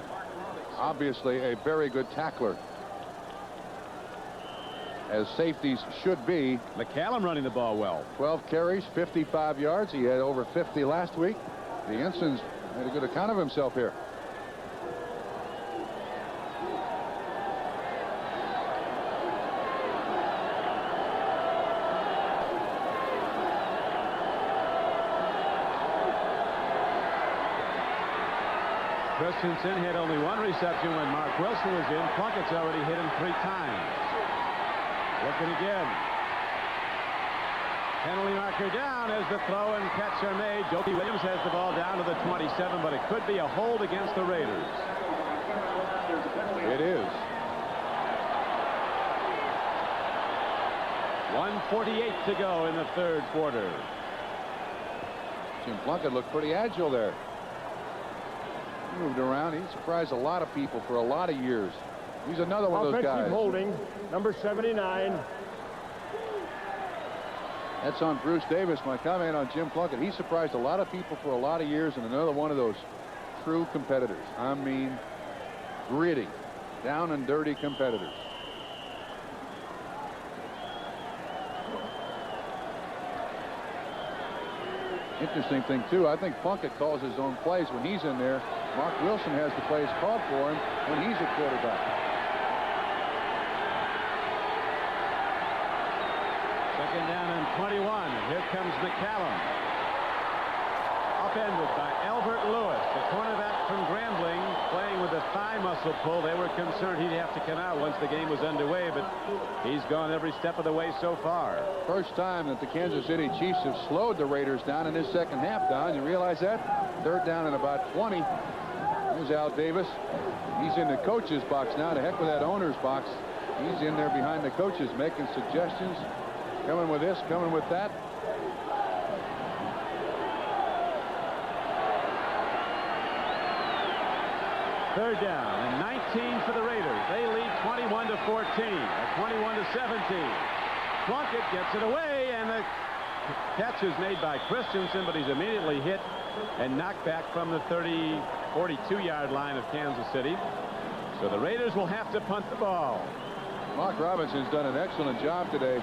Obviously a very good tackler, as safeties should be. McCallum running the ball well. 12 carries, 55 yards. He had over 50 last week. The Ensigns made a good account of himself here. Christensen had only 1 reception when Mark Wilson was in. Plunkett's already hit him 3 times. Looking again. Penalty marker down as the throw and catch are made. Jokey Williams has the ball down to the 27, but it could be a hold against the Raiders. It is. 1:48 to go in the 3rd quarter. Jim Plunkett looked pretty agile there. He moved around. He surprised a lot of people for a lot of years. He's another one of those guys. Offensive holding, number 79. That's on Bruce Davis. My comment on Jim Plunkett. He surprised a lot of people for a lot of years, and another one of those true competitors. I mean, gritty, down and dirty competitors. Interesting thing, too, I think Plunkett calls his own plays when he's in there. Mark Wilson has the plays called for him when he's a quarterback. Second down and 21. Here comes McCallum. Upended by Albert Lewis, the cornerback from Grambling, playing with a thigh muscle pull. They were concerned he'd have to come out once the game was underway, but he's gone every step of the way so far. First time that the Kansas City Chiefs have slowed the Raiders down in this second half, Don. You realize that? Third down and about 20. Here's Al Davis. He's in the coach's box now. To heck with that owner's box. He's in there behind the coaches making suggestions. Coming with this, coming with that. Third down and 19 for the Raiders. They lead 21 to 14, 21 to 17. Plunkett gets it away, and the catch is made by Christensen, but he's immediately hit and knocked back from the 42-yard line of Kansas City. So the Raiders will have to punt the ball. Mark Robinson's done an excellent job today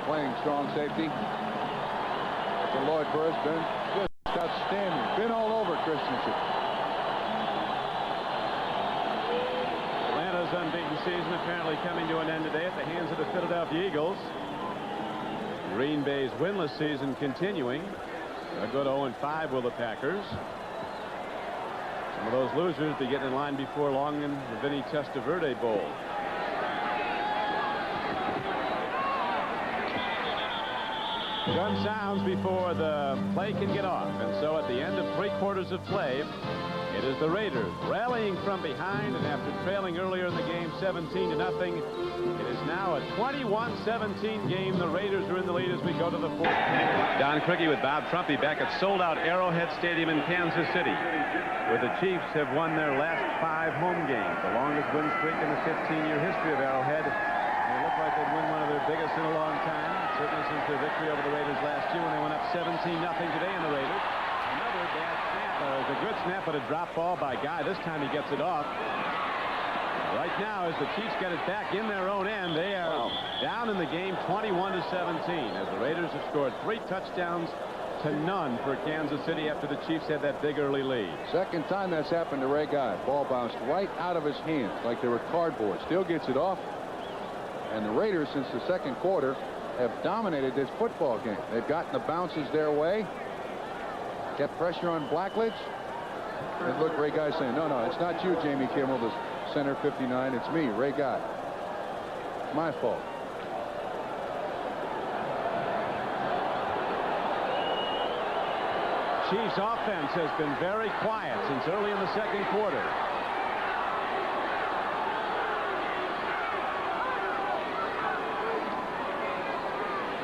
playing strong safety. So Lloyd Burris been just outstanding. Been all over Christensen. Atlanta's unbeaten season apparently coming to an end today at the hands of the Philadelphia Eagles. Green Bay's winless season continuing. A good 0-5 will the Packers. Some of those losers be getting in line before long in the Vinny Testaverde Bowl. Gun sounds before the play can get off, and so at the end of 3/4 of play, it is the Raiders rallying from behind, and after trailing earlier in the game 17-0, it is now a 21-17 game. The Raiders are in the lead as we go to the fourth. Don Criqui with Bob Trumpy back at sold-out Arrowhead Stadium in Kansas City, where the Chiefs have won their last 5 home games, the longest win streak in the 15-year history of Arrowhead. They look like they'd win one of their biggest in a long time, certainly since their victory over the Raiders last year when they went up 17-0 today in the Raiders. Another bad snap. It's a good snap, but a drop ball by Guy. This time he gets it off. Right now, as the Chiefs get it back in their own end, they are down in the game 21-17, as the Raiders have scored 3 touchdowns to none for Kansas City after the Chiefs had that big early lead. Second time that's happened to Ray Guy. Ball bounced right out of his hands like they were cardboard. Still gets it off. And the Raiders, since the second quarter, have dominated this football game. They've gotten the bounces their way. Kept pressure on Blackledge. And look, Ray Guy saying, no, it's not you, Jamie Kimmel, the center 59. It's me, Ray Guy. It's my fault. Chiefs offense has been very quiet since early in the second quarter.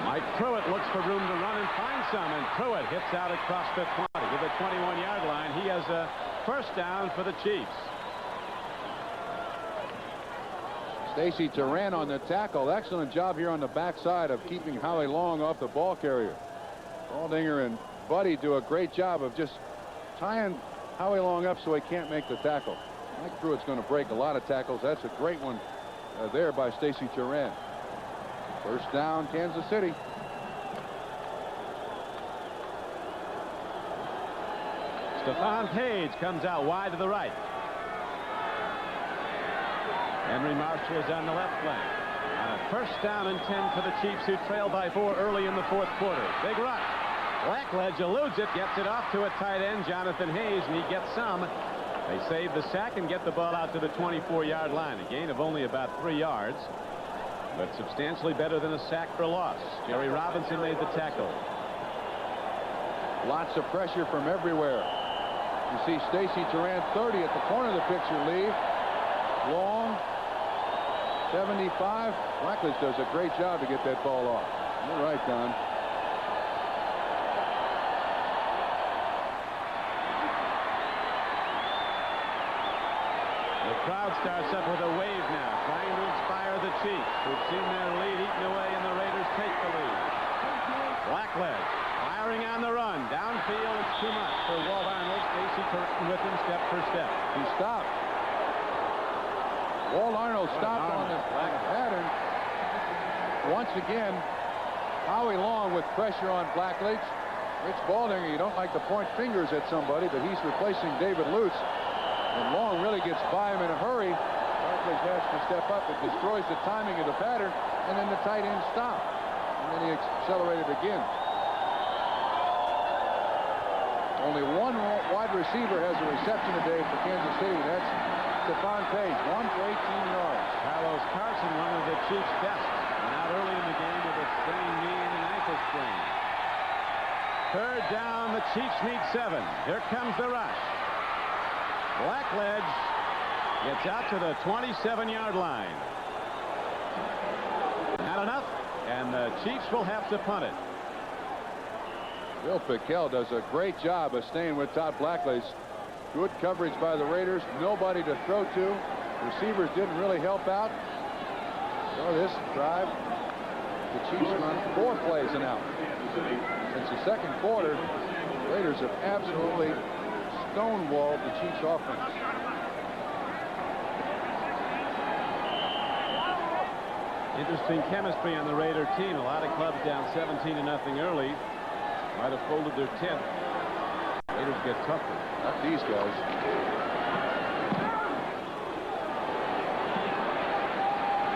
Mike Pruitt looks for room to run and find some, and Pruitt hits out across the 20 to the 21-yard line. He has a first down for the Chiefs. Stacy Turan on the tackle. Excellent job here on the backside of keeping Howie Long off the ball carrier. Baldinger and Buddy do a great job of just tying Howie Long up so he can't make the tackle. Mike Pruitt's going to break a lot of tackles. That's a great one there by Stacy Turan. First down, Kansas City. Stephon Page comes out wide to the right. Henry Marshall is on the left flank. On a first down and 10 for the Chiefs, who trail by 4 early in the fourth quarter. Big rush. Blackledge eludes it, gets it off to a tight end, Jonathan Hayes, and he gets some. They save the sack and get the ball out to the 24-yard line. A gain of only about 3 yards, but substantially better than a sack for loss. Jerry Robinson made the tackle. Lots of pressure from everywhere. You see Stacy Turan, 30 at the corner of the picture, leave. Long, 75. Blackledge does a great job to get that ball off. You're right, Don. The crowd starts up with a wave now, trying to inspire the Chiefs, who've seen their lead eaten away, and the Raiders take the lead. Blackledge firing on the run. Downfield, it's too much for Walt Arnold. Stacy Turan with him step for step. He stopped. Walt Arnold stopped on the pattern. Once again, Howie Long with pressure on Blackledge. Rich Baldinger, you don't like to point fingers at somebody, but he's replacing David Lutz. And Long really gets by him in a hurry. Blackledge has to step up. It destroys the timing of the pattern, and then the tight end stopped. and then he accelerated again. Only one wide receiver has a reception today for Kansas City. That's Stephon Page, 1 for 18 yards. Carlos Carson, one of the Chiefs' best, went out early in the game with a sprained knee and an ankle sprain. Third down, the Chiefs need 7. Here comes the rush. Blackledge gets out to the 27-yard line. Not enough, and the Chiefs will have to punt it. Bill Pickel does a great job of staying with Todd Blackledge. Good coverage by the Raiders. Nobody to throw to. Receivers didn't really help out. So this drive, the Chiefs run 4 plays and out. Since the second quarter, the Raiders have absolutely stonewalled the Chiefs offense. Interesting chemistry on the Raider team. A lot of clubs down 17-0 early. Might have folded their tent. Raiders get tougher. Not these guys.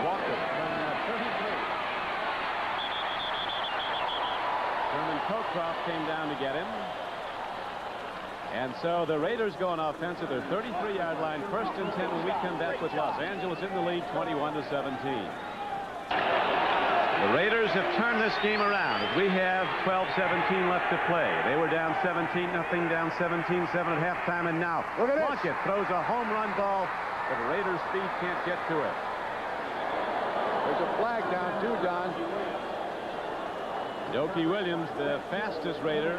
Walker from 33. Sherman Cockcroft came down to get him. And so the Raiders go on offense at their 33-yard line. 1st and 10 when we come back with Los Angeles in the lead, 21-17. The Raiders have turned this game around. We have 12-17 left to play. They were down 17-0, down 17-7 at halftime, and now Plunkett throws a home run ball, but the Raiders' speed can't get to it. There's a flag down too, Don. Yoki Williams, the fastest Raider,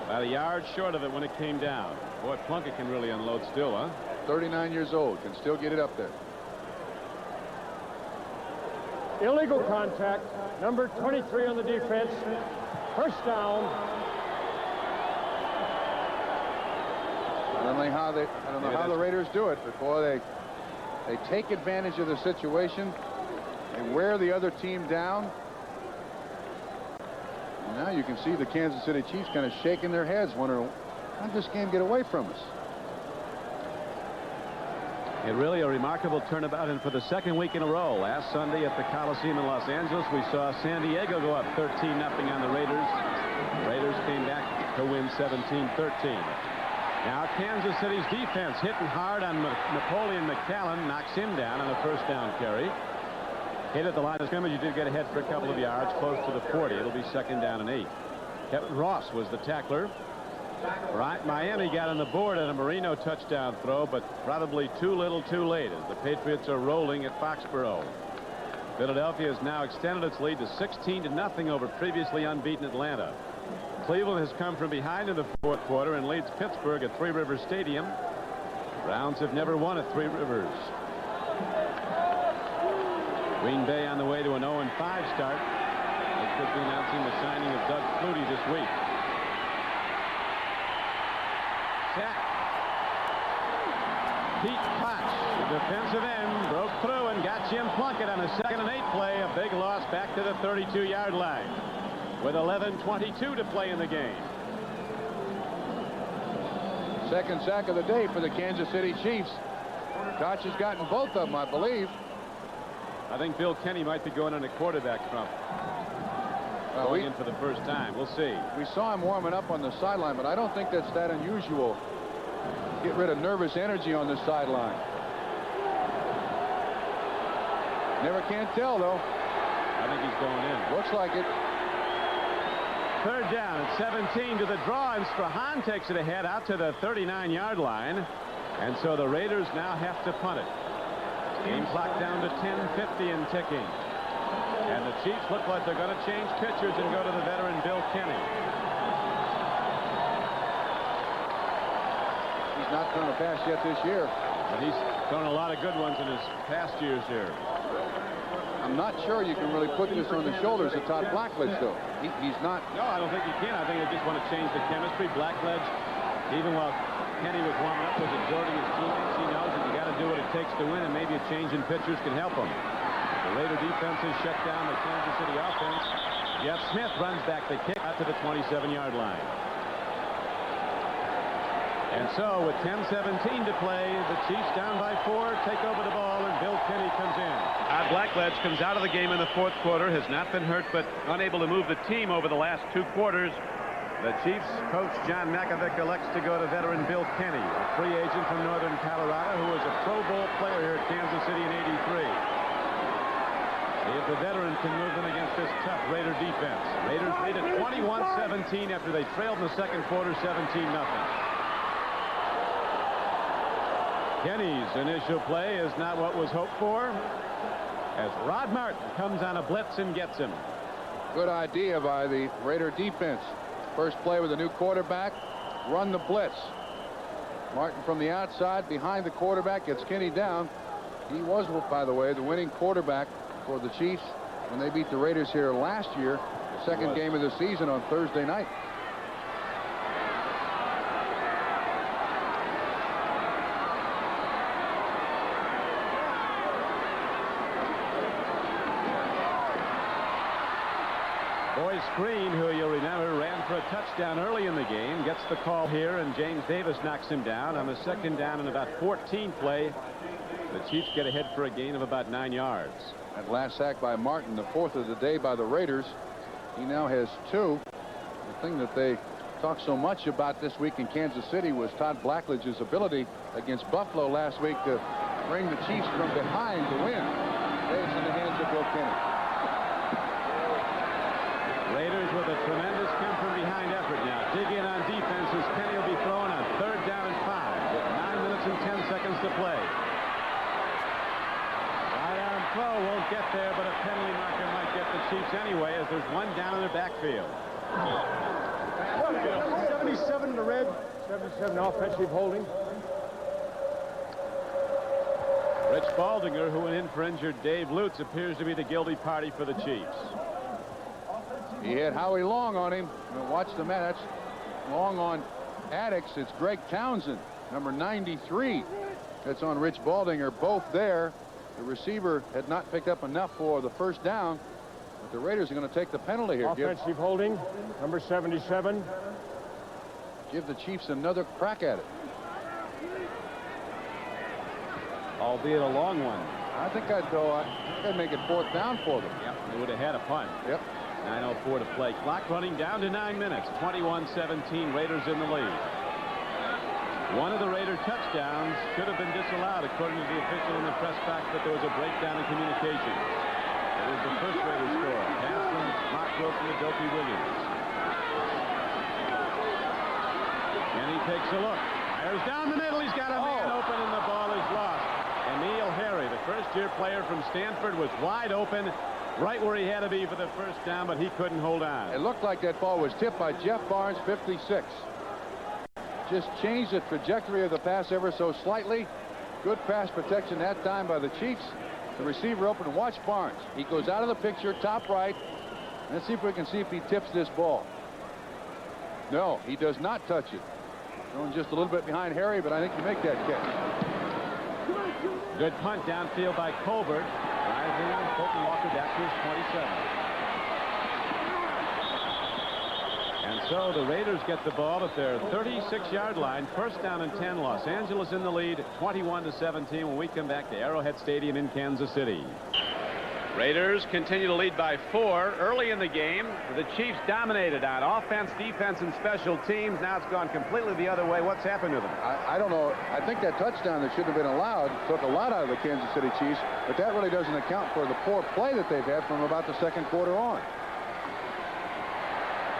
about a yard short of it when it came down. Boy, Plunkett can really unload still, huh? 39 years old, can still get it up there. Illegal contact, number 23 on the defense. First down. I don't know how the Raiders do it, but boy, they take advantage of the situation. They wear the other team down. And now you can see the Kansas City Chiefs kind of shaking their heads, wondering, how did this game get away from us? It really a remarkable turnabout, and for the second week in a row. Last Sunday at the Coliseum in Los Angeles, we saw San Diego go up 13-0 on the Raiders. The Raiders came back to win 17-13. Now Kansas City's defense hitting hard on Napoleon McCallan, knocks him down on a 1st down carry. Hit at the line of scrimmage. He did get ahead for a couple of yards, close to the 40. It'll be 2nd down and 8. Kevin Ross was the tackler. Right, Miami got on the board on a Marino touchdown throw, but probably too little too late as the Patriots are rolling at Foxborough. Philadelphia has now extended its lead to 16-0 over previously unbeaten Atlanta. Cleveland has come from behind in the 4th quarter and leads Pittsburgh at Three Rivers Stadium. Browns have never won at Three Rivers. Green Bay on the way to an 0-5 start. They could be announcing the signing of Doug Flutie this week. Sack. Pete Potts, the defensive end, broke through and got Jim Plunkett on a 2nd and 8 play. A big loss back to the 32-yard line with 11:22 to play in the game. Second sack of the day for the Kansas City Chiefs. Koch has gotten both of them, I believe. I think Bill Kenny might be going on a quarterback trump. Going in for the first time. We'll see. We saw him warming up on the sideline, but I don't think that's that unusual. Get rid of nervous energy on the sideline. Never can tell, though. I think he's going in. Looks like it. 3rd down at 17 to the draw, and Strahan takes it ahead out to the 39-yard line. And so the Raiders now have to punt it. Game clock down to 10:50 and ticking. And the Chiefs look like they're going to change pitchers and go to the veteran Bill Kenny. He's not thrown a pass yet this year. But he's thrown a lot of good ones in his past years here. I'm not sure you can really put this on the shoulders of Todd Blackledge, though. He's not. No, I don't think you can. I think they just want to change the chemistry. Blackledge, even while Kenny was warming up, was exhorting his teammates. He knows that you got to do what it takes to win, and maybe a change in pitchers can help him. The Raider defense has shut down the Kansas City offense. Jeff Smith runs back the kick out to the 27-yard line. And so with 10:17 to play, the Chiefs down by 4, take over the ball, and Bill Kenny comes in. Blackledge comes out of the game in the fourth quarter, has not been hurt, but unable to move the team over the last 2 quarters. The Chiefs coach John Mackovic elects to go to veteran Bill Kenny, a free agent from Northern Colorado who was a Pro Bowl player here at Kansas City in '83. See if the veteran can move them against this tough Raider defense. Raiders lead at 21-17 after they trailed in the second quarter 17-0. Kenny's initial play is not what was hoped for, as Rod Martin comes on a blitz and gets him. Good idea by the Raider defense. First play with a new quarterback, run the blitz. Martin from the outside behind the quarterback gets Kenny down. He was, by the way, the winning quarterback for the Chiefs when they beat the Raiders here last year, the second game of the season on Thursday night. Boyce Green, who you'll remember ran for a touchdown early in the game, gets the call here, and James Davis knocks him down on the second down and about 14 play. The Chiefs get ahead for a gain of about 9 yards. That last sack by Martin, the 4th of the day by the Raiders. He now has 2. The thing that they talked so much about this week in Kansas City was Todd Blackledge's ability against Buffalo last week to bring the Chiefs from behind to win. Stays in the hands of Bill Kenny. Raiders with a tremendous come-from-behind effort now. Dig in on defense as Kenny will be throwing on 3rd down and 5 with 9 minutes and 10 seconds to play. Sidearm throw won't get there, but a penalty marker might get the Chiefs anyway, as there's 1 down in the backfield. 77 in the red. 77 offensive holding. Rich Baldinger, who went in for injured Dave Lutz, appears to be the guilty party for the Chiefs. He had Howie Long on him. Watch the man. That's Long on Addicks. It's Greg Townsend, number 93. That's on Rich Baldinger. Both there. The receiver had not picked up enough for the first down, but the Raiders are going to take the penalty here. Offensive holding, number 77. Give the Chiefs another crack at it. Albeit a long one. I think I'd go. I think I'd make it 4th down for them. Yep, they would have had a punt. Yep. 9:04 to play. Clock running down to 9 minutes. 21-17. Raiders in the lead. One of the Raider touchdowns should have been disallowed, according to the official in the press box, but there was a breakdown in communication. It was the first Raider score. Pass from Mark Wilson to Dopey Williams. And he takes a look. Fires down the middle. He's got a man open, and the ball is lost. Emil Harry, the first-year player from Stanford, was wide open, right where he had to be for the first down, but he couldn't hold on. It looked like that ball was tipped by Jeff Barnes, 56. Just changed the trajectory of the pass ever so slightly. Good pass protection that time by the Chiefs. The receiver open. Watch Barnes. He goes out of the picture, top right. Let's see if we can see if he tips this ball. No, he does not touch it. Going just a little bit behind Harry, but I think you make that catch. Good punt downfield by Colbert. Rising Colton Walker back to his 27. And so the Raiders get the ball at their 36-yard line. First down and 10. Los Angeles in the lead, 21-17 when we come back to Arrowhead Stadium in Kansas City. Raiders continue to lead by 4 early in the game. The Chiefs dominated on offense, defense, and special teams. Now it's gone completely the other way. What's happened to them? I don't know. I think that touchdown that shouldn't have been allowed took a lot out of the Kansas City Chiefs, but that really doesn't account for the poor play that they've had from about the second quarter on.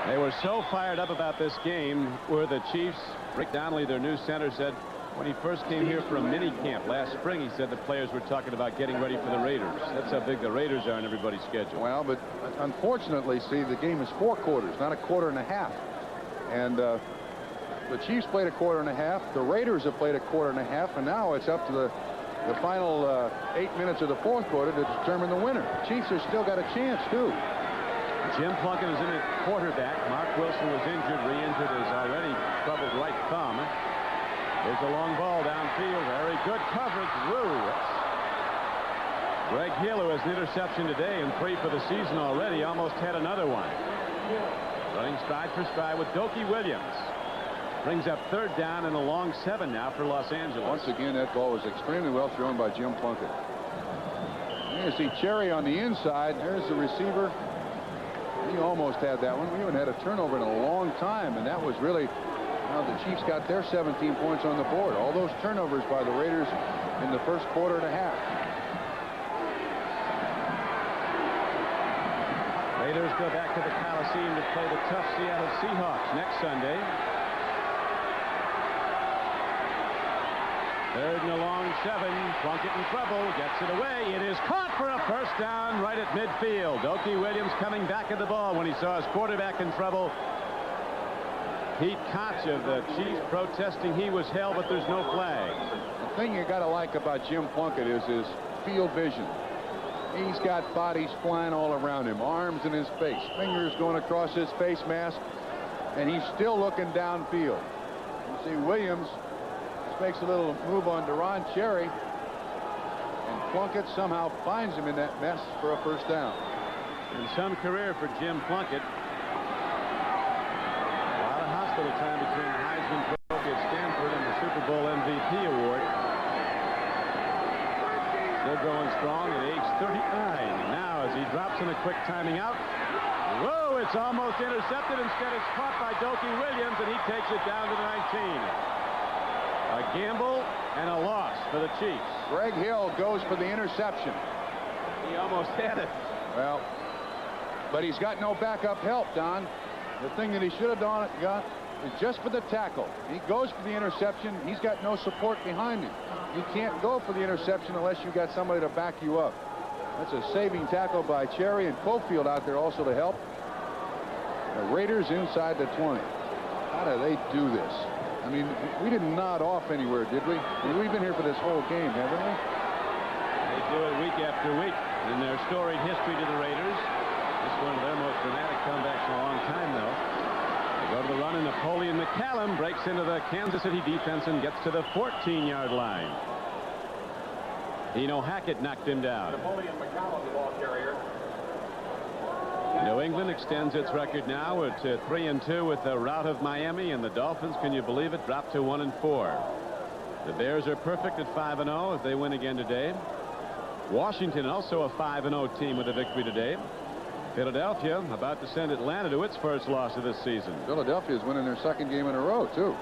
They were so fired up about this game where the Chiefs, Rick Donnelly, their new center, said when he first came here for a mini camp last spring, he said the players were talking about getting ready for the Raiders. That's how big the Raiders are in everybody's schedule. Well, but unfortunately, see, the game is 4 quarters, not a quarter and a half. And the Chiefs played a quarter and a half. The Raiders have played a quarter and a half, and now it's up to the final 8 minutes of the fourth quarter to determine the winner. The Chiefs have still got a chance, too. Jim Plunkett is in at quarterback. Mark Wilson was injured, re-injured his already troubled right thumb. There's a long ball downfield. Very good coverage. Woo! Greg Hill, who has an interception today and 3 for the season already, almost had another one. Running stride for stride with Dopey Williams. Brings up 3rd down and a long 7 now for Los Angeles. Once again, that ball was extremely well thrown by Jim Plunkett. You see Cherry on the inside. There's the receiver. He almost had that one. We haven't had a turnover in a long time, and that was really how the Chiefs got their 17 points on the board. All those turnovers by the Raiders in the first quarter and a half. Raiders go back to the Coliseum to play the tough Seattle Seahawks next Sunday. 3rd and a long 7. Plunkett in trouble. Gets it away. It is caught for a first down right at midfield. Okie Williams coming back at the ball when he saw his quarterback in trouble. Pete Koch of the Chiefs protesting he was held, but there's no flag. The thing you got to like about Jim Plunkett is his field vision. He's got bodies flying all around him, arms in his face, fingers going across his face mask, and he's still looking downfield. You see Williams makes a little move on Deron Cherry, and Plunkett somehow finds him in that mess for a first down. And some career for Jim Plunkett. A lot of hospital time between the Heisman Trophy at Stanford and the Super Bowl MVP award. Still going strong at age 39. And now as he drops in a quick timing out. Whoa, it's almost intercepted. Instead it's caught by Okie Williams, and he takes it down to the 19. A gamble and a loss for the Chiefs. Greg Hill goes for the interception. He almost had it. Well, but he's got no backup help, Don. The thing that he should have got is just for the tackle. He goes for the interception. He's got no support behind him. You can't go for the interception unless you got somebody to back you up. That's a saving tackle by Cherry, and Cofield out there also to help. The Raiders inside the 20. How do they do this? I mean, we didn't nod off anywhere, did we? I mean, we've been here for this whole game, haven't we? They do it week after week in their storied history to the Raiders. This is one of their most dramatic comebacks in a long time, though. They go to the run, and Napoleon McCallum breaks into the Kansas City defense and gets to the 14-yard line. Dino Hackett knocked him down. Napoleon McCallum, the ball carrier. New England extends its record now to 3-2 with the rout of Miami, and the Dolphins, can you believe it, dropped to 1-4. The Bears are perfect at 5-0 if they win again today. Washington also a 5-0 team with a victory today. Philadelphia about to send Atlanta to its first loss of this season. Philadelphia is winning their 2nd game in a row, too.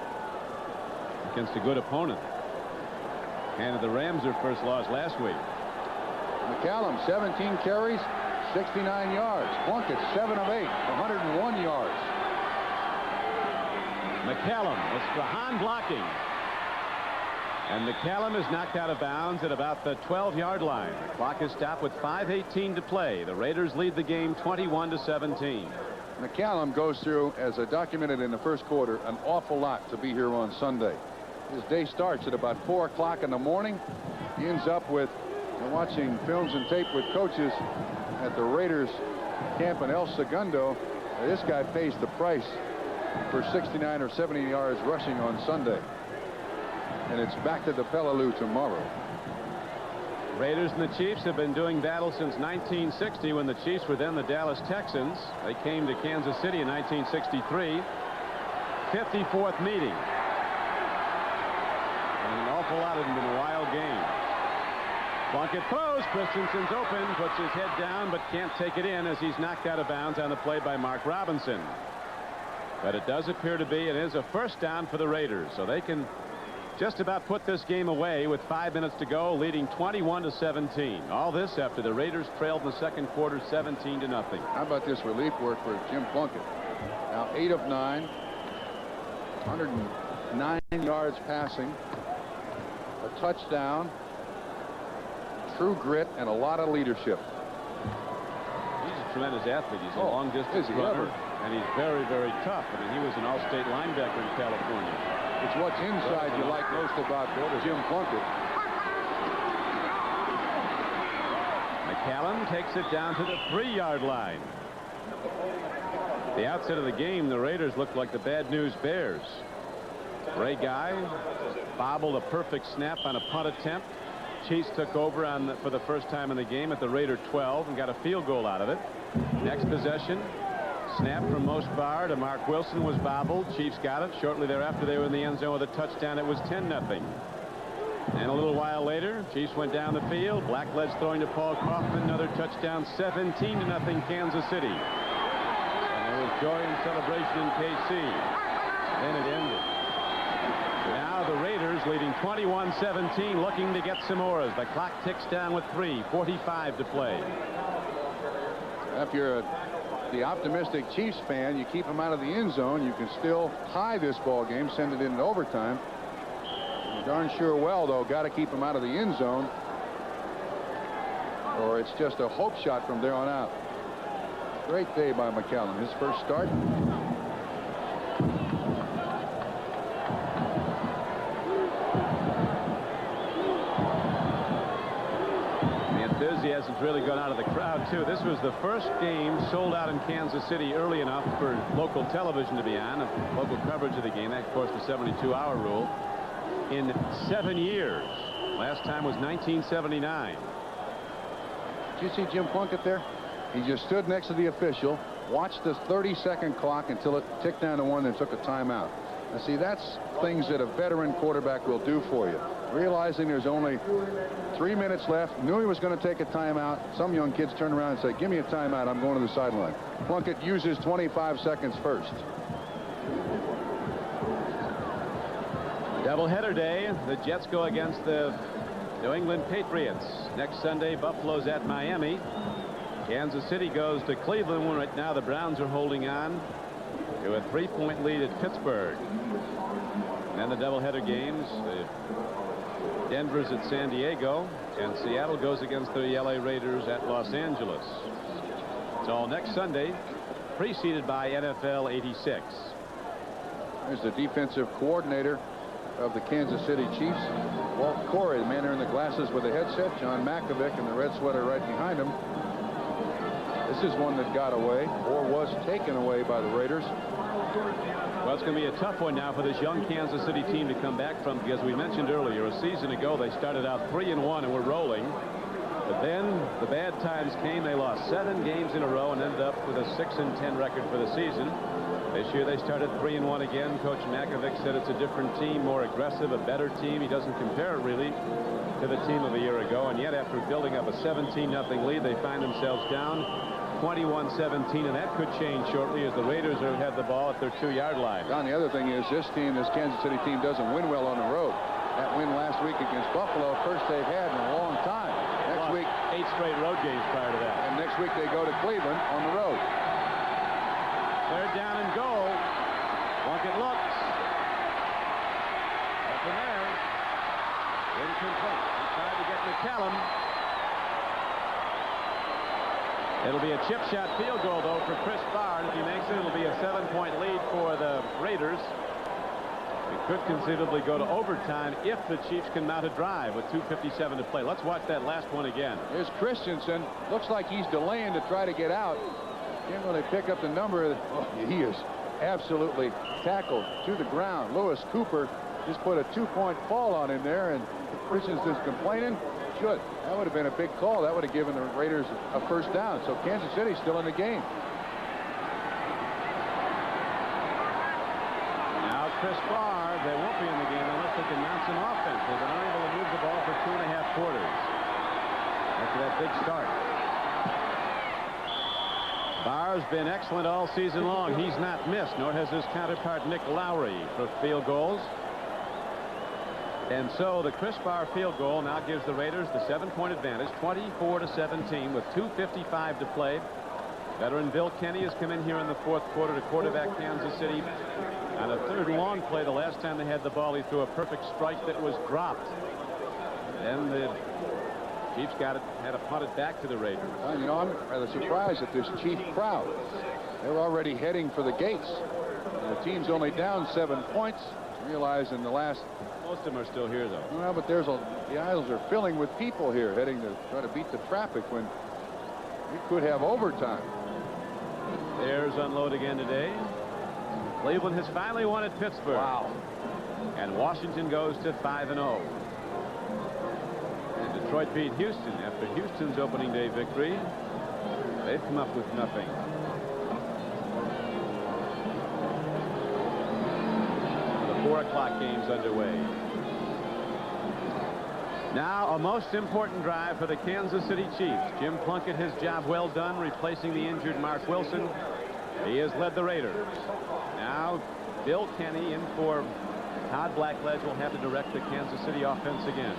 Against a good opponent. And the Rams their first loss last week. McCallum, 17 carries, 69 yards. Plunkett, 7 of 8, 101 yards. McCallum with Strahan blocking. And McCallum is knocked out of bounds at about the 12-yard line. The clock is stopped with 5:18 to play. The Raiders lead the game 21-17. McCallum goes through, as I documented in the first quarter, an awful lot to be here on Sunday. His day starts at about 4 o'clock in the morning. He ends up with watching films and tape with coaches at the Raiders camp in El Segundo. This guy pays the price for 69 or 70 yards rushing on Sunday. And it's back to the Peleliu tomorrow. Raiders and the Chiefs have been doing battle since 1960 when the Chiefs were then the Dallas Texans. They came to Kansas City in 1963. 54th meeting. And an awful lot of them in a wild game. Plunkett throws. Christensen's open, puts his head down, but can't take it in as he's knocked out of bounds on the play by Mark Robinson. But it does appear to be, it is a first down for the Raiders, so they can just about put this game away with 5 minutes to go, leading 21-17. All this after the Raiders trailed in the second quarter 17-0. How about this relief work for Jim Plunkett? Now 8 of 9, 109 yards passing, a touchdown, true grit, and a lot of leadership. He's a tremendous athlete. He's a long-distance runner, and he's very, very tough. I mean, he was an all-state linebacker in California. It's what's inside you like most about Jim Plunkett. McCallum takes it down to the 3-yard line. The outset of the game, the Raiders looked like the bad news Bears. Ray Guy bobbled a perfect snap on a punt attempt. Chiefs took over for the first time in the game at the Raider 12 and got a field goal out of it. Next possession, Snap from Mo Spar to Mark Wilson was bobbled. Chiefs got it. Shortly thereafter, they were in the end zone with a touchdown. It was 10-0. And a little while later, Chiefs went down the field. Blackledge throwing to Paul Kaufman. Another touchdown, 17-0 Kansas City. And there was joy and celebration in KC. Then it ended. Now the Raiders leading 21-17, looking to get some more as the clock ticks down with 3:45 to play. If you're the optimistic Chiefs fan, you keep them out of the end zone. You can still tie this ball game, send it into overtime. You're darn sure well, though, got to keep them out of the end zone, or it's just a hope shot from there on out. Great day by McCallum. His first start. Enthusiasm's really gone out of the crowd too. This was the first game sold out in Kansas City early enough for local television to be on, local coverage of the game. That, of course, the 72-hour rule in 7 years. Last time was 1979. Did you see Jim Plunkett there? He just stood next to the official, watched the 30-second clock until it ticked down to 1, and took a timeout. Now, see, that's things that a veteran quarterback will do for you. Realizing there's only 3 minutes left, knew he was going to take a timeout. Some young kids turn around and say, give me a timeout, I'm going to the sideline. Plunkett uses 25 seconds first. Doubleheader day. The Jets go against the New England Patriots. Next Sunday, Buffalo's at Miami. Kansas City goes to Cleveland, when right now the Browns are holding on to a 3-point lead at Pittsburgh. And then the doubleheader games. Denver's at San Diego, and Seattle goes against the LA Raiders at Los Angeles. It's all next Sunday, preceded by NFL 86. There's the defensive coordinator of the Kansas City Chiefs, Walt Corey, the man there in the glasses with the headset. John Malkovich in the red sweater right behind him. This is one that got away, or was taken away by the Raiders. Well, it's going to be a tough one now for this young Kansas City team to come back from, because we mentioned earlier, a season ago they started out 3-1 and were rolling. But then the bad times came. They lost 7 games in a row and ended up with a 6-10 record for the season. This year they started 3-1 again. Coach Malkovich said it's a different team, more aggressive, a better team. He doesn't compare it really to the team of a year ago. And yet after building up a 17-0 lead, they find themselves down 21-17, and that could change shortly as the Raiders have the ball at their 2-yard line. Don, the other thing is this Kansas City team doesn't win well on the road. That win last week against Buffalo, first they've had in a long time. Next week, 8 straight road games prior to that. And next week they go to Cleveland on the road. 3rd down and goal. Plunkett looks. Up in there. Incomplete. He tried to get McCallum. It'll be a chip shot field goal, though, for Chris Barr. If he makes it, it'll be a 7-point lead for the Raiders. It could conceivably go to overtime if the Chiefs can mount a drive with 2:57 to play. Let's watch that last one again. Here's Christensen. Looks like he's delaying to try to get out. Again, when they pick up the number, he is absolutely tackled to the ground. Lewis Cooper just put a 2-point fall on him there, and Christensen's complaining. Should. That would have been a big call. That would have given the Raiders a first down. So Kansas City's still in the game. Now Chris Barr, they won't be in the game unless they can mount some offense. They've been unable to move the ball for 2.5 quarters after that big start. Barr's been excellent all season long. He's not missed, nor has his counterpart Nick Lowry for field goals. And so the Chris Barr field goal now gives the Raiders the 7-point advantage, 24-17 with 2:55 to play. Veteran Bill Kenny has come in here in the 4th quarter to quarterback Kansas City. On a 3rd and long play, the last time they had the ball, he threw a perfect strike that was dropped. And the Chiefs got it, had to punt it back to the Raiders. Well, you know, I'm rather surprised at this Chief crowd. They're already heading for the gates. And the team's only down 7 points. Realize in the last. Most of them are still here, though. Well, but the aisles are filling with people here heading to try to beat the traffic when we could have overtime. Bears unload again today. Cleveland has finally won at Pittsburgh. Wow. And Washington goes to 5-0. And Detroit beat Houston after Houston's opening day victory. They've come up with nothing. 4 o'clock games underway. Now, a most important drive for the Kansas City Chiefs. Jim Plunkett, his job well done, replacing the injured Mark Wilson. He has led the Raiders. Now, Bill Kenny in for Todd Blackledge will have to direct the Kansas City offense again.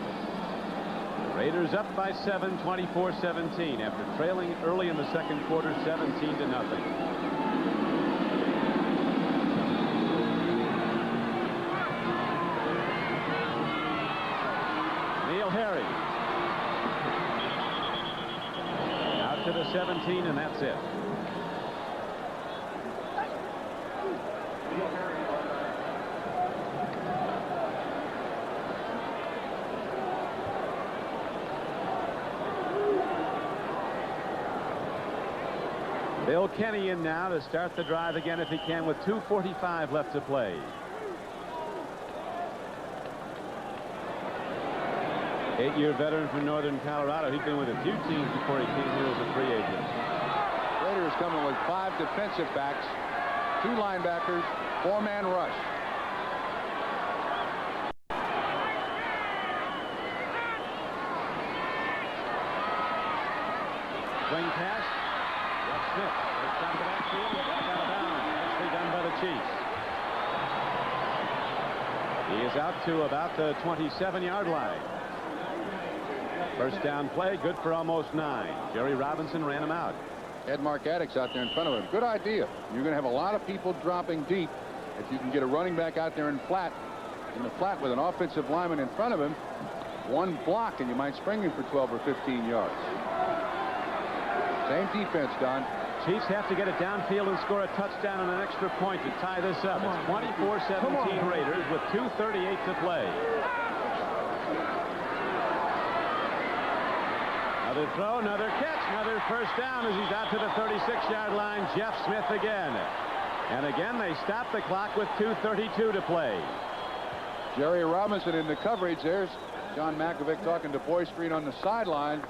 The Raiders up by 7, 24-17, after trailing early in the second quarter, 17-0. Harry out to the 17, and that's it. Bill Kenny in now to start the drive again if he can, with 2:45 left to play. 8-year veteran from Northern Colorado. He's been with a few teams before he came here as a free agent. Raiders coming with 5 defensive backs, 2 linebackers, 4-man rush. Swing pass. Jeff Smith. It's down to the backfield. It's out of bounds. Nicely done by the Chiefs. He is out to about the 27-yard line. First down play, good for almost 9. Jerry Robinson ran him out. Had Mark Addix out there in front of him. Good idea. You're going to have a lot of people dropping deep. If you can get a running back out there in the flat with an offensive lineman in front of him, one block and you might spring him for 12 or 15 yards. Same defense, Don. Chiefs have to get it downfield and score a touchdown and an extra point to tie this up. It's 24-17 Raiders with 2:38 to play. Another throw, another catch, another first down as he's out to the 36-yard line. Jeff Smith again. And again, they stop the clock with 2:32 to play. Jerry Robinson in the coverage. There's John Makovic talking to Boy Screen on the sideline.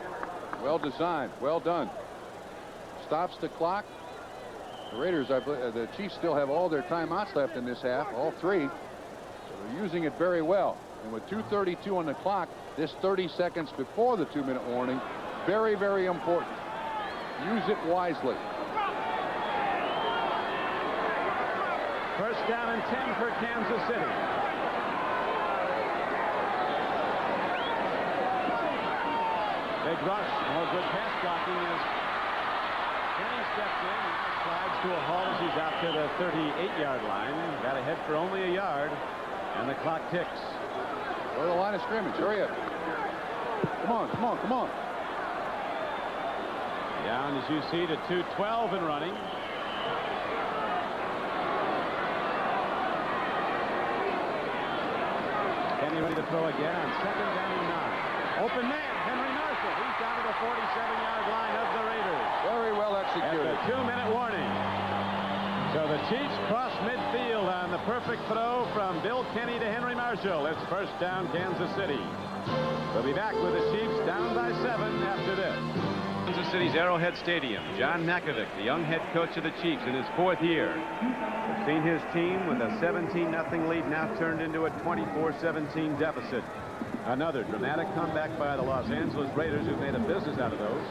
Well designed. Well done. Stops the clock. The Raiders, the Chiefs still have all their timeouts left in this half, all 3. So they're using it very well. And with 2:32 on the clock, this 30 seconds before the 2-minute warning, very, very important. Use it wisely. First down and 10 for Kansas City. Big rush. More good pass blocking as Kenny steps in. Slides to a halt as he's out to the 38-yard line. Got ahead for only a yard. And the clock ticks. Go to the line of scrimmage. Hurry up. Come on, come on, come on. Down, as you see, to 2:12 and running. Kenny ready to throw again on second down and 9. Open man, Henry Marshall. He's down to the 47-yard line of the Raiders. Very well executed. At the 2-minute warning. So the Chiefs cross midfield on the perfect throw from Bill Kenny to Henry Marshall. It's first down, Kansas City. We'll be back with the Chiefs down by 7 after this. Kansas City's Arrowhead Stadium. John Makovic, the young head coach of the Chiefs in his 4th year. We've seen his team with a 17-0 lead now turned into a 24-17 deficit. Another dramatic comeback by the Los Angeles Raiders, who've made a business out of those.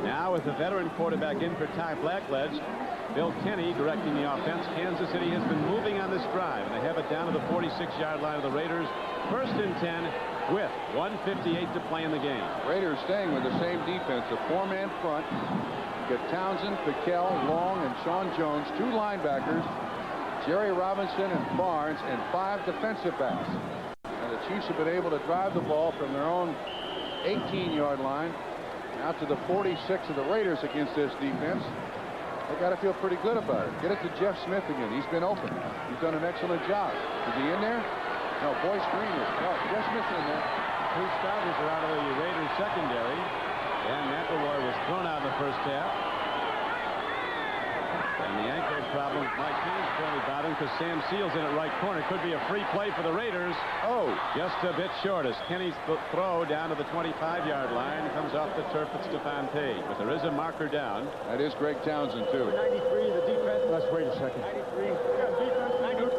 Now with the veteran quarterback in for Ty Blackledge, Bill Kenny directing the offense. Kansas City has been moving on this drive, and they have it down to the 46-yard line of the Raiders. First and 10 with 1:58 to play in the game. Raiders staying with the same defense, a 4-man front. You got Townsend, Piquel, Long, and Sean Jones, 2 linebackers, Jerry Robinson and Barnes, and 5 defensive backs. And the Chiefs have been able to drive the ball from their own 18-yard line out to the 46 of the Raiders against this defense. They got to feel pretty good about it. Get it to Jeff Smith again. He's been open. He's done an excellent job. Is he in there? No, Boy Screen is. Oh, Jeff Smith in there. 2 starters are out of the Raiders secondary. Dan McElroy was thrown out in the first half. And the ankle problem, Mike Kenny's currently battling because Sam Seals in at right corner. Could be a free play for the Raiders. Oh, just a bit short as Kenny's throw down to the 25-yard line comes off the turf at Stephon Page. But there is a marker down. That is Greg Townsend, too. 93, the defense. Let's wait a second. 93, defense, 93.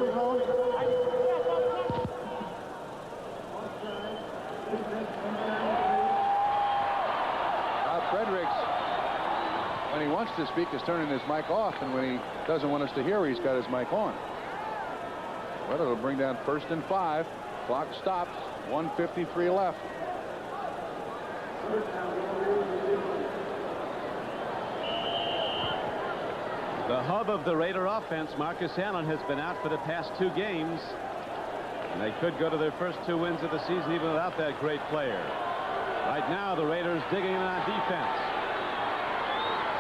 Fredericks, when he wants to speak, is turning his mic off, and when he doesn't want us to hear, he's got his mic on. Well, it'll bring down 1st and 5. Clock stops. 1:53 left. The hub of the Raider offense, Marcus Allen, has been out for the past 2 games. And they could go to their first 2 wins of the season even without that great player. Right now, the Raiders digging in on defense.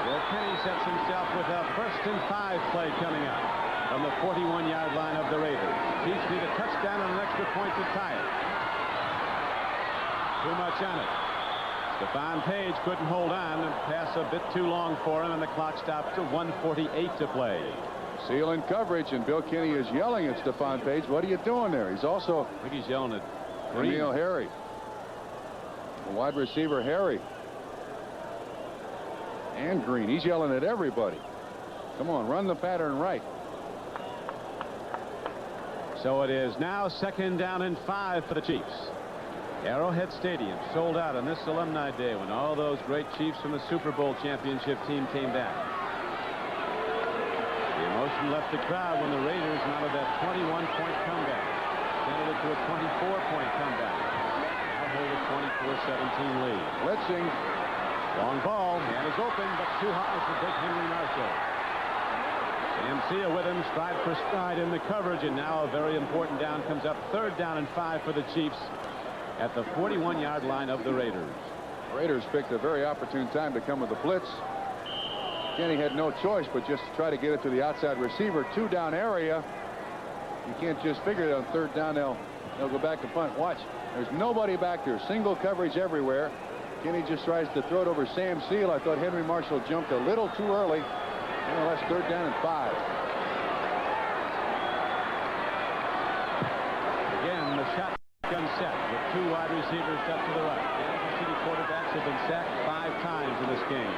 Bill Kenny sets himself with a 1st and 5 play coming up from the 41-yard line of the Raiders. Chiefs need a touchdown and an extra point to tie it. Too much on it. Stephon Page couldn't hold on. The pass a bit too long for him, and the clock stops to 1:48 to play. Seal in coverage, and Bill Kenny is yelling at Stephon Page. What are you doing there? He's also... I think he's yelling at Green. Emil Harry. The wide receiver, Harry. And Green. He's yelling at everybody. Come on, run the pattern right. So it is now 2nd down and 5 for the Chiefs. Arrowhead Stadium sold out on this Alumni Day when all those great Chiefs from the Super Bowl championship team came back. The emotion left the crowd when the Raiders mounted that 21-point comeback. Extended it to a 24-point comeback. Now hold a 24-17 lead. Blitzing. Long ball. Man is open, but too high for big Henry Marshall. Sam Sia with him, stride for stride in the coverage, and now a very important down comes up. 3rd down and 5 for the Chiefs at the 41-yard line of the Raiders. Raiders picked a very opportune time to come with the blitz. Kenny had no choice but just to try to get it to the outside receiver. 2-down area. You can't just figure it on 3rd down. They'll go back to punt. Watch. There's nobody back there. Single coverage everywhere. Kenny just tries to throw it over Sam Seal. I thought Henry Marshall jumped a little too early. That's 3rd down and 5. Again, the shotgun set with 2 wide receivers up to the right. The Kansas City quarterbacks have been sacked 5 times in this game.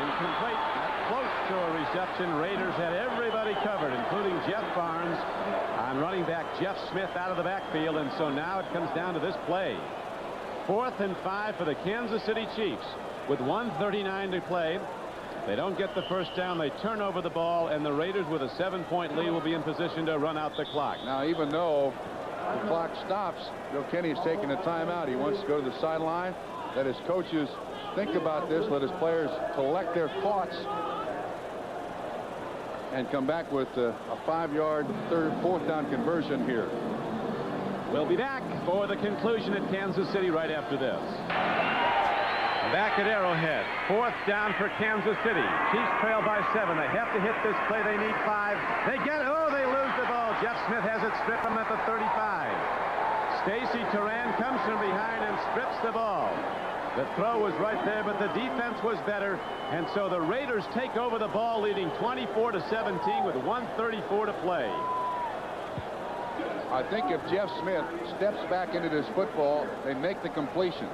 Incomplete. Not close to a reception. Raiders had everybody covered, including Jeff Barnes on running back Jeff Smith out of the backfield, and so now it comes down to this play. 4th and 5 for the Kansas City Chiefs. With 1:39 to play, they don't get the first down. They turn over the ball, and the Raiders with a 7-point lead will be in position to run out the clock. Now, even though the clock stops, Bill Kenny's taking a timeout. He wants to go to the sideline, let his coaches think about this, let his players collect their thoughts, and come back with a 5-yard 4th down conversion here. We'll be back for the conclusion at Kansas City right after this. Back at Arrowhead. 4th down for Kansas City. Chiefs trail by 7. They have to hit this play. They need 5. They get it. Oh, they lose the ball. Jeff Smith has it stripped from at the 35. Stacy Turan comes from behind and strips the ball. The throw was right there, but the defense was better. And so the Raiders take over the ball, leading 24-17 with 1:34 to play. I think if Jeff Smith steps back into this football, they make the completion.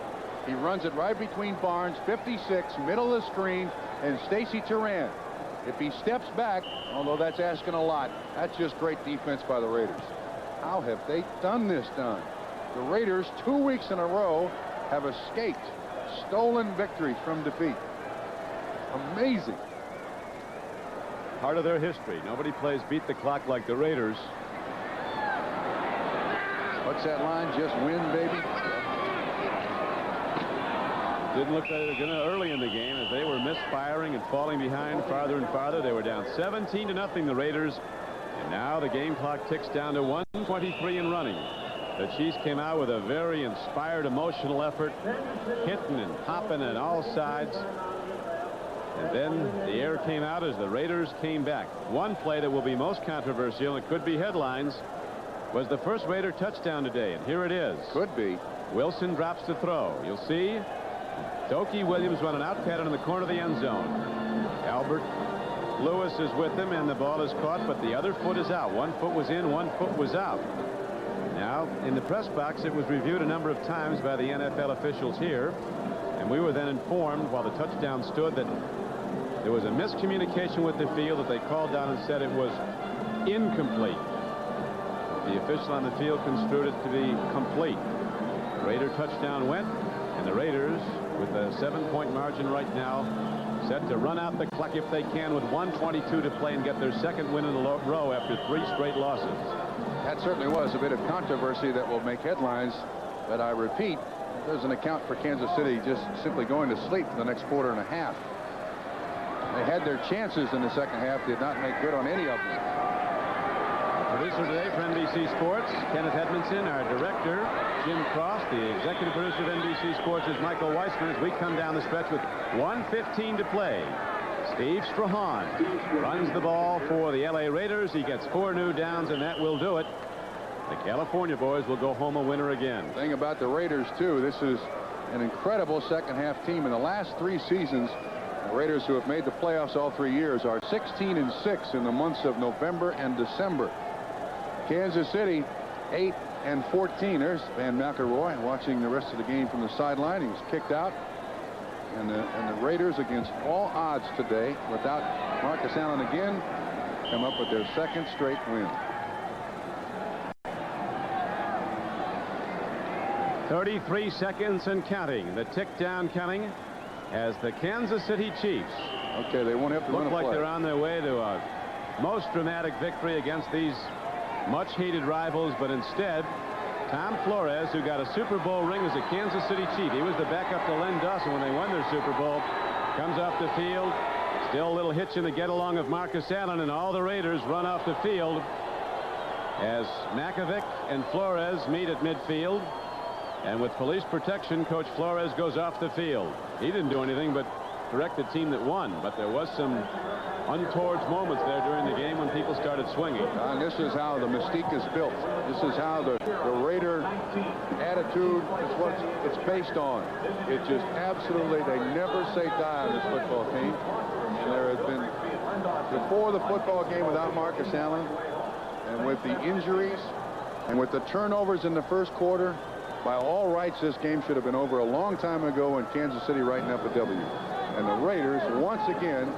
He runs it right between Barnes, 56, middle of the screen, and Stacy Turan. If he steps back, although that's asking a lot, that's just great defense by the Raiders. How have they done this done? The Raiders, 2 weeks in a row, have escaped stolen victories from defeat. Amazing. Part of their history. Nobody plays beat the clock like the Raiders. What's that line? Just win, baby. Didn't look like they were going to early in the game as they were misfiring and falling behind farther and farther. They were down 17-0, the Raiders. And now the game clock ticks down to 1:23 and running. The Chiefs came out with a very inspired, emotional effort, hitting and popping on all sides. And then the air came out as the Raiders came back. One play that will be most controversial, and it could be headlines, was the first Raider touchdown today. And here it is. Could be. Wilson drops to throw. You'll see Doki Williams run an out pattern in the corner of the end zone. Albert Lewis is with him, and the ball is caught, but the other foot is out. One foot was in, one foot was out. Now, in the press box, it was reviewed a number of times by the NFL officials here, and we were then informed while the touchdown stood that There was a miscommunication with the field that they called down and said it was incomplete. The official on the field construed it to be complete. Raider touchdown went, and the Raiders, with a 7-point margin right now, set to run out the clock if they can with 1:22 to play and get their second win in a row after 3 straight losses. That certainly was a bit of controversy that will make headlines, but I repeat, there's an account for Kansas City just simply going to sleep for the next quarter and a half. They had their chances in the second half, did not make good on any of them. Producer today for NBC Sports, Kenneth Edmondson. Our director, Jim Cross. The executive producer of NBC Sports is Michael Weissman. As we come down the stretch with 1:15 to play, Steve Strahan runs the ball for the LA Raiders. He gets 4 new downs, and that will do it. The California boys will go home a winner again. The thing about the Raiders, too, this is an incredible second-half team. In the last 3 seasons, the Raiders, who have made the playoffs all 3 years, are 16-6 in the months of November and December. Kansas City, 8-14. There's Van McElroy watching the rest of the game from the sideline. He was kicked out. And the Raiders, against all odds today, without Marcus Allen again, come up with their 2nd straight win. 33 seconds and counting. The tick down counting as the Kansas City Chiefs. Okay, they won't have to run a play. Look like they're on their way to a most dramatic victory against these much-hated rivals, but instead, Tom Flores, who got a Super Bowl ring as a Kansas City Chief, he was the backup to Len Dawson when they won their Super Bowl, comes off the field. Still a little hitch in the get-along of Marcus Allen, and all the Raiders run off the field as Makovic and Flores meet at midfield. And with police protection, Coach Flores goes off the field. He didn't do anything but correct the team that won, but there was some untoward moments there during the game when people started swinging. And this is how the mystique is built. This is how the Raider attitude is what it's based on. It just absolutely, they never say die on this football team. And there has been, before the football game without Marcus Allen, and with the injuries, and with the turnovers in the first quarter, by all rights, this game should have been over a long time ago, and Kansas City writing up a W. And the Raiders, once again,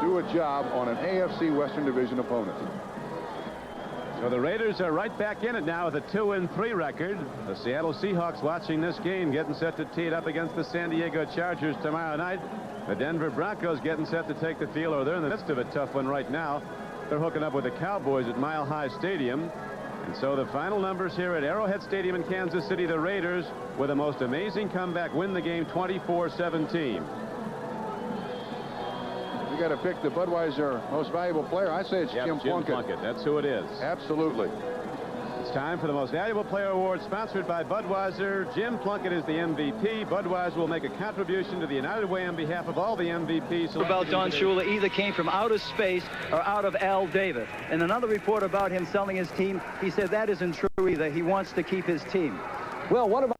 do a job on an AFC Western Division opponent. So the Raiders are right back in it now with a 2-3 record. The Seattle Seahawks watching this game, getting set to tee it up against the San Diego Chargers tomorrow night. The Denver Broncos getting set to take the field, or they're in the midst of a tough one right now. They're hooking up with the Cowboys at Mile High Stadium. And so the final numbers here at Arrowhead Stadium in Kansas City, the Raiders, with a most amazing comeback, win the game 24-17. You got to pick the Budweiser most valuable player. I say it's Jim Plunkett. That's who it is. Absolutely. It's time for the most valuable player award, sponsored by Budweiser. Jim Plunkett is the MVP. Budweiser will make a contribution to the United Way on behalf of all the MVPs. About Don Shula either came from outer space or out of Al Davis. And another report about him selling his team, he said that isn't true either. He wants to keep his team. Well, what about